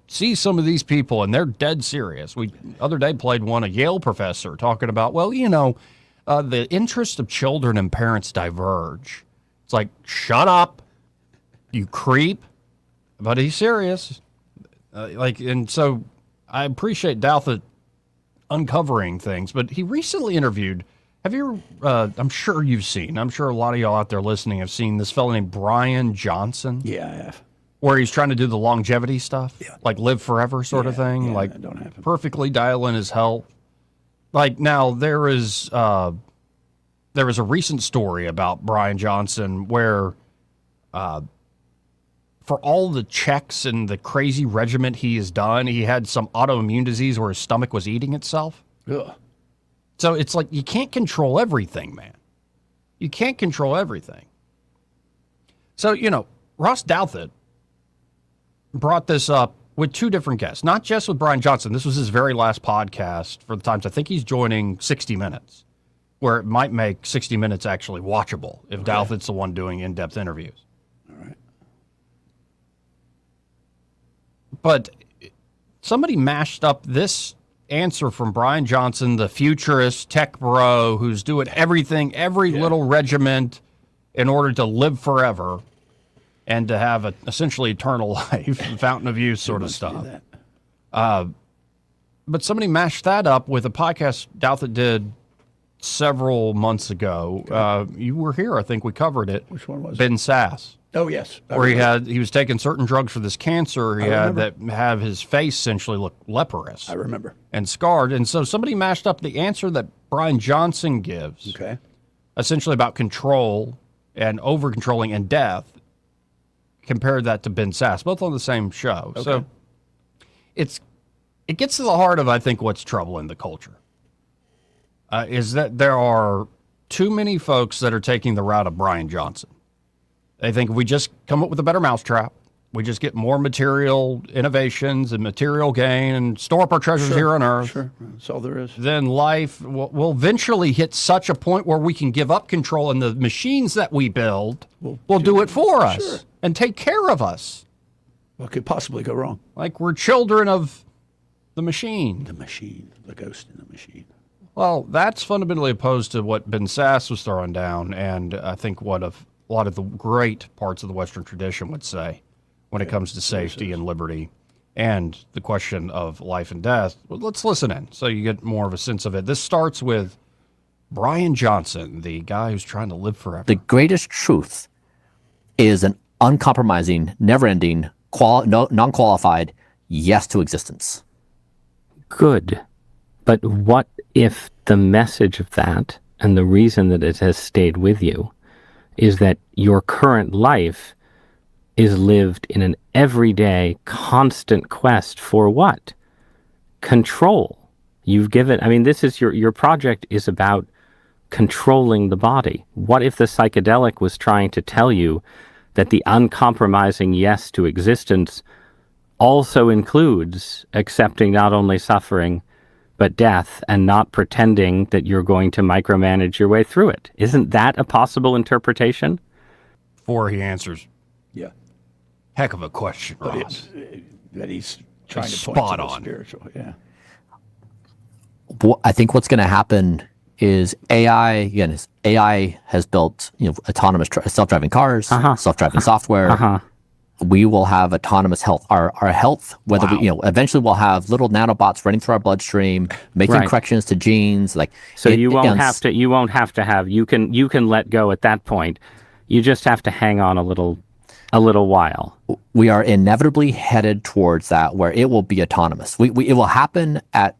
see some of these people, and they're dead serious. We other day played a Yale professor talking about, the interests of children and parents diverge. It's like, shut up, you creep. But he's serious. And so I appreciate Douthat uncovering things. But he recently interviewed, have you, I'm sure you've seen, I'm sure a lot of y'all out there listening have seen this fellow named Brian Johnson. Yeah, I have. Where he's trying to do the longevity stuff, like live forever sort of thing, like perfectly dial in his health. Like now there was a recent story about Brian Johnson where for all the checks and the crazy regimen he has done, he had some autoimmune disease where his stomach was eating itself. Ugh. So it's like you can't control everything, man. You can't control everything. So, Ross Douthat brought this up with two different guests, not just with Brian Johnson. This was his very last podcast for the Times. I think he's joining 60 Minutes, where it might make 60 Minutes actually watchable if Douthat's the one doing in-depth interviews. All right. But somebody mashed up this answer from Brian Johnson, the futurist tech bro who's doing everything, every little regiment in order to live forever and to have essentially eternal life, fountain of youth sort of stuff. But somebody mashed that up with a podcast Douthat did several months ago. You were here, I think we covered it. Which one was Ben Sass. Oh, yes. Where he was taking certain drugs for this cancer he had that have his face essentially look leprous. I remember. And scarred. And so somebody mashed up the answer that Brian Johnson gives, essentially about control and over-controlling and death, compared that to Ben Sass, both on the same show. Okay. So it gets to the heart of, I think, what's troubling the culture, is that there are too many folks that are taking the route of Brian Johnson. They think if we just come up with a better mousetrap, we just get more material innovations and material gain and store up our treasures here on Earth. Sure, that's all there is. Then life will eventually hit such a point where we can give up control, and the machines that we build will do it for us and take care of us. What could possibly go wrong? Like we're children of the machine. The machine, the ghost in the machine. Well, that's fundamentally opposed to what Ben Sass was throwing down, and I think what a lot of the great parts of the Western tradition would say when it comes to safety and liberty and the question of life and death. Well, let's listen in so you get more of a sense of it. This starts with Brian Johnson, the guy who's trying to live forever. The greatest truth is an uncompromising, never-ending, non-qualified yes to existence. Good. But what if the message of that and the reason that it has stayed with you is that your current life is lived in an everyday, constant quest for what? Control. You've given, this is your project is about controlling the body. What if the psychedelic was trying to tell you that the uncompromising yes to existence also includes accepting not only suffering, but death, and not pretending that you're going to micromanage your way through it? Isn't that a possible interpretation? Before he answers. Yeah. Heck of a question, Ross. That he's trying to point spot to the on. Spiritual, yeah. I think what's going to happen is AI has built autonomous self-driving cars, self-driving software, we will have autonomous health. Our health, whether we, eventually we'll have little nanobots running through our bloodstream, making corrections to genes. You won't have to have. You can let go at that point. You just have to hang on a little while. We are inevitably headed towards that, where it will be autonomous. It will happen at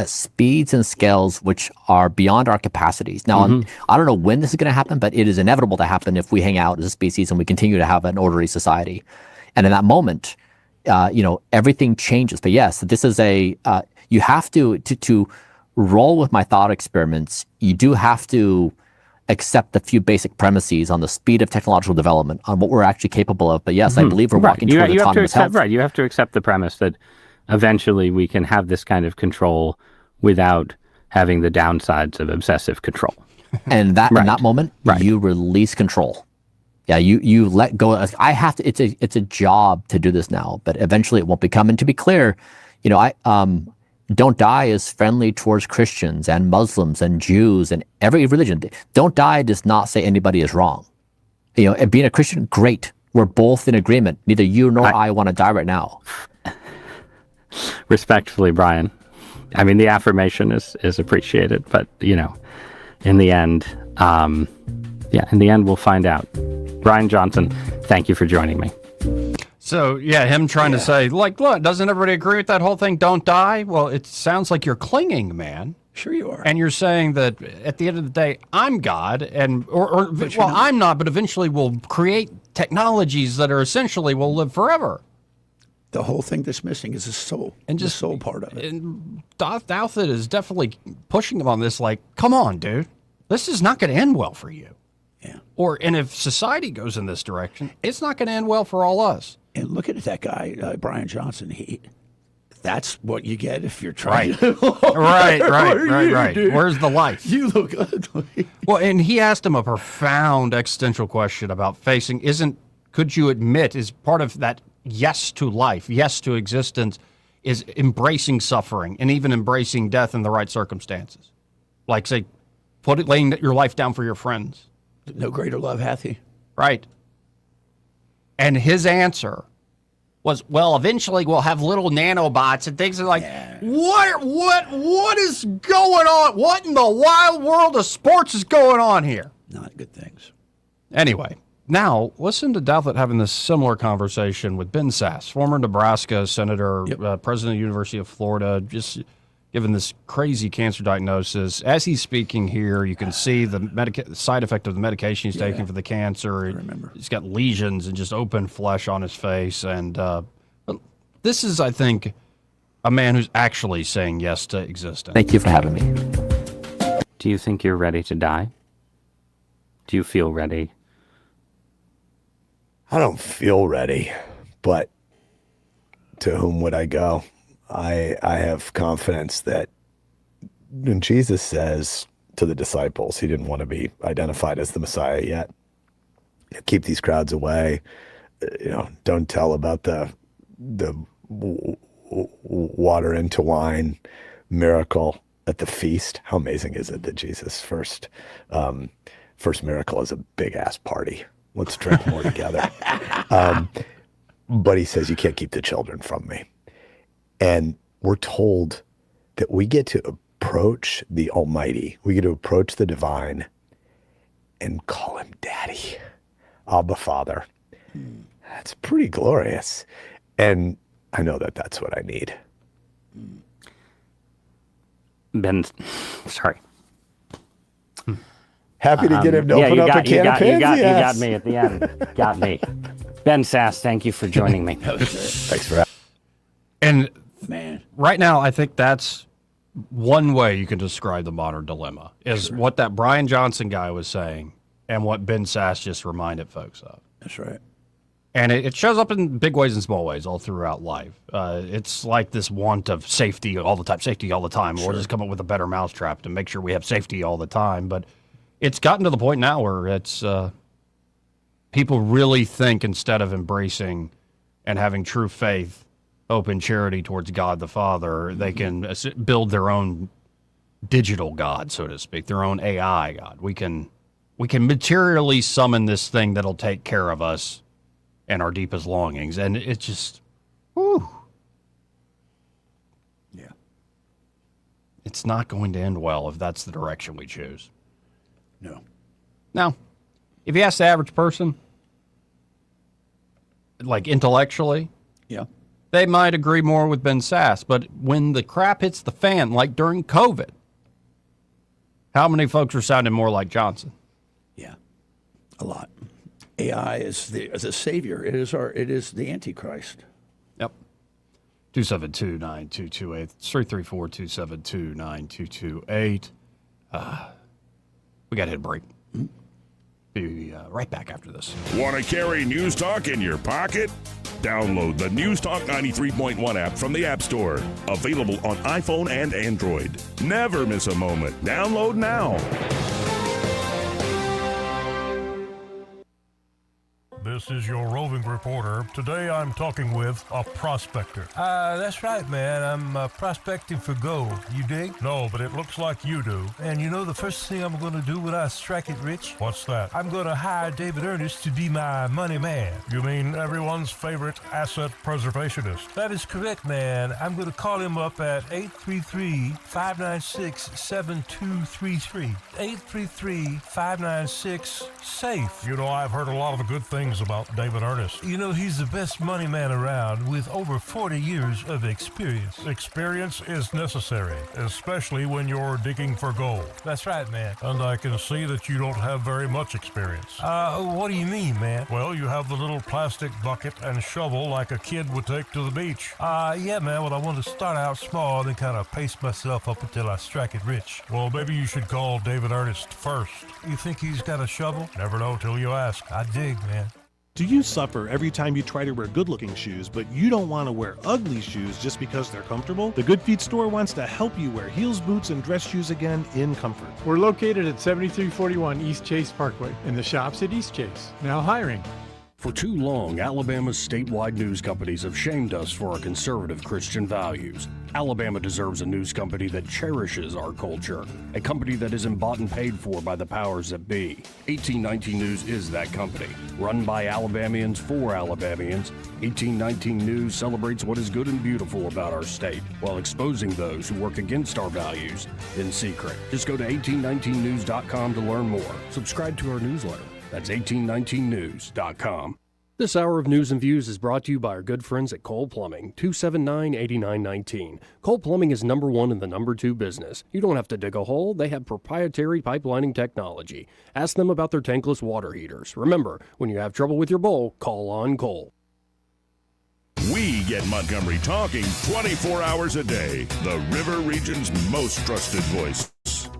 speeds and scales which are beyond our capacities. Now, I don't know when this is going to happen, but it is inevitable to happen if we hang out as a species and we continue to have an orderly society. And in that moment, everything changes. But yes, this is you have to roll with my thought experiments. You do have to accept a few basic premises on the speed of technological development, on what we're actually capable of. But yes, I believe we're walking toward autonomous health. Right, you have to accept the premise that eventually we can have this kind of control without having the downsides of obsessive control. And in that moment, you release control. Yeah, you let go. I have to. It's a job to do this now, but eventually it won't become. And to be clear, Don't Die is friendly towards Christians and Muslims and Jews and every religion. Don't Die does not say anybody is wrong. And being a Christian, great. We're both in agreement. Neither you nor I want to die right now. Respectfully, Brian. I mean, the affirmation is appreciated, but in the end, we'll find out. Brian Johnson, thank you for joining me. So, him trying to say, look, doesn't everybody agree with that whole thing? Don't die? Well, it sounds like you're clinging, man. Sure you are. And you're saying that at the end of the day, I'm God, I'm not, but eventually we'll create technologies that are essentially will live forever. The whole thing that's missing is the soul, and just the soul part of it. And Douthit is definitely pushing him on this, like, come on, dude. This is not going to end well for you. Yeah. And if society goes in this direction, it's not going to end well for all us. And look at that guy, Brian Johnson. That's what you get if you're trying to. Right. Dude? Where's the life? You look ugly. Well, and he asked him a profound existential question about could you admit, is part of that yes to life, yes to existence, is embracing suffering and even embracing death in the right circumstances? Like, say, laying your life down for your friends. No greater love hath he. Right. And his answer was, well, eventually we'll have little nanobots and things are like, what is going on? What in the wild world of sports is going on here? Not good things. Anyway, now listen to Douthit having this similar conversation with Ben Sasse, former Nebraska senator, president of the University of Florida, just given this crazy cancer diagnosis. As he's speaking here, you can see the side effect of the medication he's taking for the cancer. I remember. He's got lesions and just open flesh on his face. And this is, I think, a man who's actually saying yes to existence. Thank you for having me. Do you think you're ready to die? Do you feel ready? I don't feel ready, but to whom would I go? I have confidence that when Jesus says to the disciples, he didn't want to be identified as the Messiah yet. Keep these crowds away. Don't tell about the water into wine miracle at the feast. How amazing is it that Jesus' first miracle is a big ass party? Let's drink more together. But he says, you can't keep the children from me. And we're told that we get to approach the Almighty. We get to approach the divine and call him Daddy, Abba Father. That's pretty glorious. And I know that that's what I need. Ben, sorry. Happy to get him to open up a can of pins. You got me at the end. Got me. Ben Sasse, thank you for joining me. Thanks for having me. And right now, I think that's one way you can describe the modern dilemma, is what that Brian Johnson guy was saying and what Ben Sasse just reminded folks of. That's right. And it shows up in big ways and small ways all throughout life. It's like this want of safety all the time. We'll just come up with a better mousetrap to make sure we have safety all the time. But it's gotten to the point now where it's people really think, instead of embracing and having true faith, open charity towards God the Father, they can build their own digital God, so to speak, their own AI God. We can materially summon this thing that'll take care of us and our deepest longings. And it's just, whew. Yeah. It's not going to end well if that's the direction we choose. No. Now, if you ask the average person, like intellectually, yeah, they might agree more with Ben Sasse. But when the crap hits the fan, like during COVID, how many folks are sounding more like Johnson? Yeah, a lot. AI is the savior. It is the Antichrist. Yep. 272-9228. 334-272-9228. We got to hit a break. Be right back after this. Want to carry News Talk in your pocket? Download the News Talk 93.1 app from the App Store. Available on iPhone and Android. Never miss a moment. Download now. This is your roving reporter. Today I'm talking with a prospector. That's right, man. I'm prospecting for gold. You dig? No, but it looks like you do. And you know the first thing I'm going to do when I strike it rich? What's that? I'm going to hire David Ernest to be my money man. You mean everyone's favorite asset preservationist? That is correct, man. I'm going to call him up at 833-596-7233. 833-596-SAFE. You know, I've heard a lot of good things about David Ernest. You know, he's the best money man around with over 40 years of experience. Experience is necessary, especially when you're digging for gold. That's right, man. And I can see that you don't have very much experience. What do you mean, man? Well, you have the little plastic bucket and shovel like a kid would take to the beach. Yeah, man. Well, I want to start out small and then kind of pace myself up until I strike it rich. Well, maybe you should call David Ernest first. You think he's got a shovel? Never know till you ask. I dig, man. Do you suffer every time you try to wear good-looking shoes, but you don't want to wear ugly shoes just because they're comfortable? The Good Feet store wants to help you wear heels, boots, and dress shoes again in comfort. We're located at 7341 East Chase Parkway in the shops at East Chase. Now hiring. For too long, Alabama's statewide news companies have shamed us for our conservative Christian values. Alabama deserves a news company that cherishes our culture, a company that isn't bought and paid for by the powers that be. 1819 News is that company. Run by Alabamians for Alabamians, 1819 News celebrates what is good and beautiful about our state, while exposing those who work against our values in secret. Just go to 1819news.com to learn more. Subscribe to our newsletter. That's 1819news.com. This hour of News and Views is brought to you by our good friends at Cole Plumbing, 279-8919. Cole Plumbing is number one in the number two business. You don't have to dig a hole. They have proprietary pipelining technology. Ask them about their tankless water heaters. Remember, when you have trouble with your bowl, call on Cole. We get Montgomery talking 24 hours a day. The River Region's most trusted voice.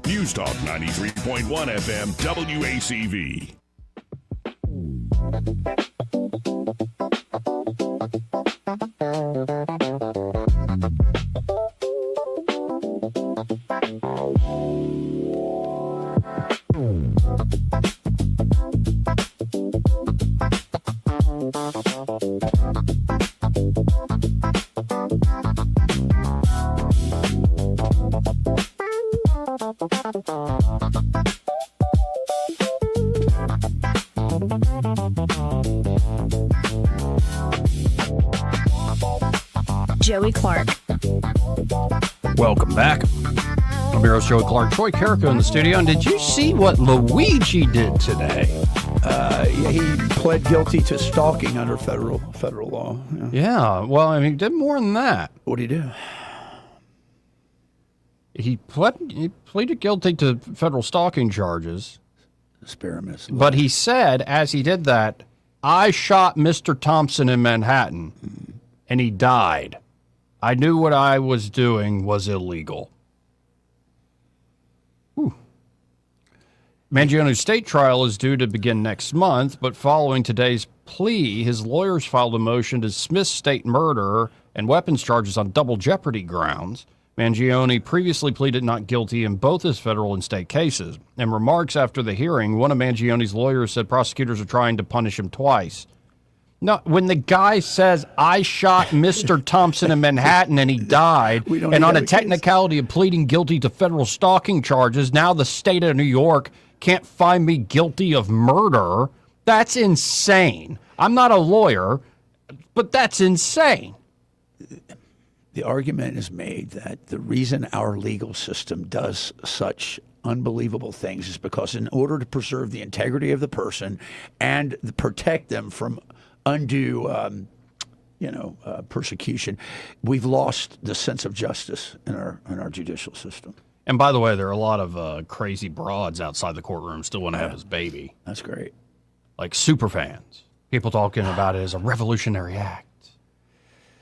News Talk 93.1 FM WACV. Joey Clark. Welcome back. I'm your host, Joey Clark. Troy Carrico in the studio. And did you see what Luigi did today? Yeah, he pled guilty to stalking under federal law. Yeah. Well, I mean, he did more than that. What did he do? He pleaded guilty to federal stalking charges. Spare him. But he said, as he did that, I shot Mr. Thompson in Manhattan, and he died. I knew what I was doing was illegal. Whew. Mangione's state trial is due to begin next month, but following today's plea, his lawyers filed a motion to dismiss state murder and weapons charges on double jeopardy grounds. Mangione previously pleaded not guilty in both his federal and state cases. In remarks after the hearing, one of Mangione's lawyers said prosecutors are trying to punish him twice. No, when the guy says, I shot Mr. Thompson in Manhattan and he died, and on a technicality of pleading guilty to federal stalking charges, now the state of New York can't find me guilty of murder, that's insane. I'm not a lawyer, but that's insane. The argument is made that the reason our legal system does such unbelievable things is because in order to preserve the integrity of the person and protect them from undue persecution, we've lost the sense of justice in our judicial system. And by the way, there are a lot of crazy broads outside the courtroom still want to have his baby. That's great. Like super fans. People talking about it as a revolutionary act.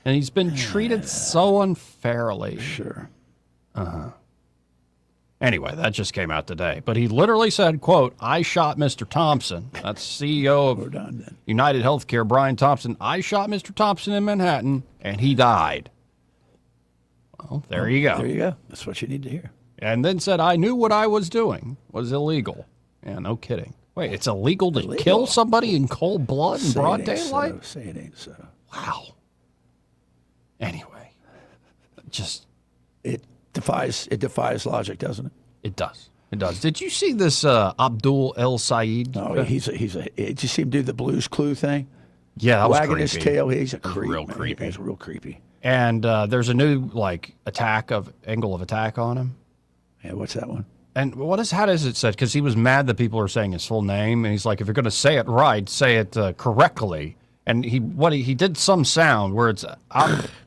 And he's been treated so unfairly. Sure. Uh-huh. Anyway, that just came out today. But he literally said, quote, I shot Mr. Thompson. That's CEO of United Healthcare, Brian Thompson. I shot Mr. Thompson in Manhattan, and he died. Well, there you go. There you go. That's what you need to hear. And then said, I knew what I was doing was illegal. Yeah, no kidding. Wait, it's illegal to kill somebody in cold blood in broad daylight? Say it ain't so. Wow. Anyway, just it defies logic, doesn't it? It does. It does. Did you see this Abdul El Sayed? Oh, did you see him do the Blues Clue thing? Yeah, that was wagging creepy. his tail. He's a creep. Real creepy. He's real creepy. And there's a new angle of attack on him. Yeah, what's that one? And how does it say? Because he was mad that people are saying his full name, and he's like, if you're going to say it right, say it correctly. And he did some sound where it's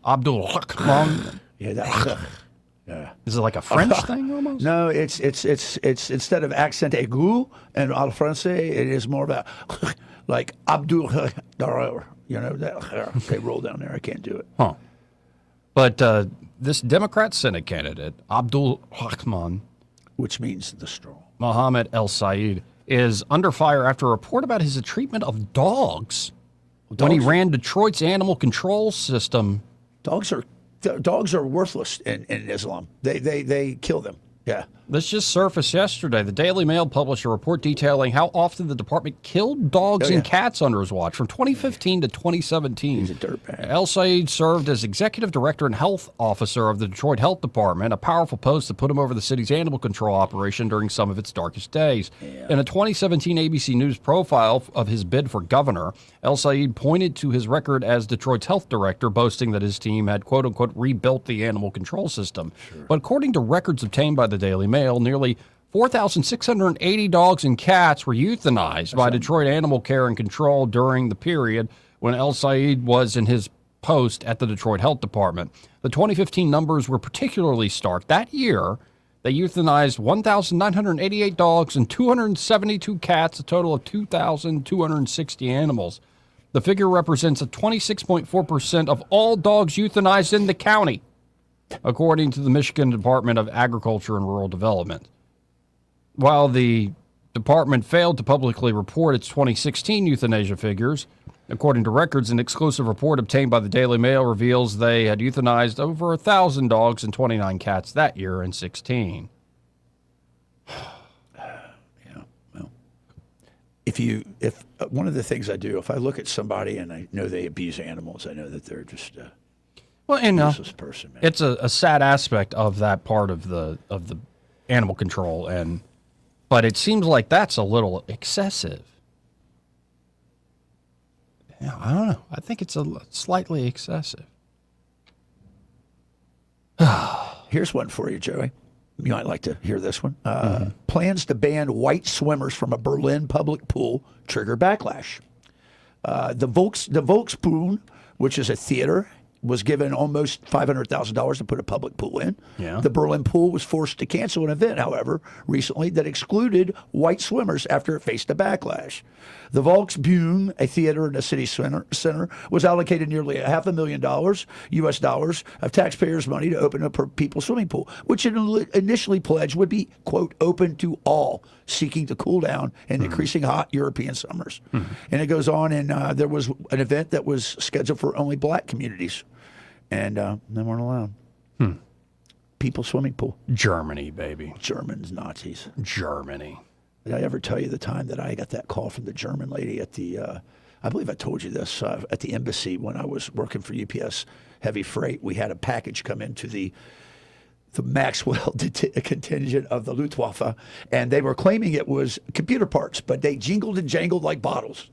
Abdul Rahman. Yeah, that. Yeah. Is it like a French thing almost? No, it's instead of accent aigu and al français, it is more about like Abdul. That they roll down there. I can't do it. Huh. But this Democrat Senate candidate, Abdul Rahman, which means the strong, Mohammed El Sayed, is under fire after a report about his treatment of dogs. When he ran Detroit's animal control system. Dogs are worthless in Islam. They kill them. Yeah. This just surfaced yesterday. The Daily Mail published a report detailing how often the department killed dogs and cats under his watch from 2015 to 2017. He's a dirtbag. El Sayed served as executive director and health officer of the Detroit Health Department, a powerful post that put him over the city's animal control operation during some of its darkest days. Yeah. In a 2017 ABC News profile of his bid for governor, El Sayed pointed to his record as Detroit's health director, boasting that his team had, quote-unquote, rebuilt the animal control system. Sure. But according to records obtained by the Daily Mail, nearly 4,680 dogs and cats were euthanized by Detroit Animal Care and Control during the period when El Sayed was in his post at the Detroit Health Department. The 2015 numbers were particularly stark. That year, they euthanized 1,988 dogs and 272 cats, a total of 2,260 animals. The figure represents a 26.4% of all dogs euthanized in the county, according to the Michigan Department of Agriculture and Rural Development. While the department failed to publicly report its 2016 euthanasia figures, according to records, an exclusive report obtained by the Daily Mail reveals they had euthanized over 1,000 dogs and 29 cats that year in 2016. If one of the things I do, if I look at somebody and I know they abuse animals, I know that they're just useless person. Man. It's a sad aspect of that part of the animal control, but it seems like that's a little excessive. Yeah, I don't know. I think it's slightly excessive. Here's one for you, Joey. You might like to hear this one. Plans to ban white swimmers from a Berlin public pool trigger backlash. The Volksbühne, which is a theater, was given almost $500,000 to put a public pool in. Yeah. The Berlin pool was forced to cancel an event, however, recently that excluded white swimmers after it faced a backlash. The Volksbühne, a theater in the city center, was allocated nearly $500,000 US dollars of taxpayers' money to open a people's swimming pool, which it initially pledged would be, quote, open to all seeking to cool down in increasing hot European summers. And it goes on, and there was an event that was scheduled for only black communities, and they weren't allowed. People's swimming pool. Germany, baby. Germans, Nazis. Germany. Did I ever tell you the time that I got that call from the German lady at the, I believe I told you this, at the embassy when I was working for UPS Heavy Freight. We had a package come into the Maxwell contingent of the Luftwaffe, and they were claiming it was computer parts, but they jingled and jangled like bottles.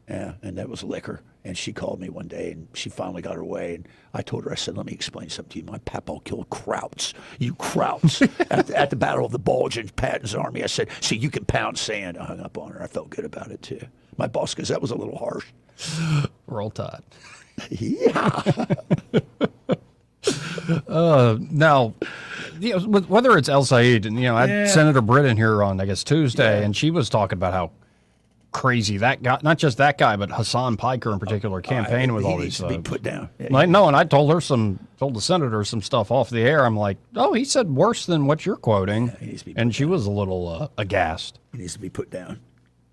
Yeah, and that was liquor. And she called me one day, and she finally got her way. And I told her, I said, let me explain something to you. My papa killed Krauts. You Krauts. at the Battle of the Bulge in Patton's army. I said, see, you can pound sand. I hung up on her. I felt good about it, too. My boss goes, that was a little harsh. Roll Tide. Yeah. Now, whether it's El Said, and I had Senator Britt in here on, I guess, Tuesday, and she was talking about how crazy that guy, not just that guy, but Hassan Piker in particular, campaigning with all these folks. He needs to be put down. Yeah, Like, no, and I told the senator some stuff off the air. I'm like, oh, he said worse than what you're quoting, and she was a little aghast. He needs to be put down.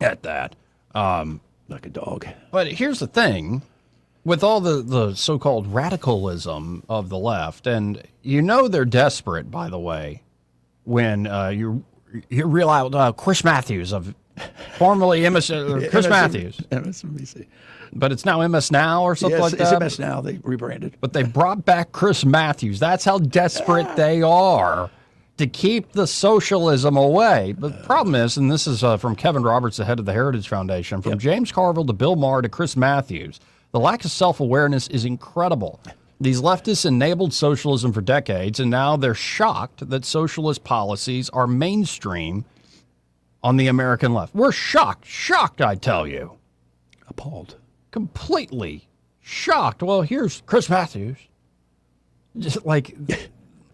At that. Like a dog. But here's the thing. With all the so-called radicalism of the left, and they're desperate, by the way, when you reel out Chris Matthews of formerly Chris Matthews. MSNBC. But it's now MS Now or something like that? It's MS Now. They rebranded. But they brought back Chris Matthews. That's how desperate they are to keep the socialism away. But the problem is, and this is from Kevin Roberts, the head of the Heritage Foundation, from James Carville to Bill Maher to Chris Matthews, the lack of self-awareness is incredible. These leftists enabled socialism for decades, and now they're shocked that socialist policies are mainstream on the American left. We're shocked, I tell you. Appalled. Completely shocked. Well, here's Chris Matthews. Just like,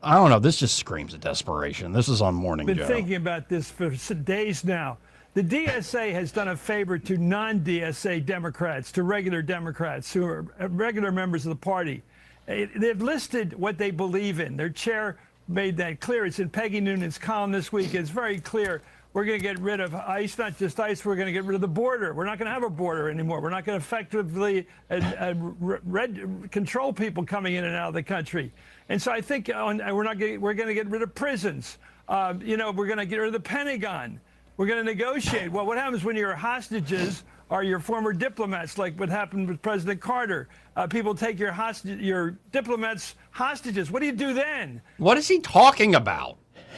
I don't know, this just screams of desperation. This is on Morning Joe. I've been thinking about this for days now. The DSA has done a favor to non-DSA Democrats, to regular Democrats who are regular members of the party. They've listed what they believe in. Their chair made that clear. It's in Peggy Noonan's column this week. It's very clear. We're going to get rid of ICE, not just ICE. We're going to get rid of the border. We're not going to have a border anymore. We're not going to effectively control people coming in and out of the country. And so I think we're going to get rid of prisons. We're going to get rid of the Pentagon. We're going to negotiate. Well, what happens when your hostages are your former diplomats, like what happened with President Carter? People take your diplomats hostages. What do you do then? What is he talking about?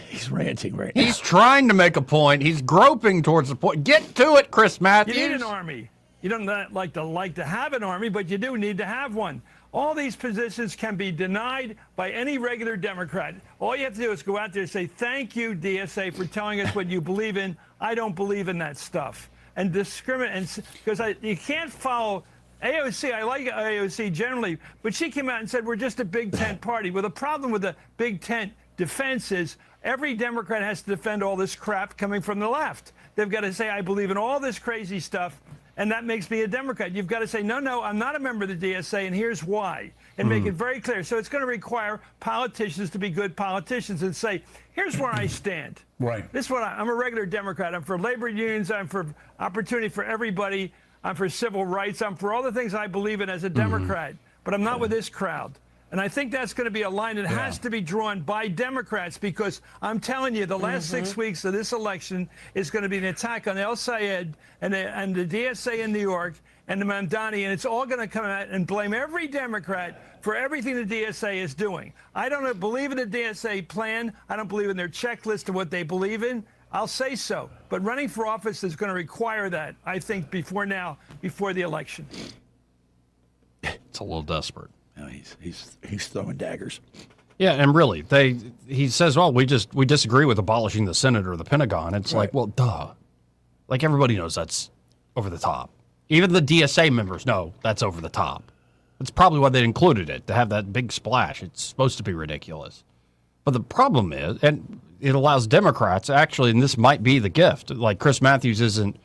He's ranting right now. He's trying to make a point. He's groping towards the point. Get to it, Chris Matthews. You need an army. You don't like to have an army, but you do need to have one. All these positions can be denied by any regular Democrat. All you have to do is go out there and say, thank you, DSA, for telling us what you believe in. I don't believe in that stuff. And discriminate, because you can't follow AOC. I like AOC generally, but she came out and said, we're just a big tent party. Well, the problem with the big tent defense is every Democrat has to defend all this crap coming from the left. They've got to say, I believe in all this crazy stuff, and that makes me a Democrat. You've got to say, no, I'm not a member of the DSA, and here's why, and make it very clear. So it's going to require politicians to be good politicians and say, here's where I stand. Right. This is what I'm a regular Democrat. I'm for labor unions. I'm for opportunity for everybody. I'm for civil rights. I'm for all the things I believe in as a Democrat, but I'm not with this crowd. And I think that's going to be a line that has to be drawn by Democrats, because I'm telling you, the last 6 weeks of this election is going to be an attack on El Sayed and the DSA in New York and the Mamdani, and it's all going to come out and blame every Democrat for everything the DSA is doing. I don't believe in the DSA plan. I don't believe in their checklist of what they believe in. I'll say so. But running for office is going to require that, I think, before the election. It's a little desperate. No, he's throwing daggers. Yeah, and really, he says, "Oh, we disagree with abolishing the Senate or the Pentagon." It's like, well, duh. Like, everybody knows that's over the top. Even the DSA members know that's over the top. That's probably why they included it, to have that big splash. It's supposed to be ridiculous. But the problem is, and it allows Democrats actually, and this might be the gift. Like, Chris Matthews isn't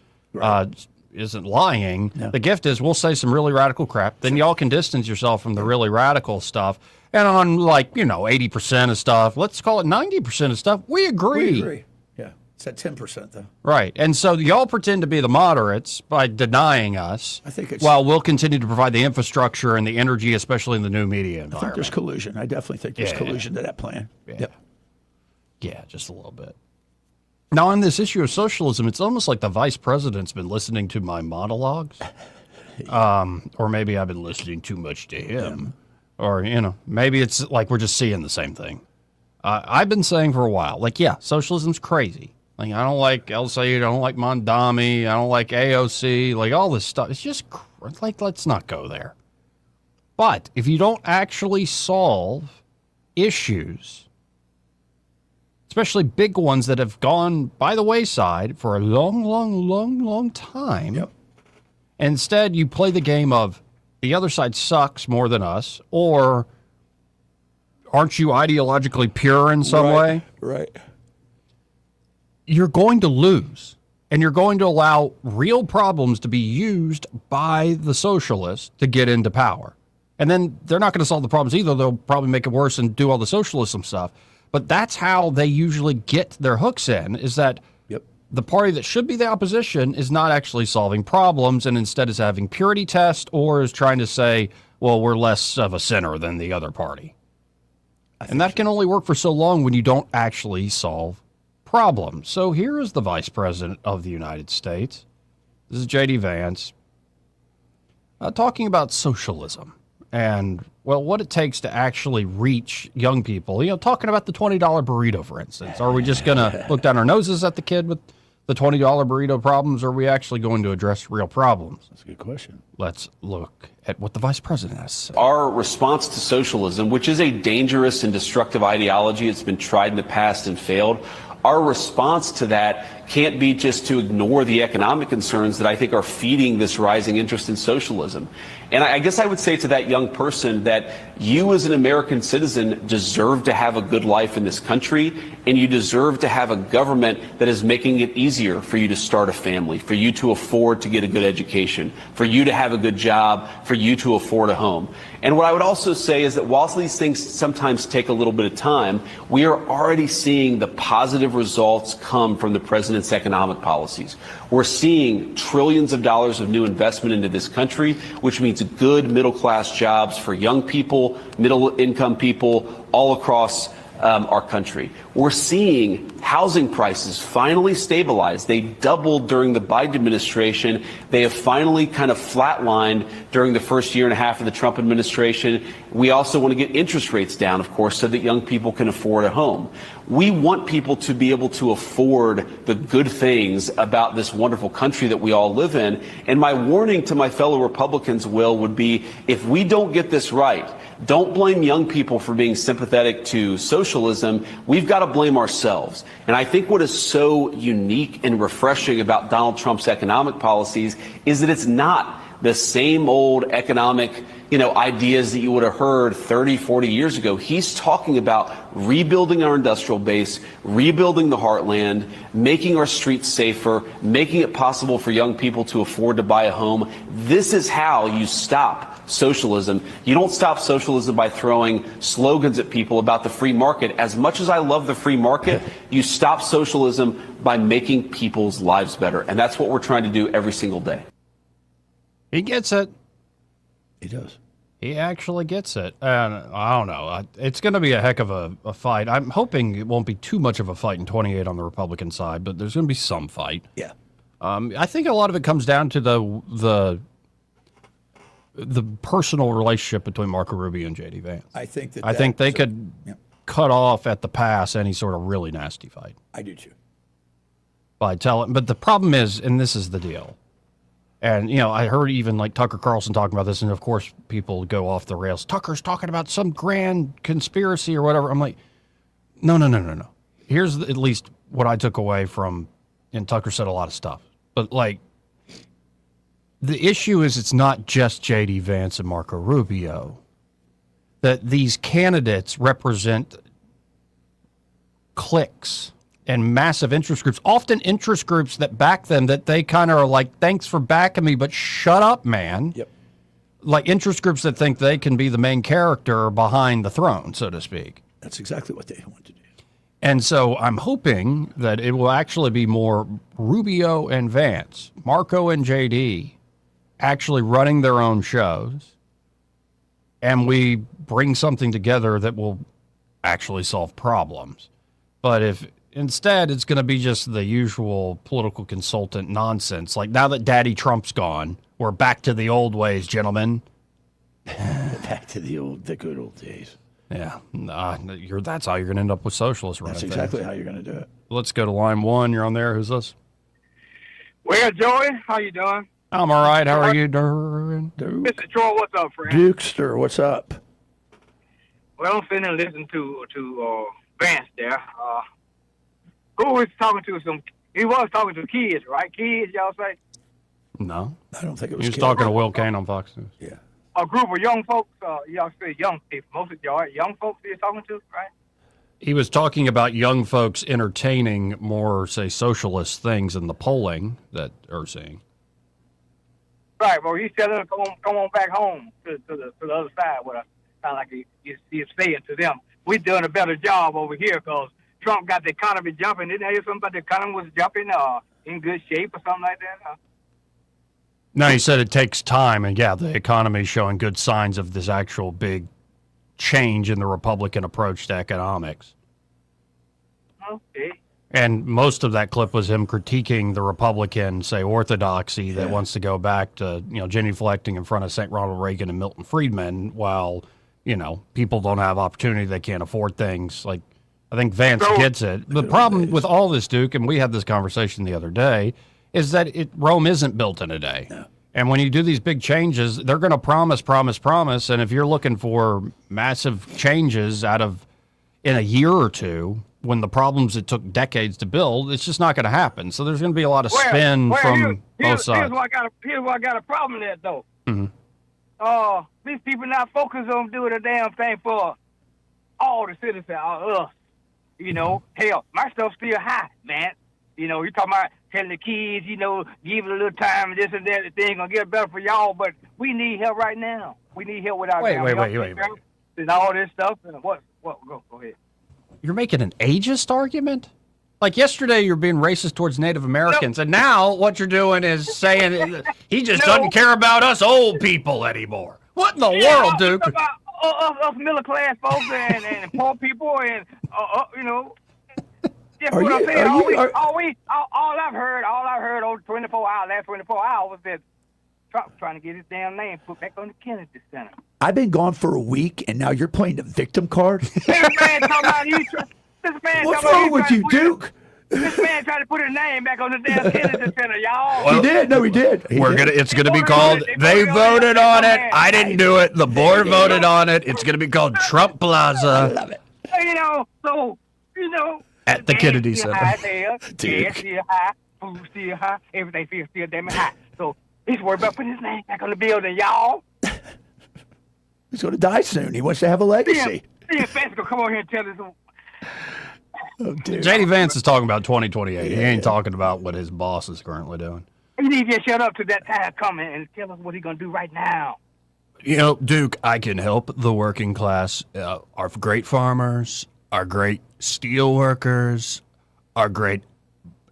lying. No. The gift is, we'll say some really radical crap. Then y'all can distance yourself from the really radical stuff. And on 80% of stuff, let's call it 90% of stuff, we agree. We agree. Yeah. It's at 10%, though. Right. And so y'all pretend to be the moderates by denying us. I think while we'll continue to provide the infrastructure and the energy, especially in the new media environment. I think there's collusion. I definitely think there's collusion to that plan. Yeah. Yep. Yeah, just a little bit. Now, on this issue of socialism, it's almost like the vice president's been listening to my monologues. Or maybe I've been listening too much to him. Or, maybe it's like we're just seeing the same thing. I've been saying for a while, socialism's crazy. Like, I don't like El Sayed, I don't like Mondami, I don't like AOC, like all this stuff. It's just like, let's not go there. But if you don't actually solve issues, especially big ones that have gone by the wayside for a long time, instead you play the game of the other side sucks more than us, or aren't you ideologically pure in some way? Right. You're going to lose, and you're going to allow real problems to be used by the socialists to get into power. And then they're not going to solve the problems either. They'll probably make it worse and do all the socialism stuff. But that's how they usually get their hooks in, is that the party that should be the opposition is not actually solving problems and instead is having purity test or is trying to say, well, we're less of a sinner than the other party. And that can only work for so long when you don't actually solve problems. So here is the Vice President of the United States. This is J.D. Vance talking about socialism and, well, what it takes to actually reach young people. You know, talking about the $20 burrito, for instance. Are we just going to look down our noses at the kid with the $20 burrito problems, or are we actually going to address real problems? That's a good question. Let's look at what the Vice President has to say. Our response to socialism, which is a dangerous and destructive ideology, it's been tried in the past and failed. Our response to that can't be just to ignore the economic concerns that I think are feeding this rising interest in socialism. And I guess I would say to that young person that you as an American citizen deserve to have a good life in this country, and you deserve to have a government that is making it easier for you to start a family, for you to afford to get a good education, for you to have a good job, for you to afford a home. And what I would also say is that whilst these things sometimes take a little bit of time, we are already seeing the positive results come from the president's economic policies. We're seeing trillions of dollars of new investment into this country, which means good middle-class jobs for young people, middle-income people all across our country. We're seeing housing prices finally stabilize. They doubled during the Biden administration. They have finally kind of flatlined during the first year and a half of the Trump administration. We also want to get interest rates down, of course, so that young people can afford a home. We want people to be able to afford the good things about this wonderful country that we all live in. And my warning to my fellow Republicans, Will, would be if we don't get this right, don't blame young people for being sympathetic to socialism. We've got to blame ourselves. And I think what is so unique and refreshing about Donald Trump's economic policies is that it's not the same old economic, ideas that you would have heard 30, 40 years ago. He's talking about rebuilding our industrial base, rebuilding the heartland, making our streets safer, making it possible for young people to afford to buy a home. This is how you stop socialism. You don't stop socialism by throwing slogans at people about the free market. As much as I love the free market, you stop socialism by making people's lives better. And that's what we're trying to do every single day. He gets it. He does. He actually gets it. And I don't know. It's going to be a heck of a fight. I'm hoping it won't be too much of a fight in 28 on the Republican side, but there's going to be some fight. Yeah. I think a lot of it comes down to the personal relationship between Marco Rubio and J.D. Vance. I think they could cut off at the pass any sort of really nasty fight. I do too. But the problem is, and this is the deal, and I heard even like Tucker Carlson talking about this, and of course people go off the rails. Tucker's talking about some grand conspiracy or whatever. I'm like, no. Here's at least what I took away from, and Tucker said a lot of stuff, but like, the issue is it's not just J.D. Vance and Marco Rubio. That these candidates represent cliques and massive interest groups, often interest groups that back them, that they kind of are like, thanks for backing me, but shut up, man. Yep. Like interest groups that think they can be the main character behind the throne, so to speak. That's exactly what they want to do. And so I'm hoping that it will actually be more Rubio and Vance, Marco and J.D., actually running their own shows, and we bring something together that will actually solve problems. But if instead it's going to be just the usual political consultant nonsense, like now that Daddy Trump's gone, we're back to the old ways, gentlemen. Back to the good old days. Yeah, that's how you're going to end up with socialism. That's exactly how you're going to do it. Let's go to line 1. You're on there. Who's this? Well, Joey, how you doing? I'm all right. How are you doing? Mr. Troy, what's up, friend? Dukester, what's up? Well, I'm finna listen to Vance there. Who was talking to he was talking to kids, right? Kids, y'all say? No. I don't think it was He was kids. talking to Will Kane on Fox News. Yeah. A group of young folks, y'all say young people. Most of y'all are young folks he's talking to, right? He was talking about young folks entertaining more, say, socialist things in the polling that are seeing. Right, well, he's telling them come on back home to the other side with us. Sound like he's saying to them, we're doing a better job over here because Trump got the economy jumping. Didn't I hear something about the economy was jumping in good shape or something like that? No, he said it takes time, and yeah, the economy is showing good signs of this actual big change in the Republican approach to economics. Okay. And most of that clip was him critiquing the Republican, say, orthodoxy that wants to go back to, genuflecting in front of St. Ronald Reagan and Milton Friedman while, people don't have opportunity, they can't afford things. Like, I think Vance gets it. The problem with all this, Duke, and we had this conversation the other day, is that Rome isn't built in a day. No. And when you do these big changes, they're going to promise. And if you're looking for massive changes in a year or two, when the problems it took decades to build, it's just not going to happen. So there's going to be a lot of spin from both sides. Here's why I got a problem there, though. Mm-hmm. These people not focused on doing a damn thing for all the citizens, us. Hell, my stuff's still high, man. You talking about telling the kids, give it a little time, this and that, the thing gonna get better for y'all, but we need help right now. We need help with our Wait. and all this stuff. And what? Go ahead. You're making an ageist argument? Like yesterday, you're being racist towards Native Americans, and now what you're doing is saying he just doesn't care about us old people anymore. What in the world, Duke? Us middle class folks and poor people and Just what I'm saying. All I've heard over 24 hours, last 24 hours was that Trump's trying to get his damn name put back on the Kennedy Center. I've been gone for a week, and now you're playing the victim card? This man talking about What's wrong with you, Duke? This man tried to put his name back on the damn Kennedy Center, y'all. Well, he did. No, he did. It's gonna be called. They voted on it. I didn't do it. The board voted on it. It's gonna be called Trump Plaza. I love it. At the Kennedy Center. Gas still high, food still high, everything feels still damn high. So he's worried about putting his name back on the building, y'all. He's going to die soon. He wants to have a legacy. Vance gonna come over here and tell us. J.D. Vance is talking about 2028. He ain't talking about what his boss is currently doing. He needs to shut up to that time coming and tell us what he's gonna do right now. Duke, I can help the working class. Our great farmers, our great steel workers, our great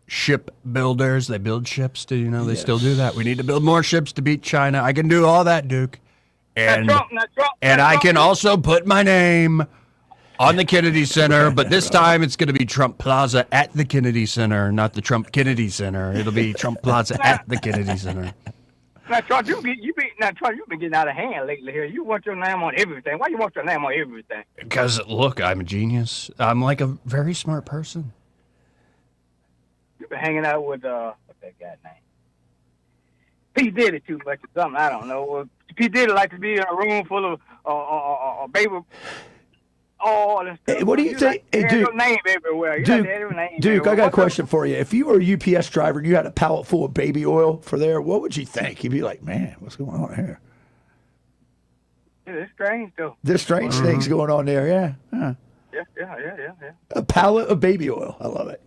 ship builders. They build ships. Do you know they still do that? We need to build more ships to beat China. I can do all that, Duke. And I can also put my name on the Kennedy Center, but this time it's going to be Trump Plaza at the Kennedy Center, not the Trump Kennedy Center. It'll be Trump Plaza at the Kennedy Center. Now, Trump, you've been getting out of hand lately here. You want your name on everything. Why you want your name on everything? Because, look, I'm a genius. I'm like a very smart person. You've been hanging out with, what's that guy's name? P. Diddy too much or something. I don't know. P. Diddy like to be in a room full of baby. Hey, what do you think? Hey, Duke, name everywhere. Duke, I got a question for you. If you were a UPS driver and you had a pallet full of baby oil for there, what would you think? You'd be like, man, what's going on here? It's strange, though. There's strange things going on there, yeah. Huh. Yeah. A pallet of baby oil. I love it.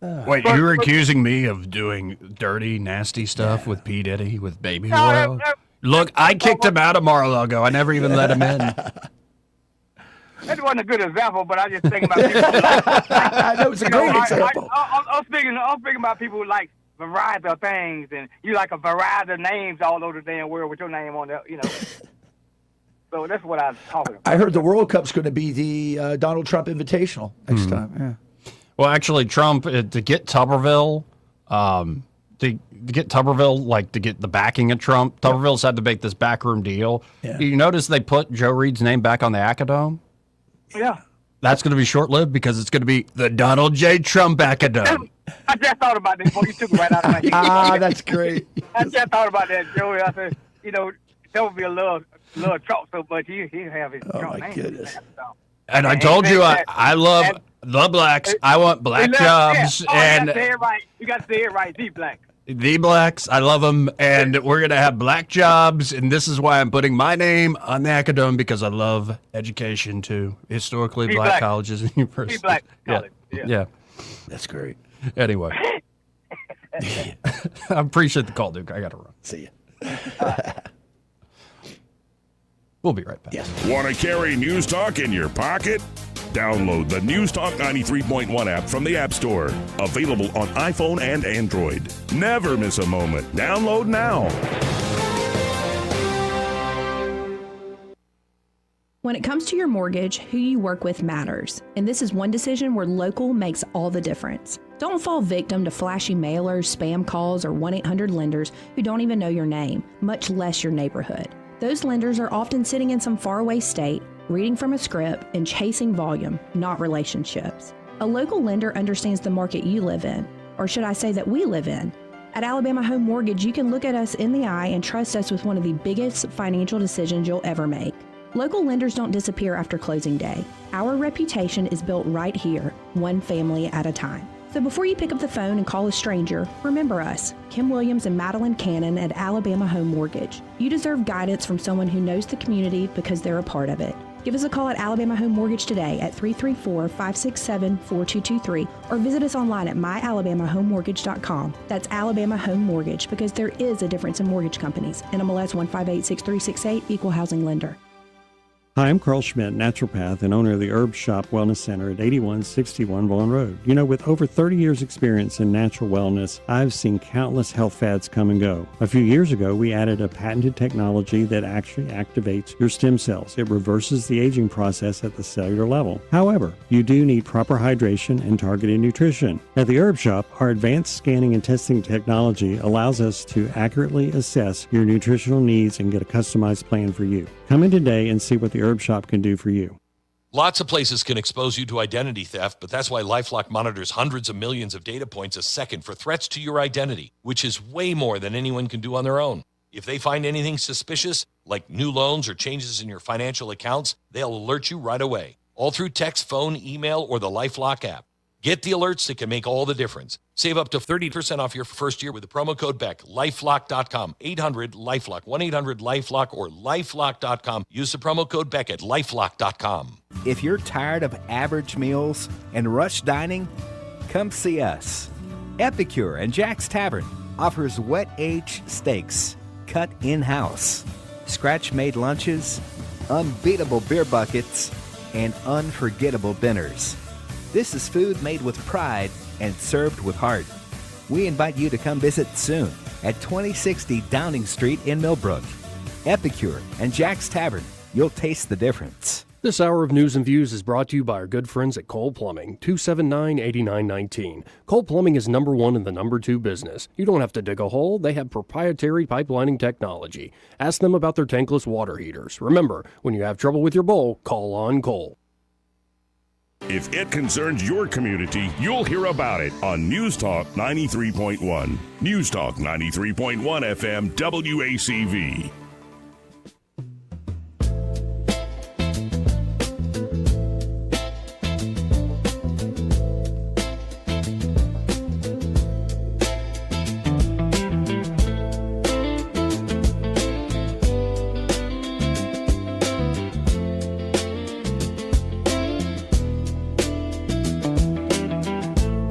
Wait, you were accusing me of doing dirty, nasty stuff with P. Diddy, with baby oil? Look, I kicked him out of Mar-a-Lago. I never even let him in. That wasn't a good example, but I just think about people. That was a great example. I'm speaking about people who like variety of things, and you like a variety of names all over the damn world with your name on there, So that's what I was talking about. I heard the World Cup's going to be the Donald Trump Invitational next time. Yeah. Well, actually, Trump, to get Tuberville, to get the backing of Trump, Tuberville's had to make this backroom deal. Yeah. You notice they put Joe Reed's name back on the Acadome? Yeah. That's going to be short-lived because it's going to be the Donald J. Trump Acadome. I just thought about this before you took it right out of my head. That's great. I just thought about that, Joey. I said, that would be a little Trump so much. He have his Trump name. Goodness. And I told you I love the blacks. I want black jobs. You got to say it right. You got to say it right. The blacks. The blacks, I love them, and we're going to have black jobs, and this is why I'm putting my name on the Acadome, because I love education, too. Historically, black colleges and universities. Black college, yeah. That's great. Anyway. I appreciate the call, Duke. I got to run. See you. We'll be right back. Yes. Want to carry News Talk in your pocket? Download the News Talk 93.1 app from the App Store. Available on iPhone and Android. Never miss a moment. Download now. When it comes to your mortgage, who you work with matters. And this is one decision where local makes all the difference. Don't fall victim to flashy mailers, spam calls, or 1-800-lenders who don't even know your name, much less your neighborhood. Those lenders are often sitting in some faraway state, reading from a script, and chasing volume, not relationships. A local lender understands the market you live in, or should I say that we live in. At Alabama Home Mortgage, you can look at us in the eye and trust us with one of the biggest financial decisions you'll ever make. Local lenders don't disappear after closing day. Our reputation is built right here, one family at a time. So before you pick up the phone and call a stranger, remember us, Kim Williams and Madeline Cannon at Alabama Home Mortgage. You deserve guidance from someone who knows the community because they're a part of it. Give us a call at Alabama Home Mortgage today at 334-567-4223 or visit us online at myalabamahomemortgage.com. That's Alabama Home Mortgage, because there is a difference in mortgage companies. NMLS 1586368, Equal Housing Lender. Hi, I'm Carl Schmidt, naturopath and owner of the Herb Shop Wellness Center at 8161 Vaughan Road. You know, with over 30 years experience in natural wellness, I've seen countless health fads come and go. A few years ago, we added a patented technology that actually activates your stem cells. It reverses the aging process at the cellular level. However, you do need proper hydration and targeted nutrition. At the Herb Shop, our advanced scanning and testing technology allows us to accurately assess your nutritional needs and get a customized plan for you. Come in today and see what the Herb Shop can do for you. Lots of places can expose you to identity theft, but that's why LifeLock monitors hundreds of millions of data points a second for threats to your identity, which is way more than anyone can do on their own. If they find anything suspicious, like new loans or changes in your financial accounts, they'll alert you right away, all through text, phone, email, or the LifeLock app. Get the alerts that can make all the difference. Save up to 30% off your first year with the promo code BECK. LifeLock.com, 800-LifeLock, 1-800-LifeLock, or LifeLock.com. Use the promo code BECK at LifeLock.com. If you're tired of average meals and rush dining, come see us. Epicure and Jack's Tavern offers wet-aged steaks cut in-house, scratch-made lunches, unbeatable beer buckets, and unforgettable dinners. This is food made with pride and served with heart. We invite you to come visit soon at 2060 Downing Street in Millbrook. Epicure and Jack's Tavern. You'll taste the difference. This hour of News and Views is brought to you by our good friends at Cole Plumbing, 279-8919. Cole Plumbing is number one in the number two business. You don't have to dig a hole. They have proprietary pipelining technology. Ask them about their tankless water heaters. Remember, when you have trouble with your bowl, call on Cole. If it concerns your community, you'll hear about it on News Talk 93.1. News Talk 93.1 FM WACV.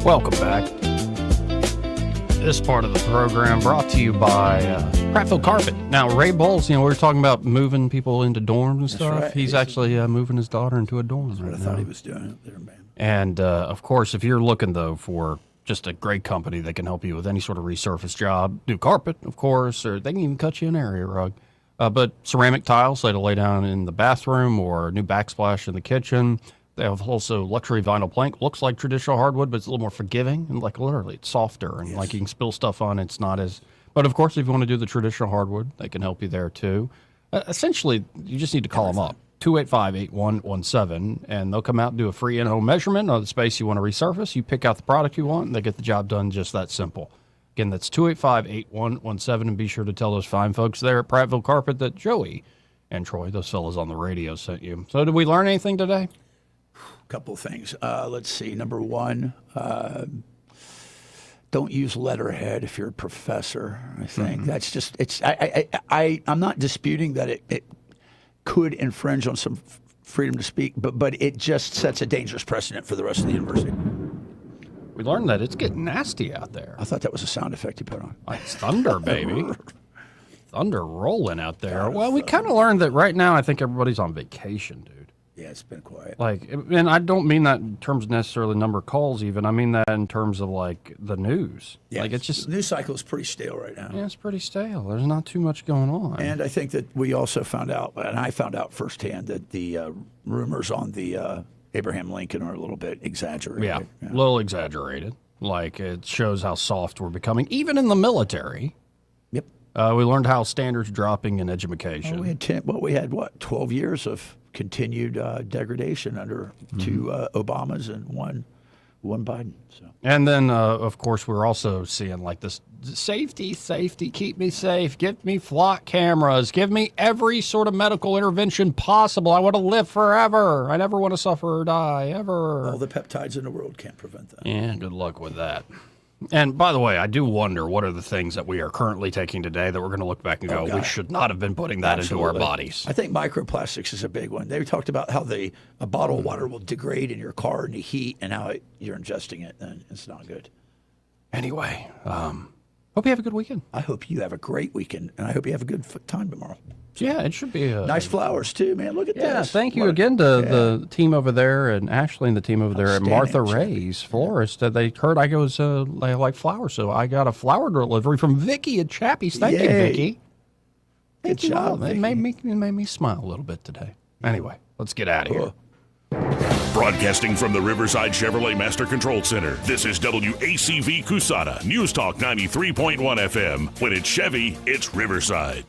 Welcome back. This part of the program brought to you by Prattville Carpet. Now, Ray Bowles, we were talking about moving people into dorms and stuff. right. He's actually moving his daughter into a dorm. That's what I thought he was doing up there, man. And, of course, if you're looking, though, for just a great company that can help you with any sort of resurface job, do carpet, of course, or they can even cut you an area rug. But ceramic tiles, so to lay down in the bathroom or new backsplash in the kitchen. They have also luxury vinyl plank. Looks like traditional hardwood, but it's a little more forgiving. And like literally, it's softer. And like you can spill stuff on, it's not as... But of course, if you want to do the traditional hardwood, they can help you there too. Essentially, you just need to call them up. 285-8117, and they'll come out and do a free in-home measurement of the space you want to resurface. You pick out the product you want, and they get the job done just that simple. Again, that's 285-8117, and be sure to tell those fine folks there at Prattville Carpet that Joey and Troy, those fellas on the radio, sent you. So did we learn anything today? A couple of things. Let's see. Number one, don't use letterhead if you're a professor. I think that's just I'm not disputing that it could infringe on some freedom to speak, but it just sets a dangerous precedent for the rest of the university. We learned that it's getting nasty out there. I thought that was a sound effect you put on. It's thunder, baby. Thunder rolling out there. Well, we kind of learned that right now I think everybody's on vacation, dude. Yeah, it's been quiet. Like, and I don't mean that in terms of necessarily number of calls even. I mean that in terms of, like, the news. Yeah, like, it's just... The news cycle is pretty stale right now. Yeah, it's pretty stale. There's not too much going on. And I think that we also found out, and I found out firsthand, that the rumors on the Abraham Lincoln are a little bit exaggerated. Yeah, a little exaggerated. Like, it shows how soft we're becoming, even in the military. Yep. We learned how standards dropping in education. We had 12 years of continued degradation under two Obamas and one Biden. So. And then, of course, we're also seeing like this safety, keep me safe, give me flock cameras, give me every sort of medical intervention possible. I want to live forever. I never want to suffer or die, ever. All the peptides in the world can't prevent that. Yeah, good luck with that. And by the way, I do wonder what are the things that we are currently taking today that we're going to look back and go, we should not have been putting that into our bodies. I think microplastics is a big one. They talked about how a bottle of water will degrade in your car in the heat and how you're ingesting it, and it's not good. Anyway, hope you have a good weekend. I hope you have a great weekend, and I hope you have a good time tomorrow. Yeah, it should be nice flowers too, man. Look at this. Yeah, thank you again to the team over there and Ashley and the team over there at Martha Ray's Florist. They heard I go they like flowers, so I got a flower delivery from Vicky at Chappie's. Thank you, Vicky. Good job. It made me smile a little bit today. Anyway, let's get out of here. Broadcasting from the Riverside Chevrolet Master Control Center, this is WACV Cusada, News Talk 93.1 FM. When it's Chevy, it's Riverside.